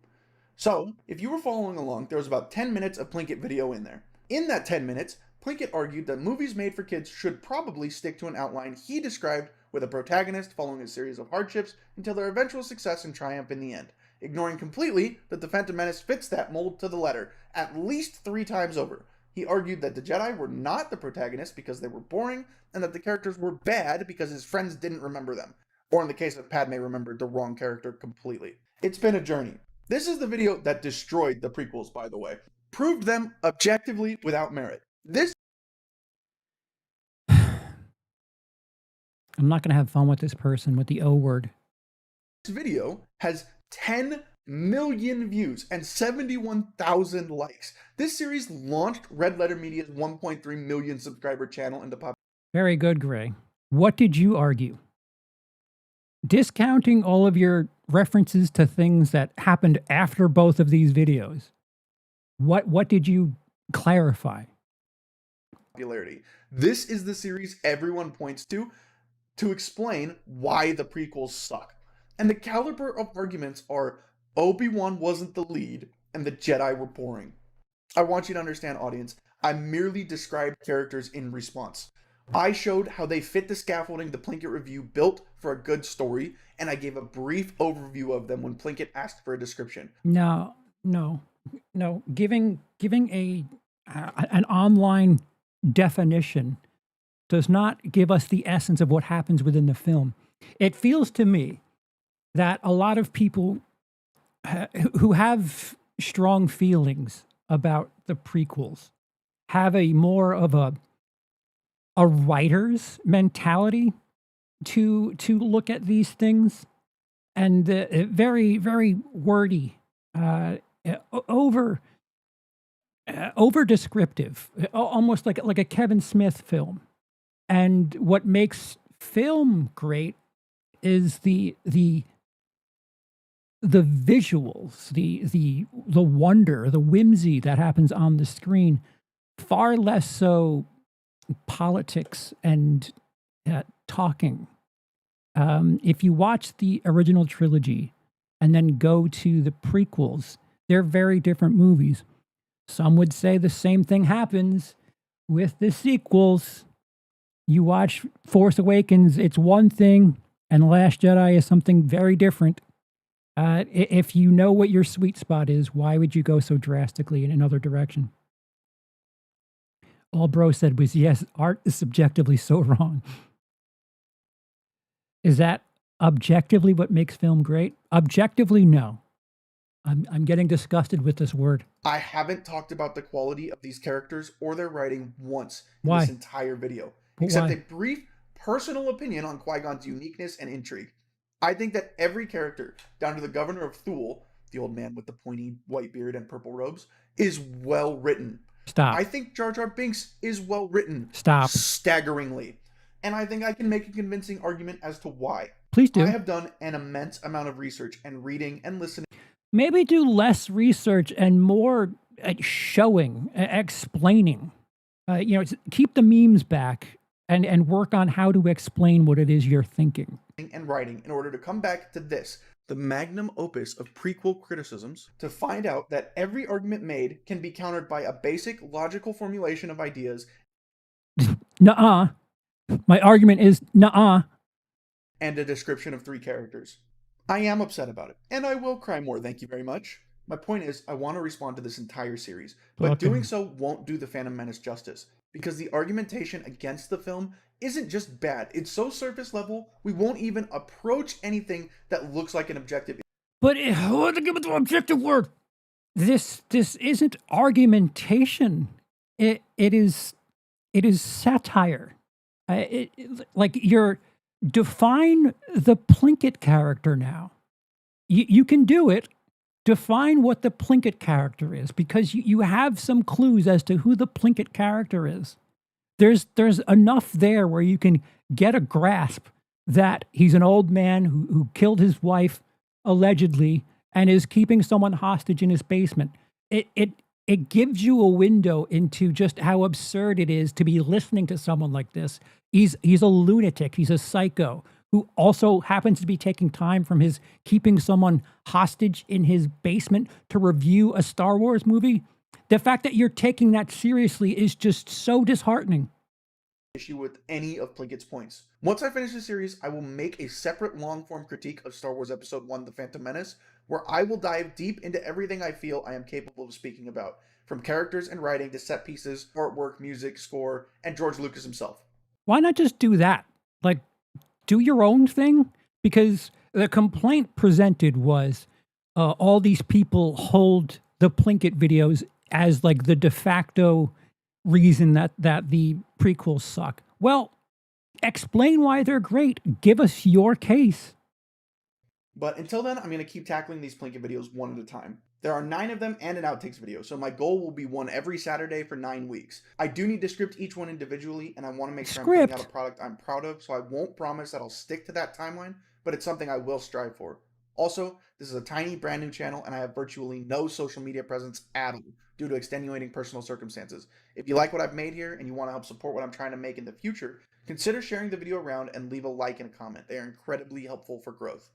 So, if you were following along, there was about 10 minutes of Plinkett video in there. In that 10 minutes, Plinkett argued that movies made for kids should probably stick to an outline he described with a protagonist following a series of hardships until their eventual success and triumph in the end, ignoring completely that The Phantom Menace fits that mold to the letter, at least 3 times over. He argued that the Jedi were not the protagonist because they were boring, and that the characters were bad because his friends didn't remember them. Or in the case of Padme, remembered the wrong character completely. It's been a journey. This is the video that destroyed the prequels, by the way. Proved them objectively without merit. This I'm not going to have fun with this person with the O word. video has 10 million views and 71,000 likes. This series launched Red Letter Media's 1.3 million subscriber channel into pop. Very good, Gray. What did you argue? Discounting all of your references to things that happened after both of these videos, what did you clarify? Popularity. This is the series everyone points to explain why the prequels suck. And the caliber of arguments are Obi-Wan wasn't the lead and the Jedi were boring. I want you to understand, audience, I merely described characters in response. I showed how they fit the scaffolding the Plinkett review built for a good story, and I gave a brief overview of them when Plinkett asked for a description. No. Giving an online definition does not give us the essence of what happens within the film. It feels to me that a lot of people who have strong feelings about the prequels have a more of a writer's mentality to look at these things, and very, very wordy, over descriptive, almost like a Kevin Smith film. And what makes film great is the visuals, the wonder, the whimsy that happens on the screen. Far less so politics and talking. If you watch the original trilogy and then go to the prequels, they're very different movies. Some would say the same thing happens with the sequels. You watch Force Awakens, it's one thing, and Last Jedi is something very different. If you know what your sweet spot is, why would you go so drastically in another direction? All bro said was, yes, art is subjectively so wrong. Is that objectively what makes film great? Objectively, no. I'm getting disgusted with this word. I haven't talked about the quality of these characters or their writing once in Why? this entire video, But except why? a brief personal opinion on Qui-Gon's uniqueness and intrigue. I think that every character, down to the governor of Thule, the old man with the pointy white beard and purple robes, is well written. Stop. I think Jar Jar Binks is well written. Stop. Staggeringly. And I think I can make a convincing argument as to why. Please do. I have done an immense amount of research and reading and listening. Maybe do less research and more showing, explaining. Keep the memes back and work on how to explain what it is you're thinking. And writing in order to come back to this, the magnum opus of prequel criticisms, to find out that every argument made can be countered by a basic logical formulation of ideas. Nuh-uh. My argument is nuh-uh. And a description of 3 characters. I am upset about it, and I will cry more, thank you very much. My point is, I want to respond to this entire series, but Okay. doing so won't do The Phantom Menace justice, because the argumentation against the film isn't just bad, it's so surface level, we won't even approach anything that looks like an objective. But to give it the objective word. This isn't argumentation. It is satire. You're define the Plinkett character now. You can do it. Define what the Plinkett character is, because you have some clues as to who the Plinkett character is. There's enough there where you can get a grasp that he's an old man who killed his wife allegedly and is keeping someone hostage in his basement. It gives you a window into just how absurd it is to be listening to someone like this. He's a lunatic. He's a psycho who also happens to be taking time from his keeping someone hostage in his basement to review a Star Wars movie. The fact that you're taking that seriously is just so disheartening. Issue with any of Plinkett's points. Once I finish the series, I will make a separate long-form critique of Star Wars Episode 1, The Phantom Menace, where I will dive deep into everything I feel I am capable of speaking about, from characters and writing to set pieces, artwork, music, score, and George Lucas himself. Why not just do that? Do your own thing? Because the complaint presented was all these people hold the Plinkett videos as the de facto reason that the prequels suck. Well, explain why they're great. Give us your case. But until then, I'm going to keep tackling these Plinkett videos one at a time. There are 9 of them and an outtakes video, so my goal will be one every Saturday for 9 weeks. I do need to script each one individually, and I want to make sure I'm putting out a product I'm proud of, so I won't promise that I'll stick to that timeline, but it's something I will strive for. Also, this is a tiny brand new channel, and I have virtually no social media presence at all due to extenuating personal circumstances. If you like what I've made here and you want to help support what I'm trying to make in the future, consider sharing the video around and leave a like and a comment. They are incredibly helpful for growth.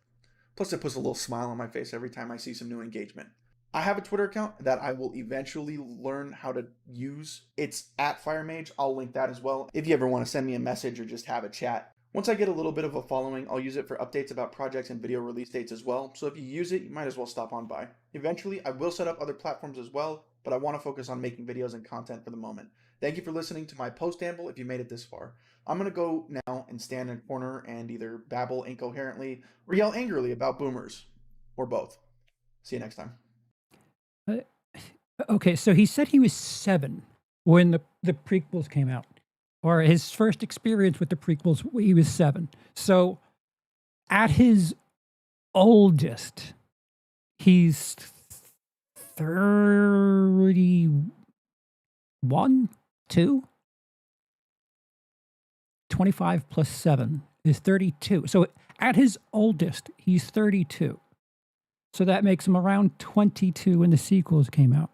Plus, it puts a little smile on my face every time I see some new engagement. I have a Twitter account that I will eventually learn how to use. It's @FireMage. I'll link that as well if you ever want to send me a message or just have a chat. Once I get a little bit of a following, I'll use it for updates about projects and video release dates as well, so if you use it, you might as well stop on by. Eventually, I will set up other platforms as well, but I want to focus on making videos and content for the moment. Thank you for listening to my post-amble if you made it this far. I'm going to go now and stand in a corner and either babble incoherently or yell angrily about boomers, or both. See you next time. Okay, so he said he was 7 when the prequels came out, or his first experience with the prequels, he was 7. So at his oldest, he's 31, 2? 25 plus 7 is 32. So at his oldest, he's 32. So that makes him around 22 when the sequels came out.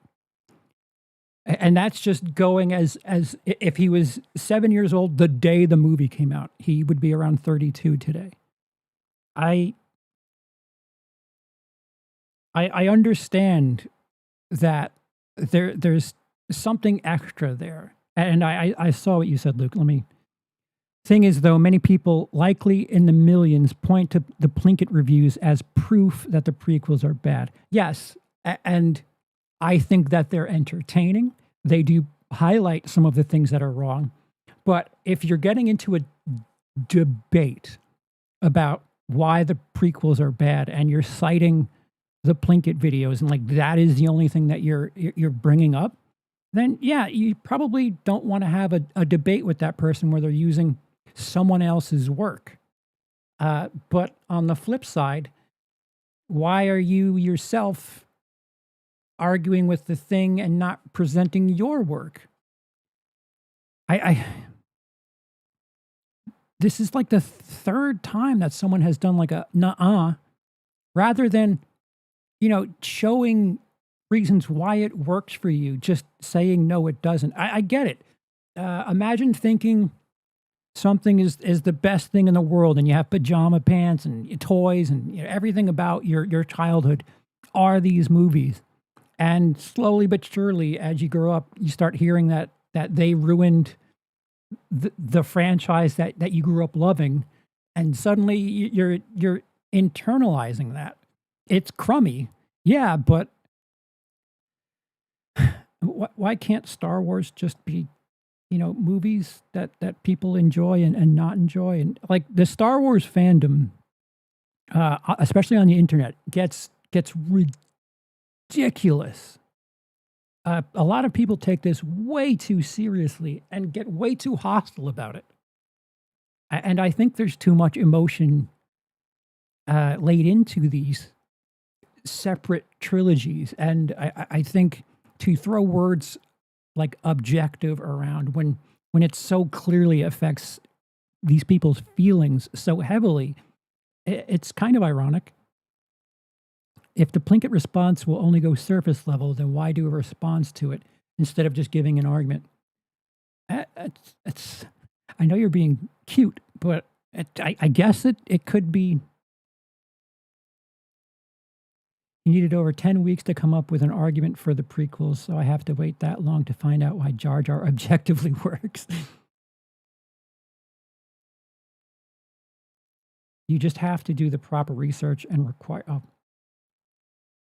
And that's just going as if he was 7 years old the day the movie came out, he would be around 32 today. I understand that there's something extra there. And I saw what you said, Luke. Thing is, though, many people, likely in the millions, point to the Plinkett reviews as proof that the prequels are bad. Yes, and I think that they're entertaining. They do highlight some of the things that are wrong. But if you're getting into a debate about why the prequels are bad and you're citing the Plinkett videos and like that is the only thing that you're bringing up, then yeah, you probably don't want to have a debate with that person where they're using someone else's work. But on the flip side, why are you yourself arguing with the thing and not presenting your work? This is like the 3rd time that someone has done like a nuh-uh, rather than, showing reasons why it works for you, just saying no, it doesn't. I get it. Imagine thinking something is the best thing in the world and you have pajama pants and toys and everything about your childhood are these movies. And slowly but surely, as you grow up, you start hearing that they ruined the franchise that you grew up loving. And suddenly you're internalizing that. It's crummy. Yeah, but why can't Star Wars just be movies that people enjoy and not enjoy? And like the Star Wars fandom, especially on the internet, gets ridiculous. A lot of people take this way too seriously and get way too hostile about it. And I think there's too much emotion laid into these separate trilogies. And I think to throw words like objective around when it so clearly affects these people's feelings so heavily, it's kind of ironic. If the Plinkett response will only go surface level, then why do a response to it instead of just giving an argument? It's I know you're being cute, but I guess it could be. You needed over 10 weeks to come up with an argument for the prequels, so I have to wait that long to find out why Jar Jar objectively works. You just have to do the proper research and require... Oh.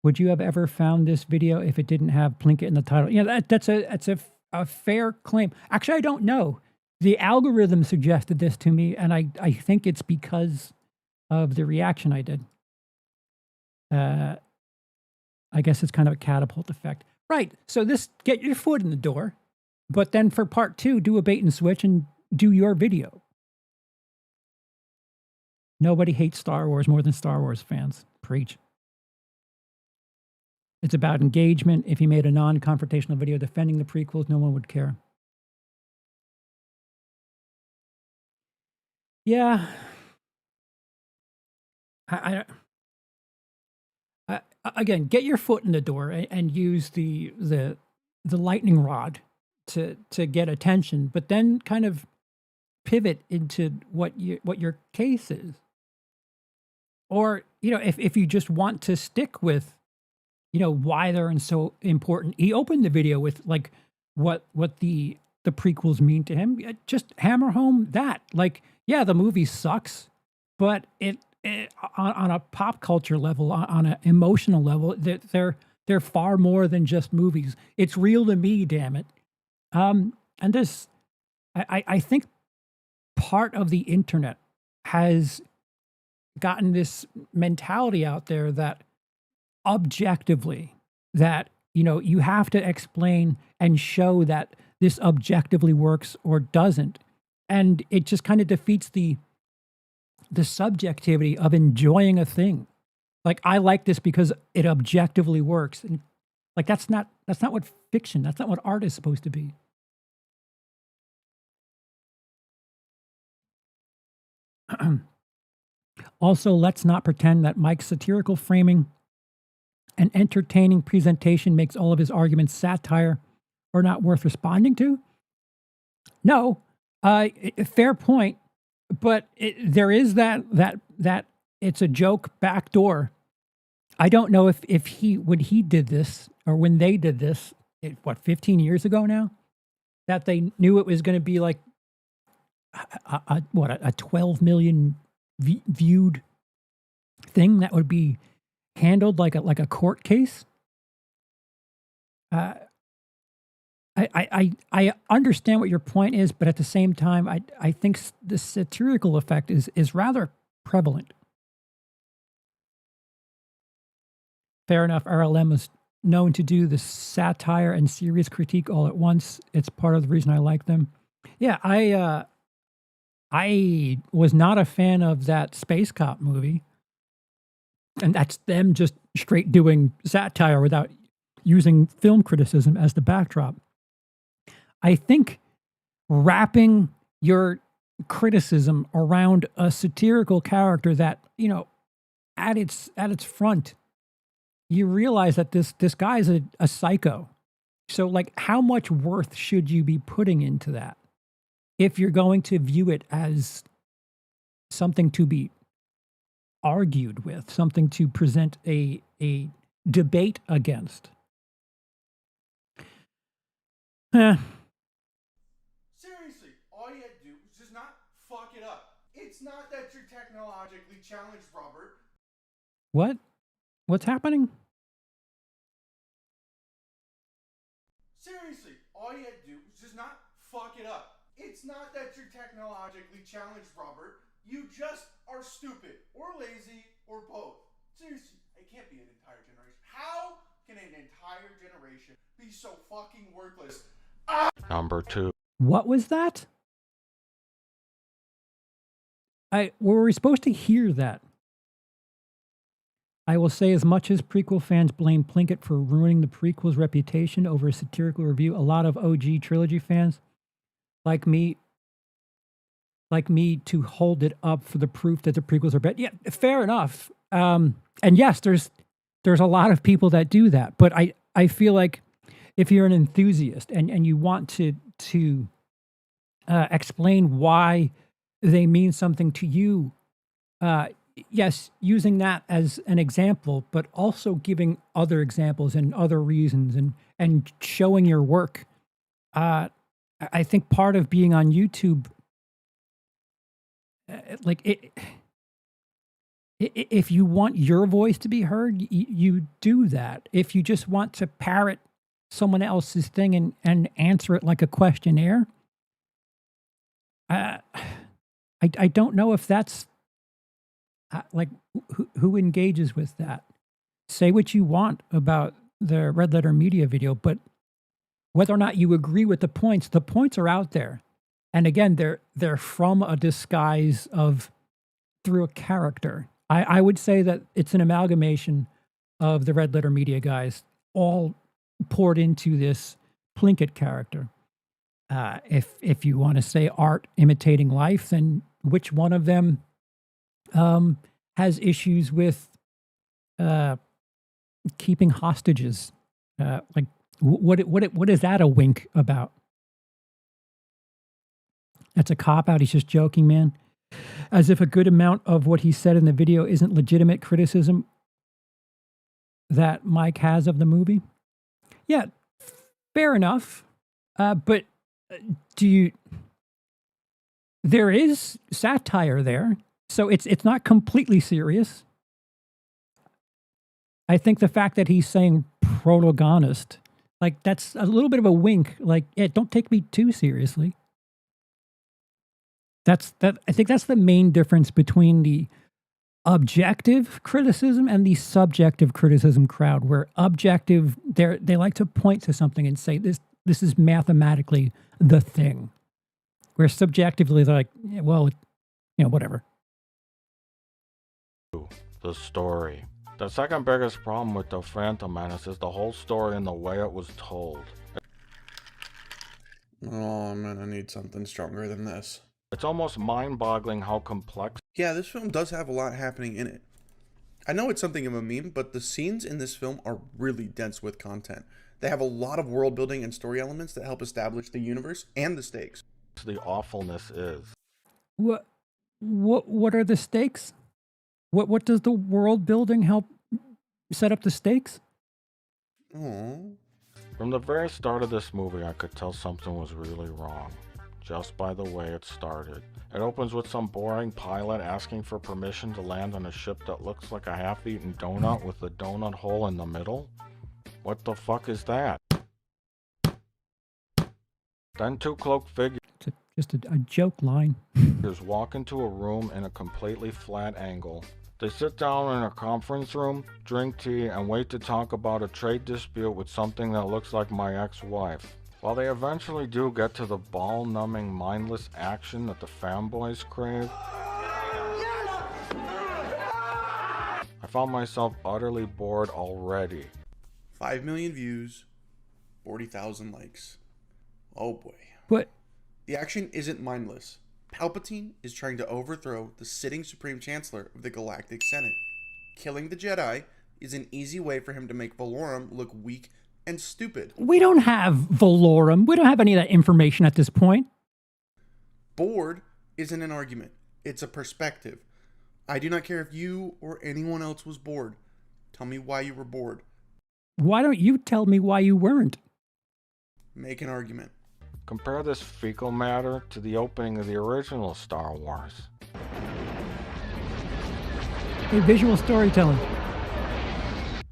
Would you have ever found this video if it didn't have Plinkett in the title? Yeah, that's a fair claim. Actually, I don't know. The algorithm suggested this to me, and I think it's because of the reaction I did. I guess it's kind of a catapult effect. Right, so this, get your foot in the door, but then for part 2, do a bait and switch and do your video. Nobody hates Star Wars more than Star Wars fans. Preach. It's about engagement. If you made a non-confrontational video defending the prequels, no one would care. Yeah. Again, get your foot in the door and use the lightning rod to get attention, but then kind of pivot into what your case is. Or, if you just want to stick with, why they're so important. He opened the video with like what the prequels mean to him. Just hammer home that. Like, yeah, the movie sucks, but it on a pop culture level, on an emotional level, they're far more than just movies. It's real to me, damn it. And this, I think part of the internet has gotten this mentality out there that objectively, that, you have to explain and show that this objectively works or doesn't. And it just kind of defeats the subjectivity of enjoying a thing. Like, I like this because it objectively works. And like, that's not what fiction, that's not what art is supposed to be. Also, let's not pretend that Mike's satirical framing and entertaining presentation makes all of his arguments satire or not worth responding to. No, fair point, but there is that it's a joke backdoor. I don't know if when he did this or when they did this, 15 years ago now, that they knew it was going to be like a 12 million viewed thing that would be handled like a court case. I understand what your point is, but at the same time, I think the satirical effect is rather prevalent. Fair enough. RLM is known to do the satire and serious critique all at once. It's part of the reason I like them. Yeah, I was not a fan of that Space Cop movie. And that's them just straight doing satire without using film criticism as the backdrop. I think wrapping your criticism around a satirical character that, at its front, you realize that this guy is a psycho. So, like, how much worth should you be putting into that if you're going to view it as something to be argued with, something to present a debate against? Seriously, all you had to do was just not fuck it up. It's not that you're technologically challenged, Robert. What? What's happening? Seriously, all you had to do was just not fuck it up. It's not that you're technologically challenged, Robert. You just are stupid, or lazy, or both. Seriously, it can't be an entire generation. How can an entire generation be so fucking worthless? Number 2. What was that? Were we supposed to hear that? I will say, as much as prequel fans blame Plinkett for ruining the prequel's reputation over a satirical review, a lot of OG trilogy fans, like me, to hold it up for the proof that the prequels are better. Yeah, fair enough. And yes, there's a lot of people that do that. But I feel like if you're an enthusiast and you want to explain why they mean something to you, yes, using that as an example, but also giving other examples and other reasons and showing your work. I think part of being on YouTube, if you want your voice to be heard, you do that. If you just want to parrot someone else's thing and answer it like a questionnaire, I don't know if that's who engages with that. Say what you want about the Red Letter Media video, but whether or not you agree with the points are out there. And again, they're from a disguise of through a character. I would say that it's an amalgamation of the Red Letter Media guys all poured into this Plinkett character. If you want to say art imitating life, then which one of them has issues with keeping hostages? Like, what is that a wink about? That's a cop-out. He's just joking, man. As if a good amount of what he said in the video isn't legitimate criticism that Mike has of the movie. Yeah, fair enough. But there is satire there, so it's not completely serious. I think the fact that he's saying protagonist, like, that's a little bit of a wink. Like, yeah, don't take me too seriously. I think that's the main difference between the objective criticism and the subjective criticism crowd, where objective, they like to point to something and say this is mathematically the thing, where subjectively they're like, yeah, well, whatever. The story. The second biggest problem with The Phantom Menace is the whole story and the way it was told. Oh, I'm gonna need something stronger than this. It's almost mind-boggling how complex. Yeah, this film does have a lot happening in it. I know it's something of a meme, but the scenes in this film are really dense with content. They have a lot of world building and story elements that help establish the universe and the stakes. The awfulness is. What are the stakes? What does the world building help set up the stakes? Aww. From the very start of this movie, I could tell something was really wrong, just by the way it started. It opens with some boring pilot asking for permission to land on a ship that looks like a half-eaten donut with a donut hole in the middle. What the fuck is that? Then two cloaked figures just a joke line. Walk into a room in a completely flat angle. They sit down in a conference room, drink tea, and wait to talk about a trade dispute with something that looks like my ex-wife. While they eventually do get to the ball-numbing, mindless action that the fanboys crave, I found myself utterly bored already. 5 million views, 40,000 likes. Oh boy. What? The action isn't mindless. Palpatine is trying to overthrow the sitting Supreme Chancellor of the Galactic Senate. Killing the Jedi is an easy way for him to make Valorum look weak and stupid. We don't have Valorum. We don't have any of that information at this point. Bored isn't an argument. It's a perspective. I do not care if you or anyone else was bored. Tell me why you were bored. Why don't you tell me why you weren't? Make an argument. Compare this fecal matter to the opening of the original Star Wars. A visual storytelling.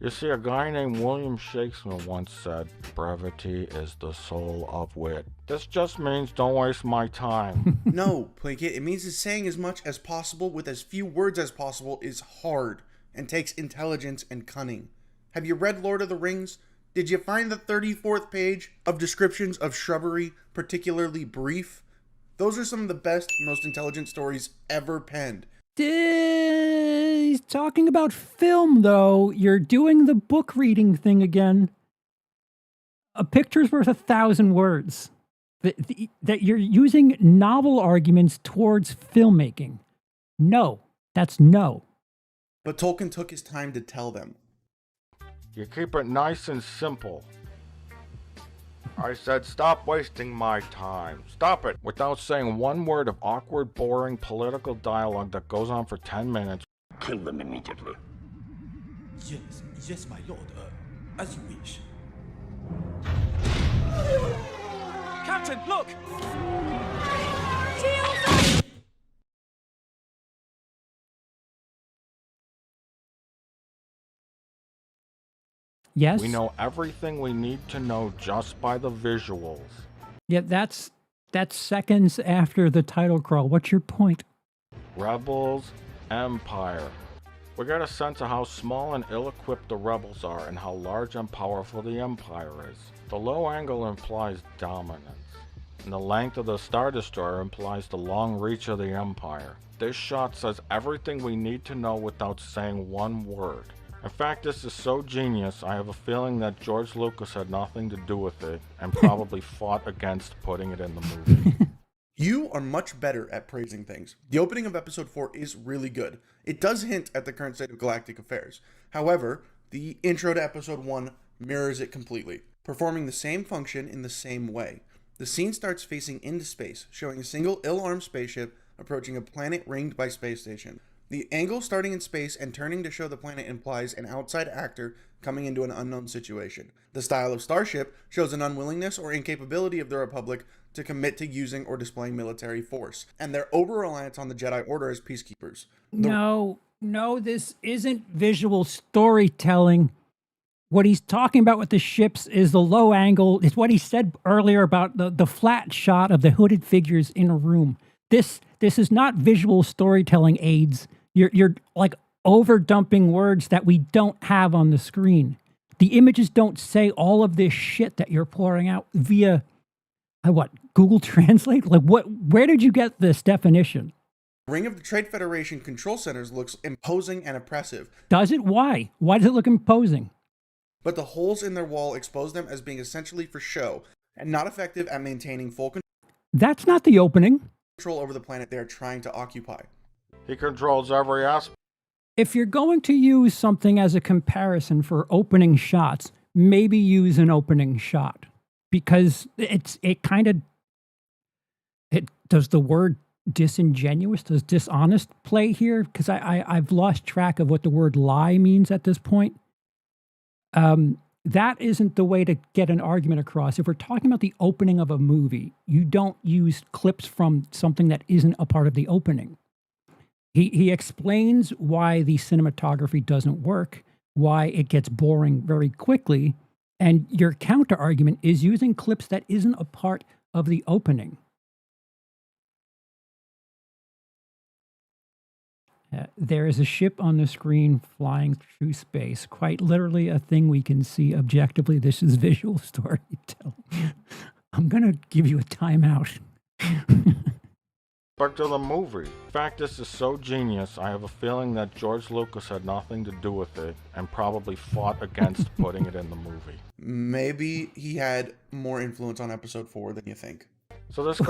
You see, a guy named William Shakespeare once said, "Brevity is the soul of wit." This just means don't waste my time. No, Plinkett, it means that saying as much as possible with as few words as possible is hard and takes intelligence and cunning. Have you read Lord of the Rings? Did you find the 34th page of descriptions of shrubbery particularly brief? Those are some of the best, most intelligent stories ever penned. He's talking about film, though. You're doing the book reading thing again. A picture's worth 1,000 words. That you're using novel arguments towards filmmaking. No, that's no. But Tolkien took his time to tell them. You keep it nice and simple. I said stop wasting my time. Stop it! Without saying one word of awkward, boring political dialogue that goes on for 10 minutes. Kill them immediately. Yes, my lord. As you wish. Captain, look! Yes. We know everything we need to know just by the visuals. Yeah, that's seconds after the title crawl. What's your point? Rebels, Empire. We get a sense of how small and ill-equipped the rebels are and how large and powerful the Empire is. The low angle implies dominance. and the length of the Star Destroyer implies the long reach of the Empire. This shot says everything we need to know without saying one word. In fact, this is so genius, I have a feeling that George Lucas had nothing to do with it and probably fought against putting it in the movie. You are much better at praising things. The opening of episode 4 is really good. It does hint at the current state of galactic affairs. However, the intro to episode 1 mirrors it completely, performing the same function in the same way. The scene starts facing into space, showing a single ill-armed spaceship approaching a planet ringed by space station. The angle starting in space and turning to show the planet implies an outside actor coming into an unknown situation. The style of starship shows an unwillingness or incapability of the Republic to commit to using or displaying military force, and their over-reliance on the Jedi Order as peacekeepers. No, this isn't visual storytelling. What he's talking about with the ships is the low angle. It's what he said earlier about the flat shot of the hooded figures in a room. This is not visual storytelling aids. You're like over dumping words that we don't have on the screen. The images don't say all of this shit that you're pouring out via Google Translate? Like where did you get this definition? Ring of the Trade Federation control centers looks imposing and oppressive. Does it? Why? Why does it look imposing? But the holes in their wall expose them as being essentially for show and not effective at maintaining full That's not the opening. Control over the planet they are trying to occupy. He controls every aspect. If you're going to use something as a comparison for opening shots, maybe use an opening shot, because it does the word disingenuous, does dishonest play here? Because I've lost track of what the word lie means at this point. That isn't the way to get an argument across. If we're talking about the opening of a movie, you don't use clips from something that isn't a part of the opening. He explains why the cinematography doesn't work, why it gets boring very quickly, and your counter argument is using clips that isn't a part of the opening. There is a ship on the screen flying through space. Quite literally a thing we can see objectively. This is visual storytelling. I'm going to give you a timeout. Back to the movie. In fact, this is so genius, I have a feeling that George Lucas had nothing to do with it and probably fought against putting it in the movie. Maybe he had more influence on episode 4 than you think. So this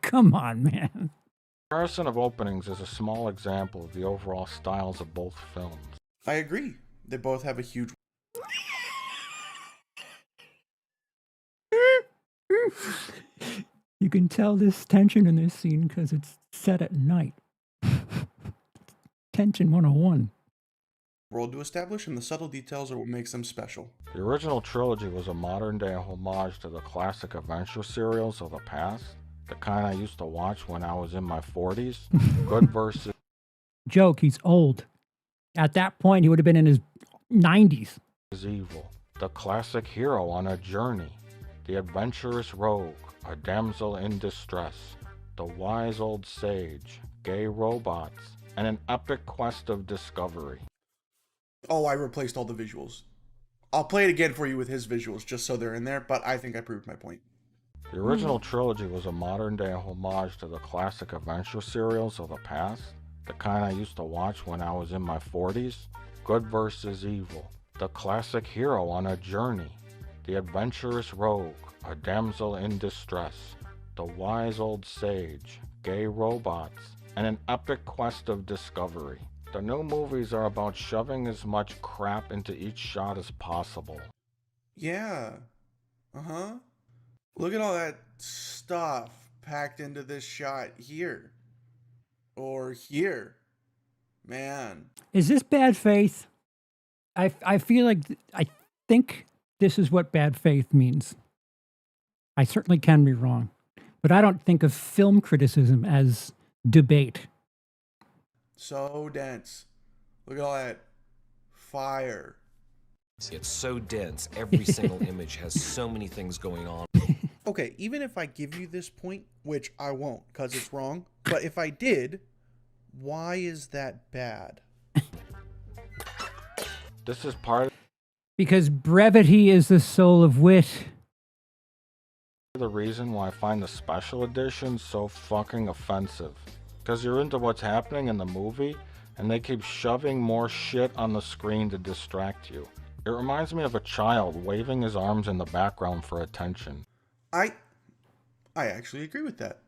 Come on, man. Comparison of openings is a small example of the overall styles of both films. I agree. They both have a huge... You can tell this tension in this scene because it's set at night. Tension 101. World to establish, and the subtle details are what makes them special. The original trilogy was a modern-day homage to the classic adventure serials of the past, the kind I used to watch when I was in my 40s. Good versus... Joke, he's old. At that point, he would have been in his 90s. Evil. The classic hero on a journey. The adventurous rogue. A damsel in distress. The wise old sage. Gay robots. And an epic quest of discovery. Oh, I replaced all the visuals. I'll play it again for you with his visuals just so they're in there, but I think I proved my point. The original trilogy was a modern-day homage to the classic adventure serials of the past, the kind I used to watch when I was in my 40s. Good versus evil. The classic hero on a journey. The adventurous rogue. A damsel in distress. The wise old sage. Gay robots. And an epic quest of discovery. The new movies are about shoving as much crap into each shot as possible. Yeah. Uh-huh. Look at all that stuff packed into this shot here. Or here. Man. Is this bad faith? I feel like, I think this is what bad faith means. I certainly can be wrong. But I don't think of film criticism as debate. So dense. Look at all that fire. It's so dense. Every single image has so many things going on. Okay, even if I give you this point, which I won't because it's wrong, but if I did, why is that bad? This is part of... Because brevity is the soul of wit. The reason why I find the special editions so fucking offensive. Because you're into what's happening in the movie, and they keep shoving more shit on the screen to distract you. It reminds me of a child waving his arms in the background for attention. I actually agree with that.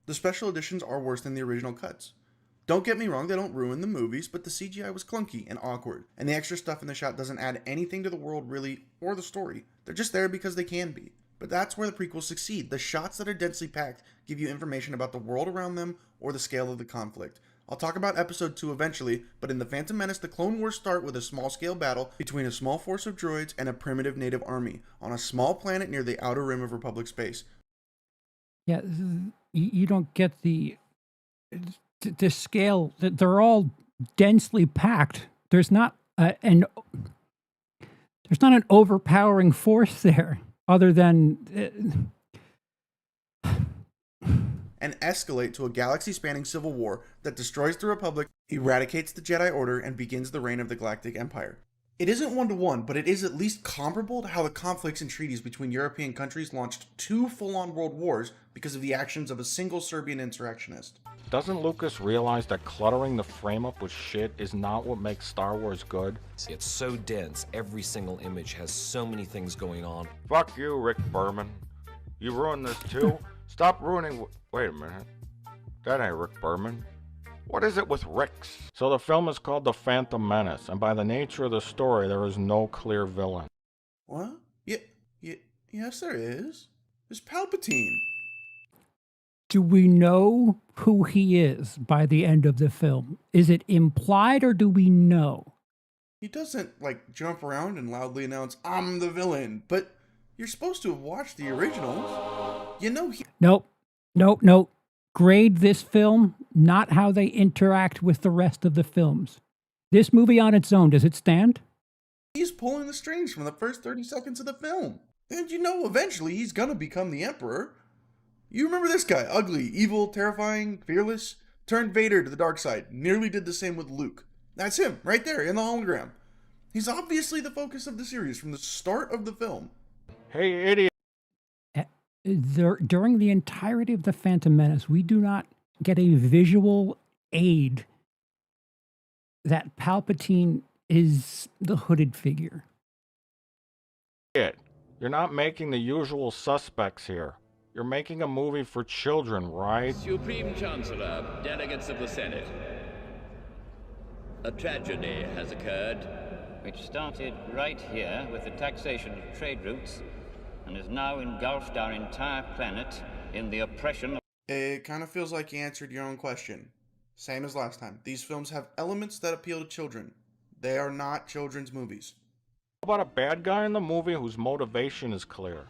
The special editions are worse than the original cuts. Don't get me wrong, they don't ruin the movies, but the CGI was clunky and awkward, and the extra stuff in the shot doesn't add anything to the world really, or the story. They're just there because they can be. But that's where the prequels succeed. The shots that are densely packed give you information about the world around them or the scale of the conflict. I'll talk about episode 2 eventually, but in The Phantom Menace, the Clone Wars start with a small-scale battle between a small force of droids and a primitive native army on a small planet near the outer rim of Republic space. Yeah, you don't get the scale. They're all densely packed. There's not an overpowering force there, other than and escalate to a galaxy-spanning civil war that destroys the Republic, eradicates the Jedi Order, and begins the reign of the Galactic Empire. It isn't one-to-one, but it is at least comparable to how the conflicts and treaties between European countries launched 2 full-on world wars because of the actions of a single Serbian insurrectionist. Doesn't Lucas realize that cluttering the frame up with shit is not what makes Star Wars good? It's so dense, every single image has so many things going on. Fuck you, Rick Berman. You ruined this too? Stop ruining... Wait a minute. That ain't Rick Berman. What is it with Ricks? So the film is called The Phantom Menace, and by the nature of the story, there is no clear villain. What? Yes, there is. There's Palpatine. Do we know who he is by the end of the film? Is it implied or do we know? He doesn't, jump around and loudly announce, "I'm the villain," but you're supposed to have watched the originals. You know he... Nope. Grade this film, not how they interact with the rest of the films. This movie on its own, does it stand? He's pulling the strings from the first 30 seconds of the film. And eventually he's gonna become the Emperor. You remember this guy, ugly, evil, terrifying, fearless, turned Vader to the dark side, nearly did the same with Luke. That's him, right there, in the hologram. He's obviously the focus of the series from the start of the film. Hey, idiot. During the entirety of The Phantom Menace, we do not get a visual aid that Palpatine is the hooded figure. You're not making the usual suspects here. You're making a movie for children, right? Supreme Chancellor, delegates of the Senate. A tragedy has occurred. Which started right here with the taxation of trade routes and has now engulfed our entire planet in the oppression of... It kind of feels like you answered your own question. Same as last time. These films have elements that appeal to children. They are not children's movies. How about a bad guy in the movie whose motivation is clear?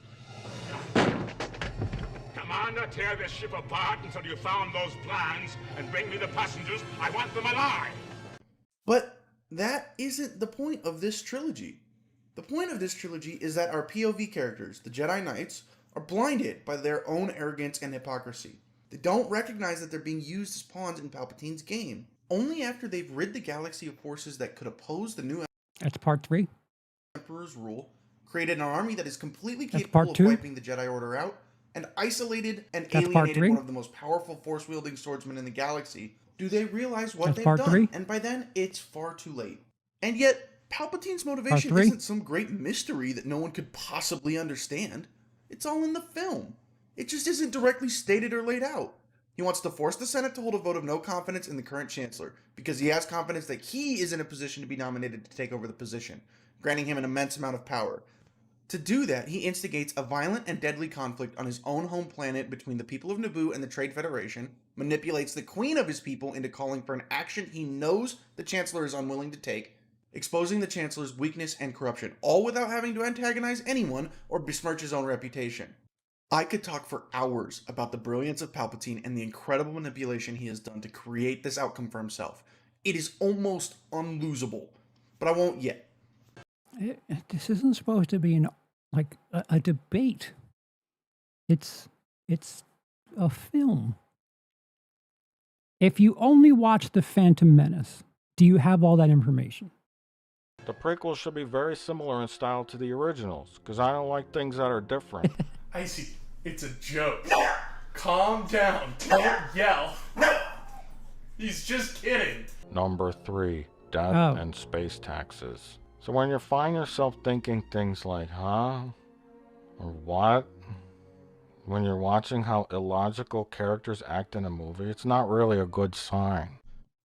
Commander, tear this ship apart until you found those plans and bring me the passengers. I want them alive! But that isn't the point of this trilogy. The point of this trilogy is that our POV characters, the Jedi Knights, are blinded by their own arrogance and hypocrisy. They don't recognize that they're being used as pawns in Palpatine's game. Only after they've rid the galaxy of forces that could oppose the new That's part 3. Emperor's rule, created an army that is completely capable of wiping the Jedi Order out, and isolated and alienated one of the most powerful force-wielding swordsmen in the galaxy. Do they realize what they've done? 3. And by then, it's far too late. And yet, Palpatine's motivation isn't some great mystery that no one could possibly understand. It's all in the film. It just isn't directly stated or laid out. He wants to force the Senate to hold a vote of no confidence in the current chancellor, because he has confidence that he is in a position to be nominated to take over the position, granting him an immense amount of power. To do that, he instigates a violent and deadly conflict on his own home planet between the people of Naboo and the Trade Federation, manipulates the queen of his people into calling for an action he knows the chancellor is unwilling to take, exposing the chancellor's weakness and corruption, all without having to antagonize anyone or besmirch his own reputation. I could talk for hours about the brilliance of Palpatine and the incredible manipulation he has done to create this outcome for himself. It is almost unlosable, but I won't yet. This isn't supposed to be a debate. It's a film. If you only watch The Phantom Menace, do you have all that information? The prequel should be very similar in style to the originals, because I don't like things that are different. I see. It's a joke. Calm down. Don't yell. He's just kidding. Number 3, death and space taxes. So when you find yourself thinking things like, huh? Or what? When you're watching how illogical characters act in a movie, it's not really a good sign.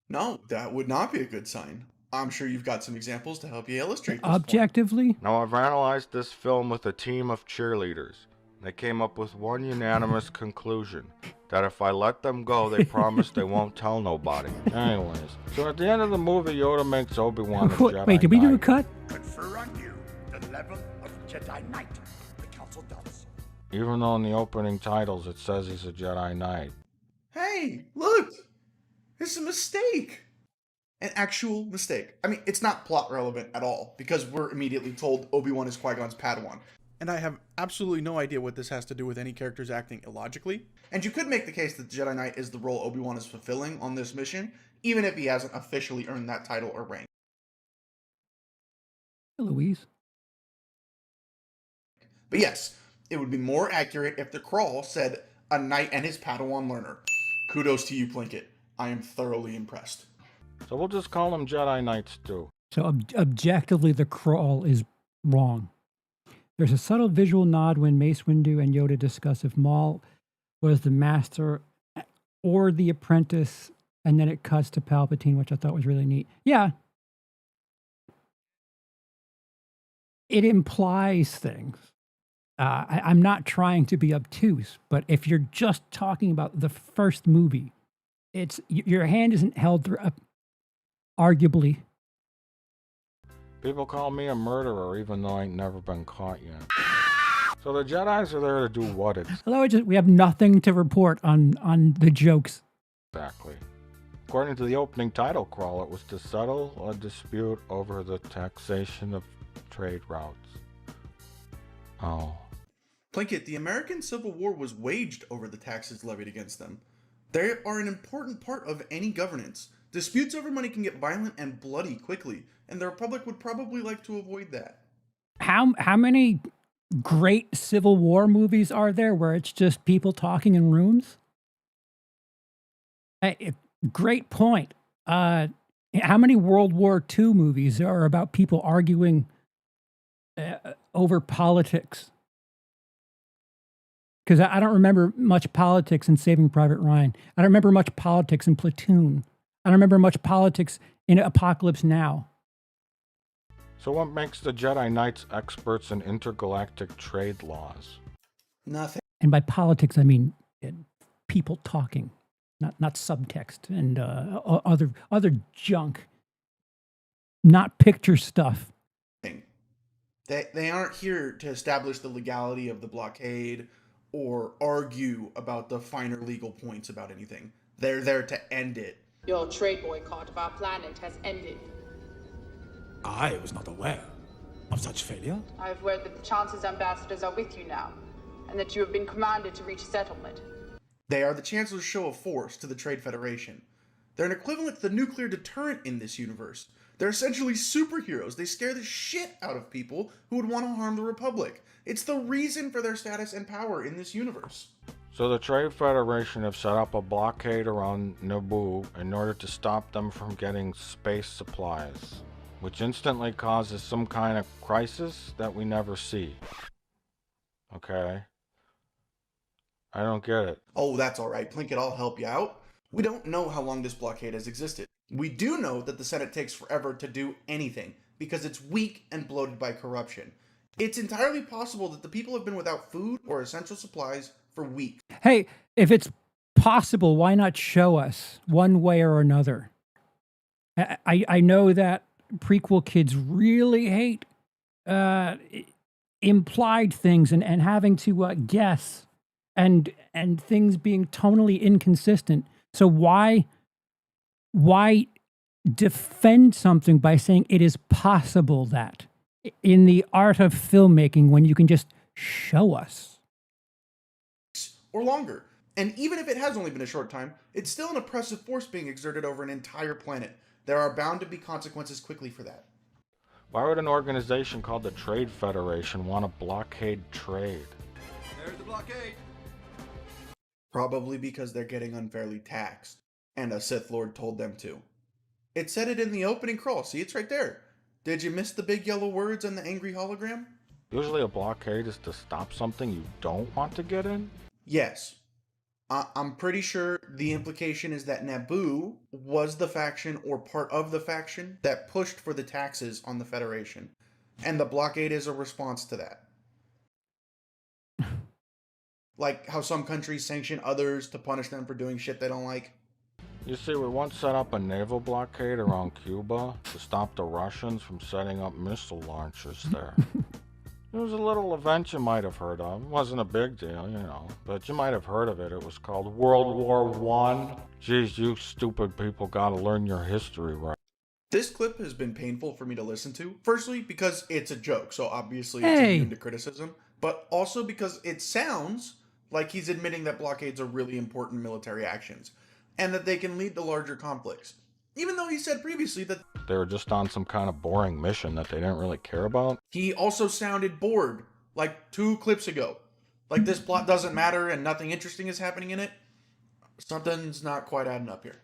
No, that would not be a good sign. I'm sure you've got some examples to help you illustrate this Objectively? point. Now, I've analyzed this film with a team of cheerleaders. They came up with one unanimous conclusion, that if I let them go, they promise they won't tell nobody. Anyways, so at the end of the movie, Yoda makes Obi-Wan a Jedi Wait, did we do a cut? Confer on you the level of Jedi Knight. The Council does. Even though in the opening titles it says he's a Jedi Knight. Hey, look! It's a mistake! An actual mistake. I mean, it's not plot relevant at all, because we're immediately told Obi-Wan is Qui-Gon's Padawan. And I have absolutely no idea what this has to do with any characters acting illogically. And you could make the case that the Jedi Knight is the role Obi-Wan is fulfilling on this mission, even if he hasn't officially earned that title or rank. Louise. But yes, it would be more accurate if the crawl said, a knight and his Padawan learner. Kudos to you, Plinkett. I am thoroughly impressed. So we'll just call them Jedi Knights too. So objectively, the crawl is wrong. There's a subtle visual nod when Mace Windu and Yoda discuss if Maul was the master or the apprentice, and then it cuts to Palpatine, which I thought was really neat. Yeah. It implies things. I'm not trying to be obtuse, but if you're just talking about the first movie, it's your hand isn't held through, arguably. People call me a murderer even though I ain't never been caught yet. So the Jedis are there to do what? Hello, we have nothing to report on the jokes. Exactly. According to the opening title crawl, it was to settle a dispute over the taxation of trade routes. Oh. Plinkett, the American Civil War was waged over the taxes levied against them. They are an important part of any governance. Disputes over money can get violent and bloody quickly, and the Republic would probably like to avoid that. How many great Civil War movies are there where it's just people talking in rooms? Great point. How many World War II movies are about people arguing over politics? Because I don't remember much politics in Saving Private Ryan. I don't remember much politics in Platoon. I don't remember much politics in Apocalypse Now. So what makes the Jedi Knights experts in intergalactic trade laws? Nothing. And by politics, I mean people talking, not subtext and other junk, not picture stuff. They aren't here to establish the legality of the blockade or argue about the finer legal points about anything. They're there to end it. Your trade boycott of our planet has ended. I was not aware of such failure. I've heard that the Chancellor's ambassadors are with you now, and that you have been commanded to reach a settlement. They are the Chancellor's show of force to the Trade Federation. They're an equivalent to the nuclear deterrent in this universe. They're essentially superheroes. They scare the shit out of people who would want to harm the Republic. It's the reason for their status and power in this universe. So the Trade Federation have set up a blockade around Naboo in order to stop them from getting space supplies, which instantly causes some kind of crisis that we never see. Okay? I don't get it. Oh, that's alright. Plinkett, I'll help you out. We don't know how long this blockade has existed. We do know that the Senate takes forever to do anything, because it's weak and bloated by corruption. It's entirely possible that the people have been without food or essential supplies for weeks. Hey, if it's possible, why not show us one way or another? I know that prequel kids really hate implied things and having to guess and things being tonally inconsistent. So why defend something by saying it is possible that in the art of filmmaking when you can just show us? Or longer. And even if it has only been a short time, it's still an oppressive force being exerted over an entire planet. There are bound to be consequences quickly for that. Why would an organization called the Trade Federation want to blockade trade? There's the blockade. Probably because they're getting unfairly taxed, and a Sith Lord told them to. It said it in the opening crawl. See, it's right there. Did you miss the big yellow words and the angry hologram? Usually a blockade is to stop something you don't want to get in? Yes. I'm pretty sure the implication is that Naboo was the faction or part of the faction that pushed for the taxes on the Federation. And the blockade is a response to that. Like how some countries sanction others to punish them for doing shit they don't like. You see, we once set up a naval blockade around Cuba to stop the Russians from setting up missile launchers there. It was a little event you might have heard of. It wasn't a big deal, you know, but you might have heard of it. It was called World War I. Geez, you stupid people gotta learn your history right. This clip has been painful for me to listen to. Firstly, because it's a joke, so obviously it's immune to criticism. But also because it sounds like he's admitting that blockades are really important military actions, and that they can lead to larger conflicts. Even though he said previously that they were just on some kind of boring mission that they didn't really care about. He also sounded bored, like 2 clips ago. Like this plot doesn't matter and nothing interesting is happening in it. Something's not quite adding up here.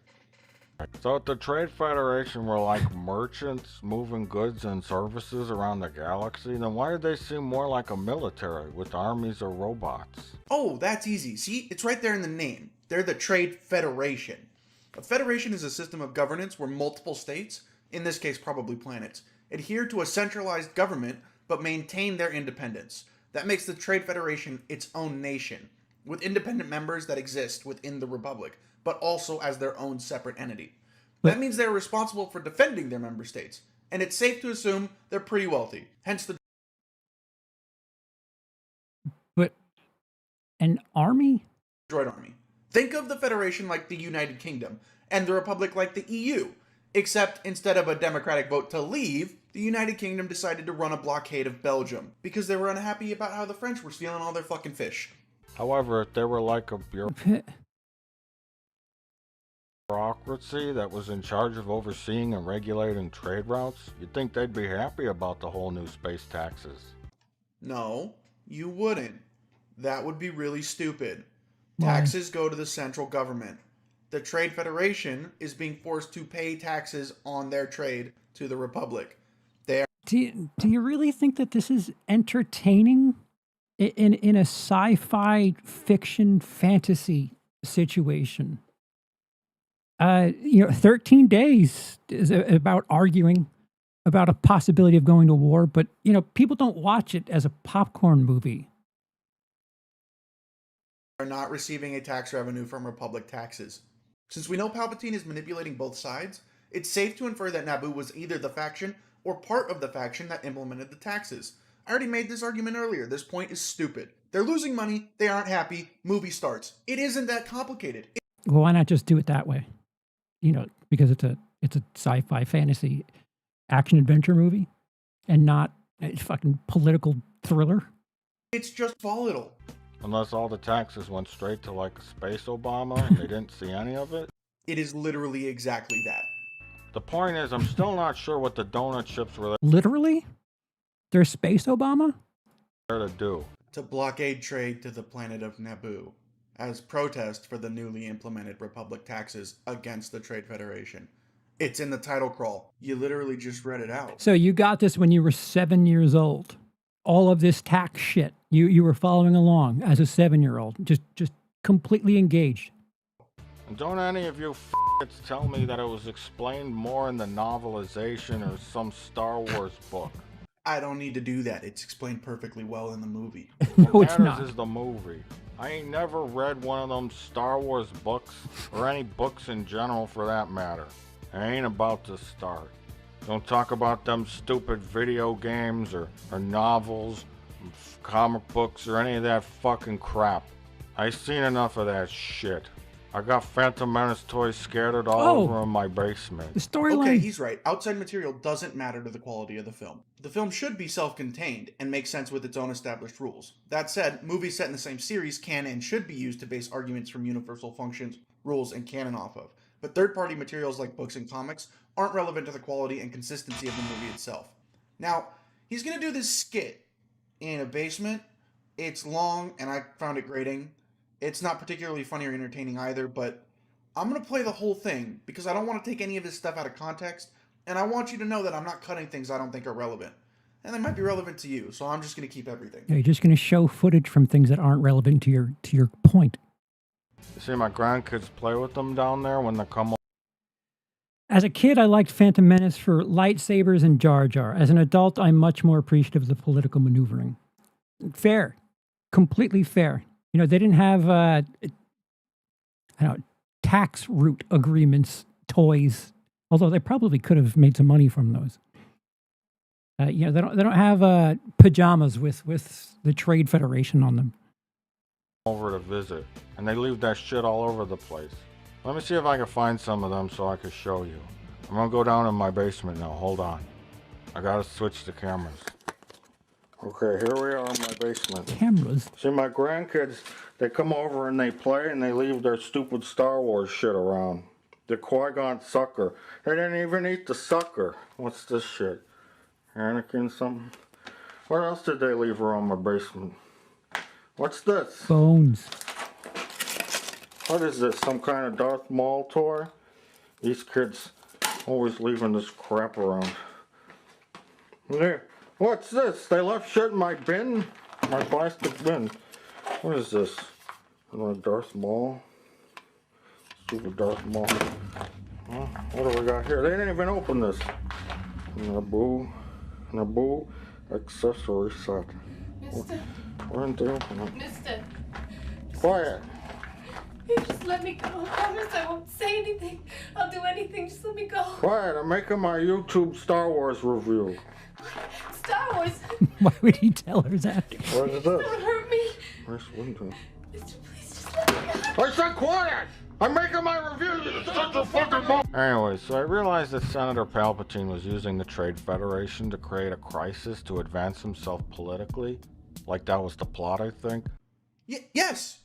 So if the Trade Federation were like merchants moving goods and services around the galaxy, then why did they seem more like a military with armies or robots? Oh, that's easy. See, it's right there in the name. They're the Trade Federation. A federation is a system of governance where multiple states, in this case probably planets, adhere to a centralized government but maintain their independence. That makes the Trade Federation its own nation, with independent members that exist within the Republic, but also as their own separate entity. That means they're responsible for defending their member states, and it's safe to assume they're pretty wealthy, hence the... But an army? Droid army. Think of the Federation like the United Kingdom, and the Republic like the EU, except instead of a democratic vote to leave, the United Kingdom decided to run a blockade of Belgium, because they were unhappy about how the French were stealing all their fucking fish. However, if they were like a bureaucracy that was in charge of overseeing and regulating trade routes, you'd think they'd be happy about the whole new space taxes. No, you wouldn't. That would be really stupid. Why? Taxes go to the central government. The Trade Federation is being forced to pay taxes on their trade to the Republic. Do you really think that this is entertaining in a sci-fi fiction fantasy situation? 13 days is about arguing about a possibility of going to war, but people don't watch it as a popcorn movie. Are not receiving a tax revenue from Republic taxes. Since we know Palpatine is manipulating both sides, it's safe to infer that Naboo was either the faction or part of the faction that implemented the taxes. I already made this argument earlier. This point is stupid. They're losing money, they aren't happy, movie starts. It isn't that complicated. Well, why not just do it that way? Because it's a sci-fi fantasy action adventure movie and not a fucking political thriller. It's just volatile. Unless all the taxes went straight to like Space Obama and they didn't see any of it? It is literally exactly that. The point is, I'm still not sure what the donut ships were Literally? There's Space Obama? there to do. To blockade trade to the planet of Naboo, as protest for the newly implemented Republic taxes against the Trade Federation. It's in the title crawl. You literally just read it out. So you got this when you were 7 years old. All of this tax shit. You were following along as a 7-year-old, just completely engaged. And don't any of you f***its tell me that it was explained more in the novelization or some Star Wars book. I don't need to do that. It's explained perfectly well in the movie. No, it's What not. matters is the movie. I ain't never read one of them Star Wars books, or any books in general for that matter. I ain't about to start. Don't talk about them stupid video games or novels, comic books, or any of that fucking crap. I seen enough of that shit. I got Phantom Menace toys scattered all over in my basement. The storyline. Okay, he's right. Outside material doesn't matter to the quality of the film. The film should be self-contained and make sense with its own established rules. That said, movies set in the same series can and should be used to base arguments from universal functions, rules, and canon off of. But third-party materials like books and comics aren't relevant to the quality and consistency of the movie itself. Now, he's gonna do this skit in a basement It's long, and I found it grating. It's not particularly funny or entertaining either, but I'm going to play the whole thing because I don't want to take any of this stuff out of context, and I want you to know that I'm not cutting things I don't think are relevant. And they might be relevant to you, so I'm just going to keep everything. Yeah, you're just going to show footage from things that aren't relevant to your point. You see my grandkids play with them down there when they come. As a kid, I liked Phantom Menace for lightsabers and Jar Jar. As an adult, I'm much more appreciative of the political maneuvering. Fair. Completely fair. You know, they didn't have, I don't know, tax route agreements, toys, although they probably could have made some money from those. You know, they don't have pajamas with the Trade Federation on them. Over to visit, and they leave that shit all over the place. Let me see if I can find some of them so I can show you. I'm gonna go down in my basement now. Hold on. I gotta switch the cameras. Okay, here we are in my basement. Cameras? See, my grandkids, they come over and they play and they leave their stupid Star Wars shit around. The Qui-Gon sucker. They didn't even eat the sucker. What's this shit? Anakin something? What else did they leave around my basement? What's this? Bones. What is this? Some kind of Darth Maul toy? These kids always leaving this crap around. There. What's this? They left shit in my bin? My plastic bin. What is this? Darth Maul? Stupid Darth Maul. Huh? What do we got here? They didn't even open this. Naboo accessory set. Mister. Why didn't they open it? Mister. Quiet. Just let me go. I promise I won't say anything. I'll do anything. Just let me go. Quiet. I'm making my YouTube Star Wars review. Star Wars. Why would he tell her that? What is this? Don't hurt me. Nice window. Mister, please just let me go. I said quiet! I'm making my review! You shut your fucking mouth! Anyway, so I realized that Senator Palpatine was using the Trade Federation to create a crisis to advance himself politically. Like that was the plot, I think. Yes,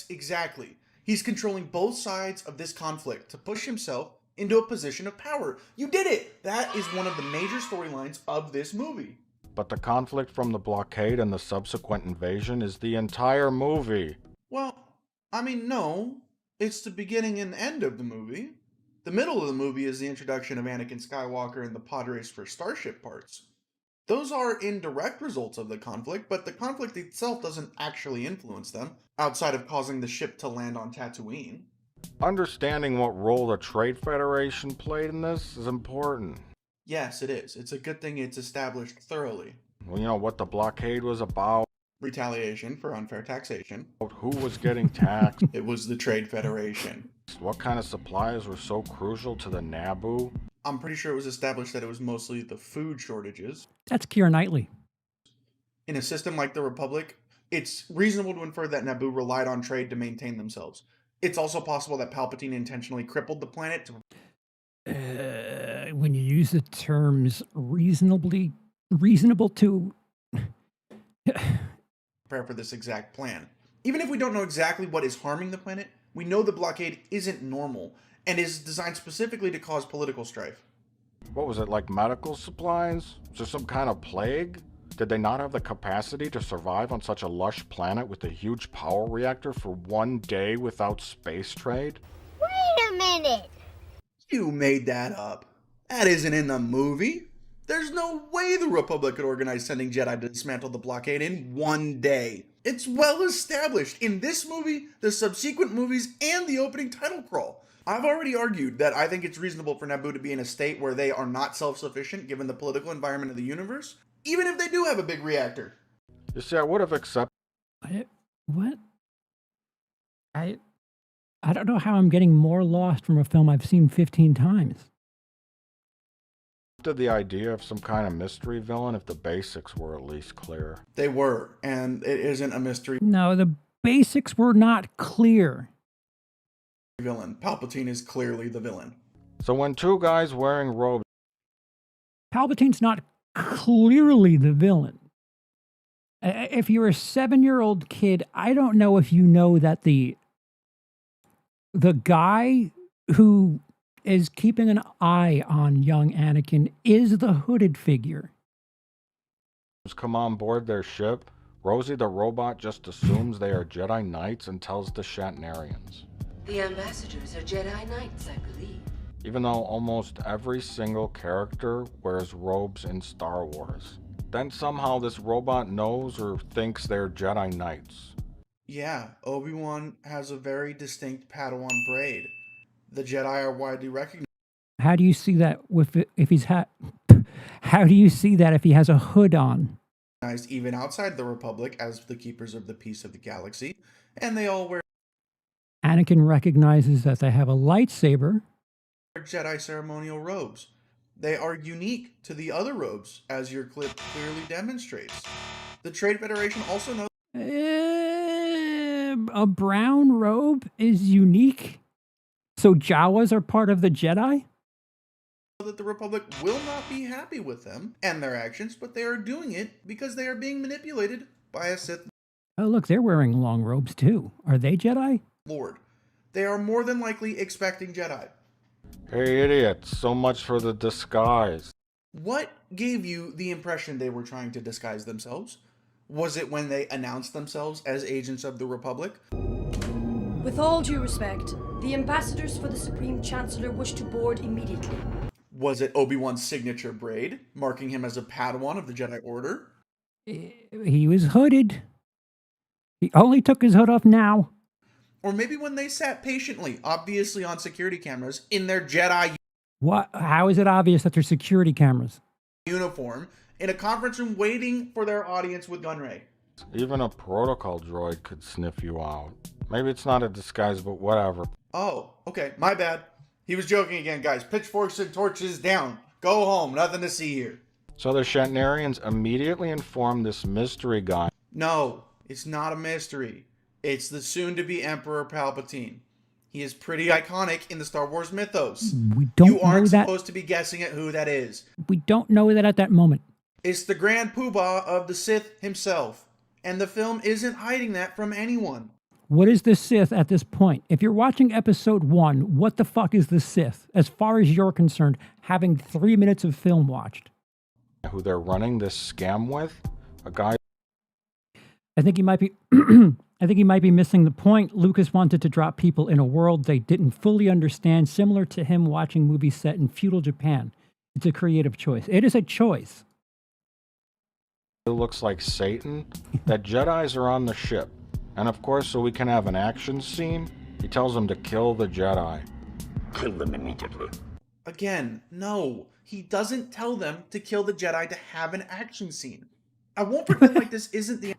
exactly. He's controlling both sides of this conflict to push himself into a position of power. You did it! That is one of the major storylines of this movie. But the conflict from the blockade and the subsequent invasion is the entire movie. Well, I mean, no. It's the beginning and end of the movie. The middle of the movie is the introduction of Anakin Skywalker and the pod race for starship parts. Those are indirect results of the conflict, but the conflict itself doesn't actually influence them, outside of causing the ship to land on Tatooine. Understanding what role the Trade Federation played in this is important. Yes, it is. It's a good thing it's established thoroughly. Well, you know what the blockade was about? Retaliation for unfair taxation. Who was getting taxed? It was the Trade Federation. What kind of supplies were so crucial to the Naboo? I'm pretty sure it was established that it was mostly the food shortages. That's Keira Knightley. In a system like the Republic, it's reasonable to infer that Naboo relied on trade to maintain themselves. It's also possible that Palpatine intentionally crippled the planet to... When you use the terms reasonable to... prepare for this exact plan. Even if we don't know exactly what is harming the planet, we know the blockade isn't normal and is designed specifically to cause political strife. What was it, like medical supplies? Was there some kind of plague? Did they not have the capacity to survive on such a lush planet with a huge power reactor for 1 day without space trade? Wait a minute! You made that up. That isn't in the movie. There's no way the Republic could organize sending Jedi to dismantle the blockade in 1 day. It's well established in this movie, the subsequent movies, and the opening title crawl. I've already argued that I think it's reasonable for Naboo to be in a state where they are not self-sufficient given the political environment of the universe, even if they do have a big reactor. You see, I would have accepted... What? I don't know how I'm getting more lost from a film I've seen 15 times. The idea of some kind of mystery villain if the basics were at least clear. They were, and it isn't a mystery No, the basics were not clear. Villain. Palpatine is clearly the villain. So when two guys wearing robes... Palpatine's not clearly the villain. If you're a 7-year-old kid, I don't know if you know that the guy who is keeping an eye on young Anakin is the hooded figure. come on board their ship Rosie the robot just assumes they are Jedi Knights and tells the Shatnerians. The ambassadors are Jedi Knights, I believe. Even though almost every single character wears robes in Star Wars. Then somehow this robot knows or thinks they're Jedi Knights. Yeah, Obi-Wan has a very distinct Padawan braid. The Jedi are widely recognized. How do you see that if he's How do you see that if he has a hood on? Even outside the Republic as the keepers of the peace of the galaxy, and they all wear Anakin recognizes that they have a lightsaber. Jedi ceremonial robes. They are unique to the other robes, as your clip clearly demonstrates. The Trade Federation also knows A brown robe is unique? So Jawas are part of the Jedi? that the Republic will not be happy with them and their actions, but they are doing it because they are being manipulated by a Sith Oh, look, they're wearing long robes too. Are they Jedi? Lord. They are more than likely expecting Jedi. Hey idiots, so much for the disguise. What gave you the impression they were trying to disguise themselves? Was it when they announced themselves as agents of the Republic? With all due respect, the ambassadors for the Supreme Chancellor wish to board immediately. Was it Obi-Wan's signature braid, marking him as a Padawan of the Jedi Order? He was hooded. He only took his hood off now. Or maybe when they sat patiently, obviously on security cameras, in their Jedi What? How is it obvious that they're security cameras? uniform, in a conference room waiting for their audience with Gunray. Even a protocol droid could sniff you out. Maybe it's not a disguise, but whatever. Oh, okay, my bad. He was joking again, guys. Pitchforks and torches down. Go home, nothing to see here. So the Shatnerians immediately inform this mystery guy. No, it's not a mystery. It's the soon-to-be Emperor Palpatine. He is pretty iconic in the Star Wars mythos. We don't You aren't know that. supposed to be guessing at who that is. We don't know that at that moment. It's the Grand Poobah of the Sith himself. And the film isn't hiding that from anyone. What is the Sith at this point? If you're watching episode 1, what the fuck is the Sith? As far as you're concerned, having 3 minutes of film watched. Who they're running this scam with? A guy. I think he might be missing the point. Lucas wanted to drop people in a world they didn't fully understand, similar to him watching movies set in feudal Japan. It's a creative choice. It is a choice. It looks like Satan. That Jedis are on the ship. And of course, so we can have an action scene, he tells them to kill the Jedi. Kill them immediately. Again, no. He doesn't tell them to kill the Jedi to have an action scene. I won't pretend like this isn't the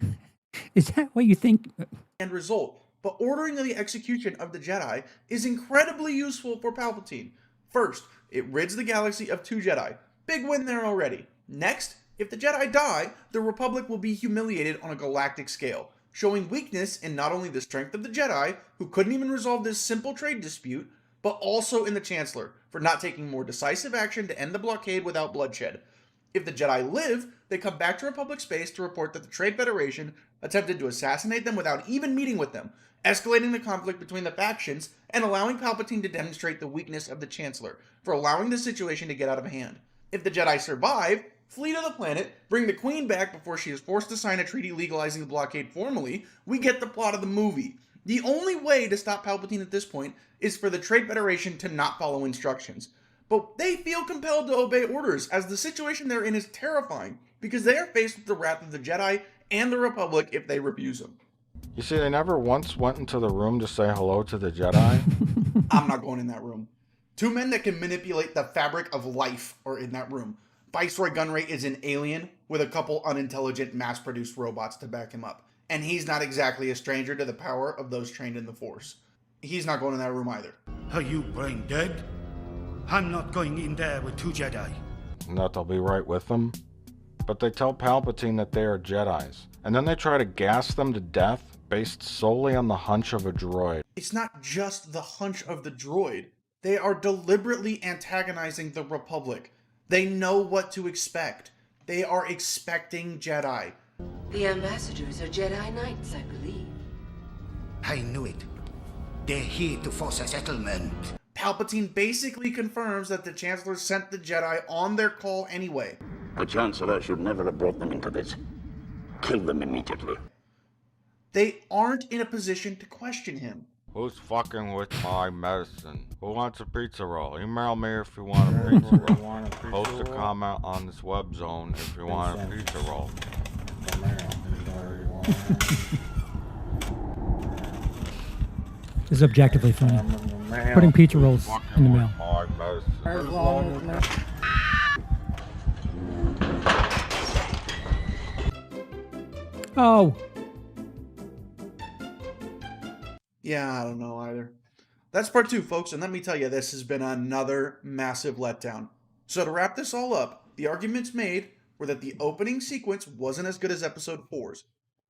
Is that what you think? end result, but ordering the execution of the Jedi is incredibly useful for Palpatine. First, it rids the galaxy of 2 Jedi. Big win there already. Next, if the Jedi die, the Republic will be humiliated on a galactic scale, showing weakness in not only the strength of the Jedi, who couldn't even resolve this simple trade dispute, but also in the Chancellor, for not taking more decisive action to end the blockade without bloodshed. If the Jedi live, they come back to Republic space to report that the Trade Federation attempted to assassinate them without even meeting with them, escalating the conflict between the factions and allowing Palpatine to demonstrate the weakness of the Chancellor for allowing the situation to get out of hand. If the Jedi survive, flee to the planet, bring the Queen back before she is forced to sign a treaty legalizing the blockade formally, we get the plot of the movie. The only way to stop Palpatine at this point is for the Trade Federation to not follow instructions. But they feel compelled to obey orders, as the situation they're in is terrifying, because they are faced with the wrath of the Jedi and the Republic if they refuse them. You see, they never once went into the room to say hello to the Jedi. I'm not going in that room. 2 men that can manipulate the fabric of life are in that room. Viceroy Gunray is an alien with a couple unintelligent mass-produced robots to back him up. And he's not exactly a stranger to the power of those trained in the Force. He's not going in that room either. Are you brain dead? I'm not going in there with 2 Jedi. And that they'll be right with them. But they tell Palpatine that they are Jedis. And then they try to gas them to death based solely on the hunch of a droid. It's not just the hunch of the droid. They are deliberately antagonizing the Republic. They know what to expect. They are expecting Jedi. The ambassadors are Jedi Knights, I believe. I knew it. They're here to force a settlement. Palpatine basically confirms that the Chancellor sent the Jedi on their call anyway. The Chancellor should never have brought them into this. kill them immediately. They aren't in a position to question him. Who's fucking with my medicine? Who wants a pizza roll? Email me if you want a pizza roll. Post a comment on this web zone if you want a pizza roll. This is objectively funny. Putting pizza rolls in the mail. Oh. Yeah, I don't know either. That's part 2, folks, and let me tell you, this has been another massive letdown. So to wrap this all up, the arguments made were that the opening sequence wasn't as good as episode 4's,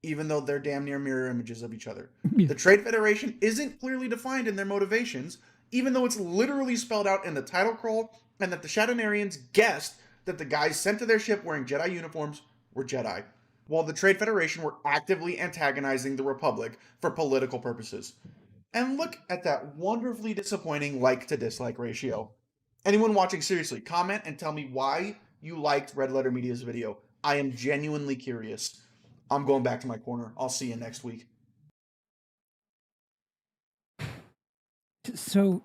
even though they're damn near mirror images of each other. The Trade Federation isn't clearly defined in their motivations, even though it's literally spelled out in the title crawl, and that the Shadownarians guessed that the guys sent to their ship wearing Jedi uniforms were Jedi, while the Trade Federation were actively antagonizing the Republic for political purposes. And look at that wonderfully disappointing like to dislike ratio. Anyone watching, seriously, comment and tell me why you liked Red Letter Media's video. I am genuinely curious. I'm going back to my corner. I'll see you next week. So,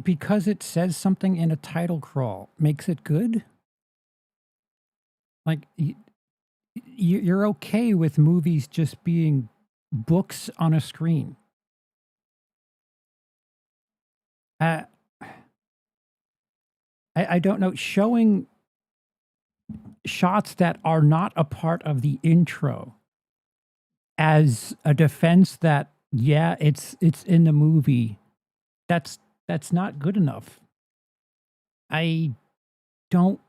because it says something in a title crawl makes it good? Like, you're okay with movies just being books on a screen. I don't know. Showing shots that are not a part of the intro as a defense that, yeah, it's in the movie, that's not good enough. I don't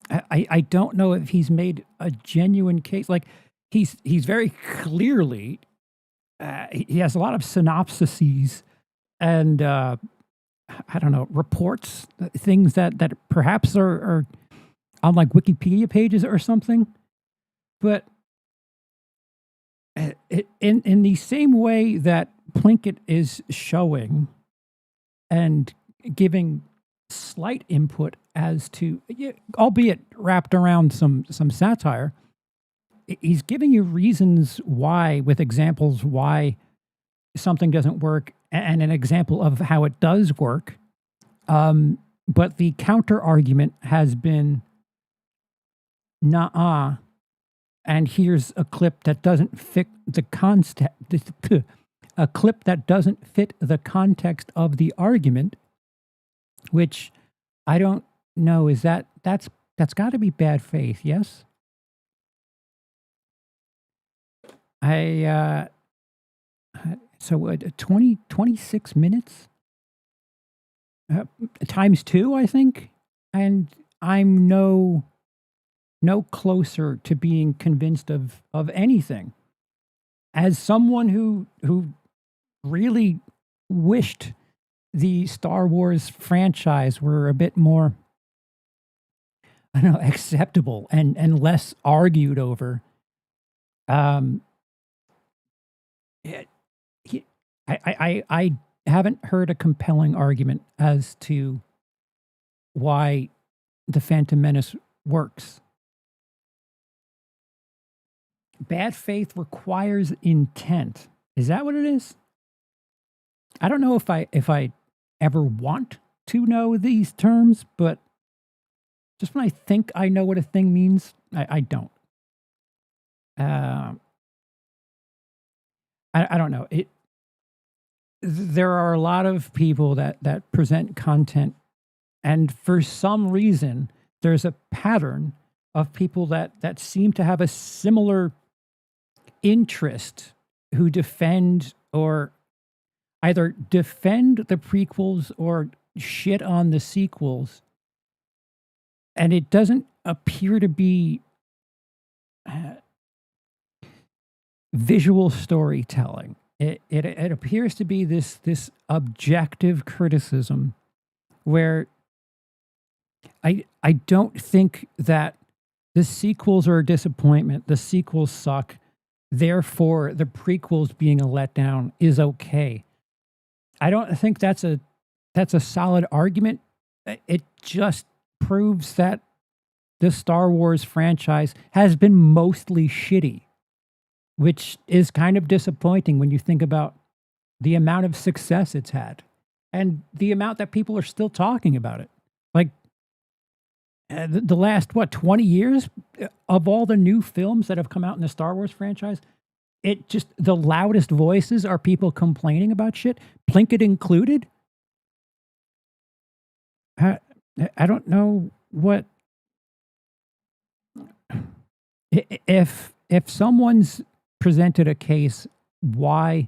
know if he's made a genuine case. Like, he's very clearly, he has a lot of synopsises and I don't know, reports, things that perhaps are on like Wikipedia pages or something. But in the same way that Plinkett is showing and giving slight input as to, albeit wrapped around some satire, he's giving you reasons why, with examples why something doesn't work and an example of how it does work. But the counter argument has been, nah, and here's a clip that doesn't fit the context. A clip that doesn't fit the context of the argument, which I don't know. Is that's got to be bad faith? Yes. So 26 minutes times 2, I think, and I'm no closer to being convinced of anything. As someone who really wished the Star Wars franchise were a bit more, I don't know, acceptable and less argued over. I haven't heard a compelling argument as to why the Phantom Menace works. Bad faith requires intent. Is that what it is? I don't know if I ever want to know these terms, but just when I think I know what a thing means, I don't. I don't know. There are a lot of people that present content, and for some reason, there's a pattern of people that seem to have a similar interest who defend or either defend the prequels or shit on the sequels. And it doesn't appear to be visual storytelling. It appears to be this objective criticism where I don't think that the sequels are a disappointment. The sequels suck. Therefore, the prequels being a letdown is okay. I don't think that's a solid argument. It just proves that the Star Wars franchise has been mostly shitty, which is kind of disappointing when you think about the amount of success it's had and the amount that people are still talking about it. Like the last, 20 years of all the new films that have come out in the Star Wars franchise, it just, the loudest voices are people complaining about shit, Plinkett included. I don't know what, if someone's presented a case why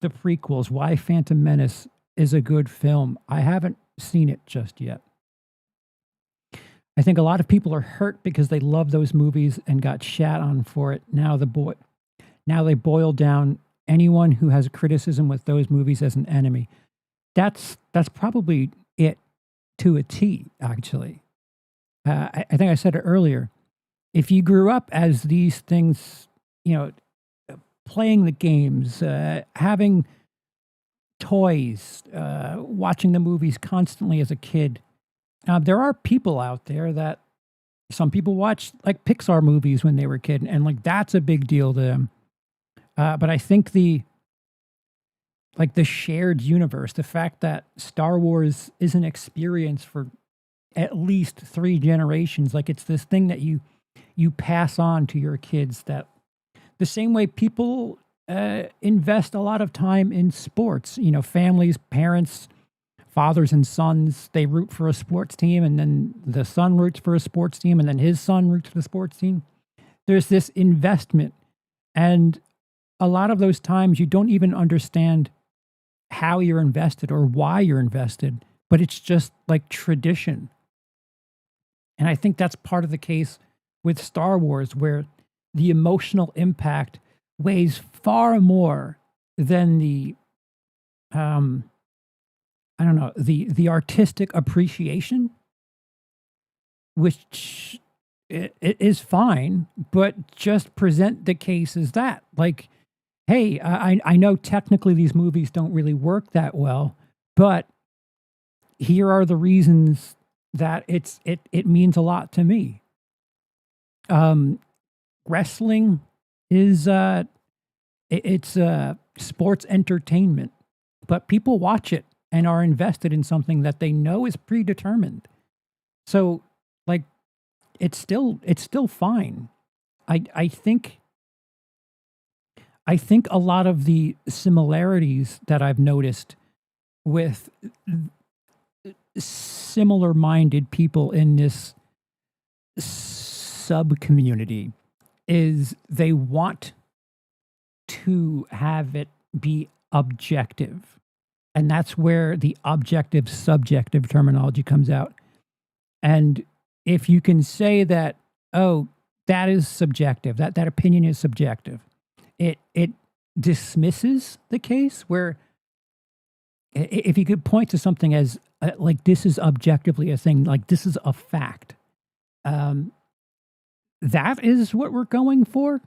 the prequels, why Phantom Menace is a good film, I haven't seen it just yet. I think a lot of people are hurt because they love those movies and got shat on for it. Now they boil down anyone who has a criticism with those movies as an enemy. That's probably it to a T, actually. I think I said it earlier. If you grew up as these things, playing the games, having toys, watching the movies constantly as a kid, there are people out there that some people watch like Pixar movies when they were a kid, and like that's a big deal to them. But I think the shared universe, the fact that Star Wars is an experience for at least 3 generations, like it's this thing that you pass on to your kids, that the same way people invest a lot of time in sports, families, parents, fathers and sons, they root for a sports team, and then the son roots for a sports team, and then his son roots for the sports team. There's this investment, and a lot of those times you don't even understand how you're invested or why you're invested, but it's just like tradition. And I think that's part of the case with Star Wars, where the emotional impact weighs far more than the the artistic appreciation, which it is fine, but just present the case as that. Like, hey, I know technically these movies don't really work that well, but here are the reasons that it means a lot to me. Wrestling is it's sports entertainment, but people watch it and are invested in something that they know is predetermined. So, like, it's still fine. I think a lot of the similarities that I've noticed with similar-minded people in this sub-community is they want to have it be objective. And that's where the objective subjective terminology comes out. And if you can say that, oh, that is subjective, that opinion is subjective, it dismisses the case. Where if you could point to something as like this is objectively a thing, like this is a fact, that is what we're going for.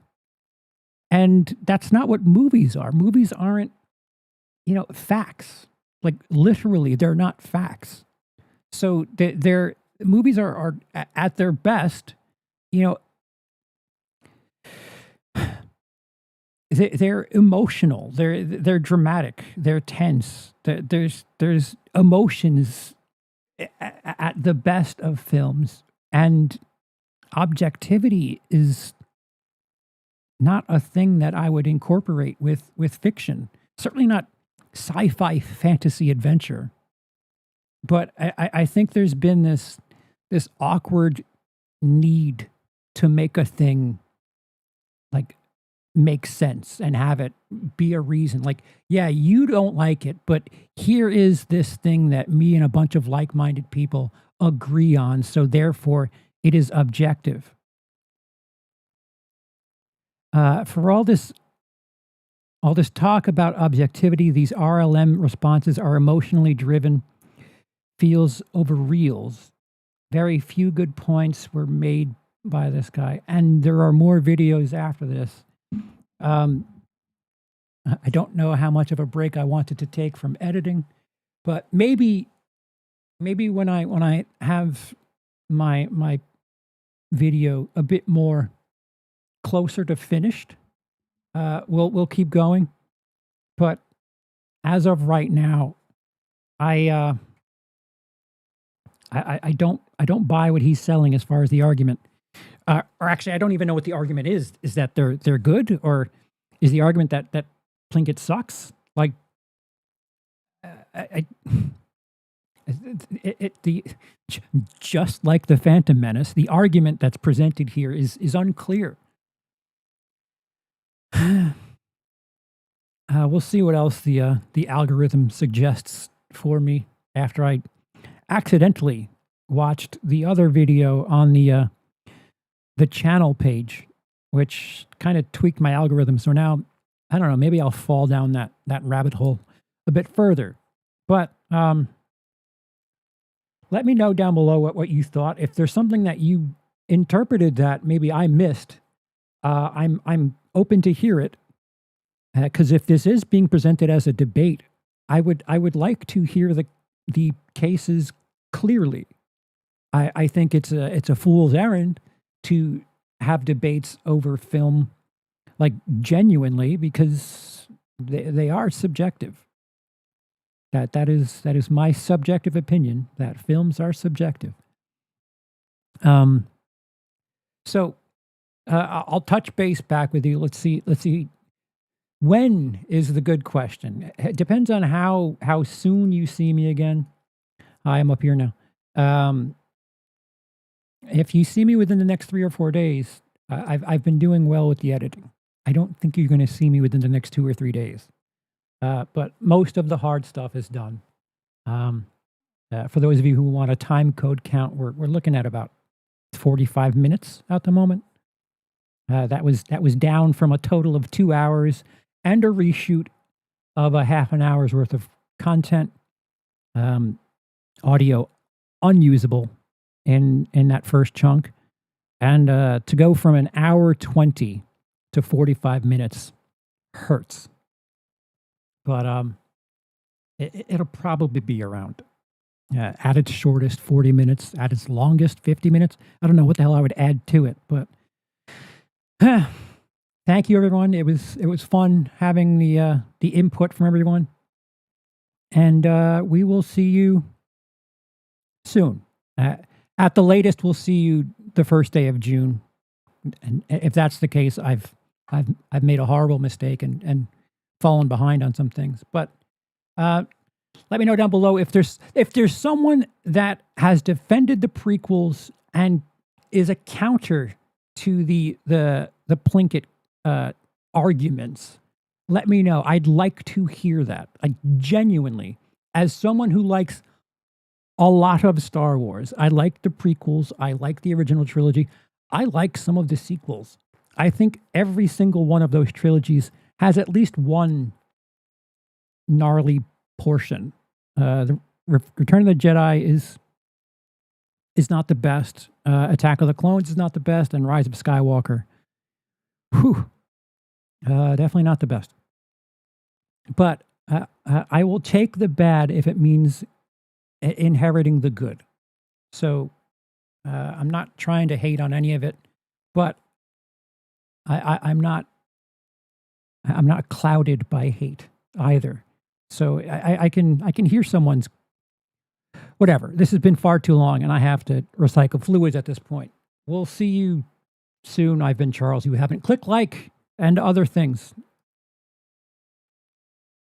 And that's not what movies are. Movies aren't, facts. Like literally, they're not facts. So they're movies are at their best, they're emotional, they're dramatic, they're tense. There's emotions at the best of films, and objectivity is not a thing that I would incorporate with fiction. Certainly not sci-fi fantasy adventure. But I think there's been this awkward need to make a thing like make sense and have it be a reason. Like, yeah, you don't like it, but here is this thing that me and a bunch of like-minded people agree on, so therefore it is objective. For all this talk about objectivity, these RLM responses are emotionally driven, feels over reals. Very few good points were made by this guy, and there are more videos after this. I don't know how much of a break I wanted to take from editing, but maybe when I have my video a bit more closer to finished, we'll keep going. But as of right now, I don't buy what he's selling as far as the argument. Or actually, I don't even know what the argument is. Is that they're good, or is the argument that Plinkett sucks? Like, just like the Phantom Menace, the argument that's presented here is unclear. We'll see what else the algorithm suggests for me after I accidentally watched the other video on the channel page, which kind of tweaked my algorithm. So now, I don't know, maybe I'll fall down that rabbit hole a bit further. But let me know down below what you thought. If there's something that you interpreted that maybe I missed, I'm open to hear it. Because if this is being presented as a debate, I would like to hear the cases clearly. I think it's a fool's errand to have debates over film, like, genuinely, because they are subjective. That is my subjective opinion, that films are subjective. So I'll touch base back with you. Let's see. When is the good question? It depends on how soon you see me again. I am up here now. If you see me within the next 3 or 4 days, I've been doing well with the editing. I don't think you're going to see me within the next 2 or 3 days. But most of the hard stuff is done. For those of you who want a time code count, we're looking at about 45 minutes at the moment. That was down from a total of 2 hours and a reshoot of a half an hour's worth of content. Audio unusable in that first chunk. And to go from an hour 20 to 45 minutes hurts. But it'll probably be around. At its shortest, 40 minutes. At its longest, 50 minutes. I don't know what the hell I would add to it, but thank you, everyone. It was fun having the input from everyone, and we will see you soon. At the latest, we'll see you the first day of June. And if that's the case, I've made a horrible mistake and fallen behind on some things. But let me know down below if there's someone that has defended the prequels and is a counter to the Plinkett arguments. Let me know. I'd like to hear that. Like, genuinely, as someone who likes a lot of Star Wars, I like the prequels. I like the original trilogy. I like some of the sequels. I think every single one of those trilogies has at least one gnarly portion. The Return of the Jedi is not the best. Attack of the Clones is not the best, and Rise of Skywalker, definitely not the best. But I will take the bad if it means inheriting the good. So I'm not trying to hate on any of it, but I'm not clouded by hate either. So I can hear someone's whatever. This has been far too long, and I have to recycle fluids at this point. We'll see you soon. I've been Charles. You haven't. Click like and other things.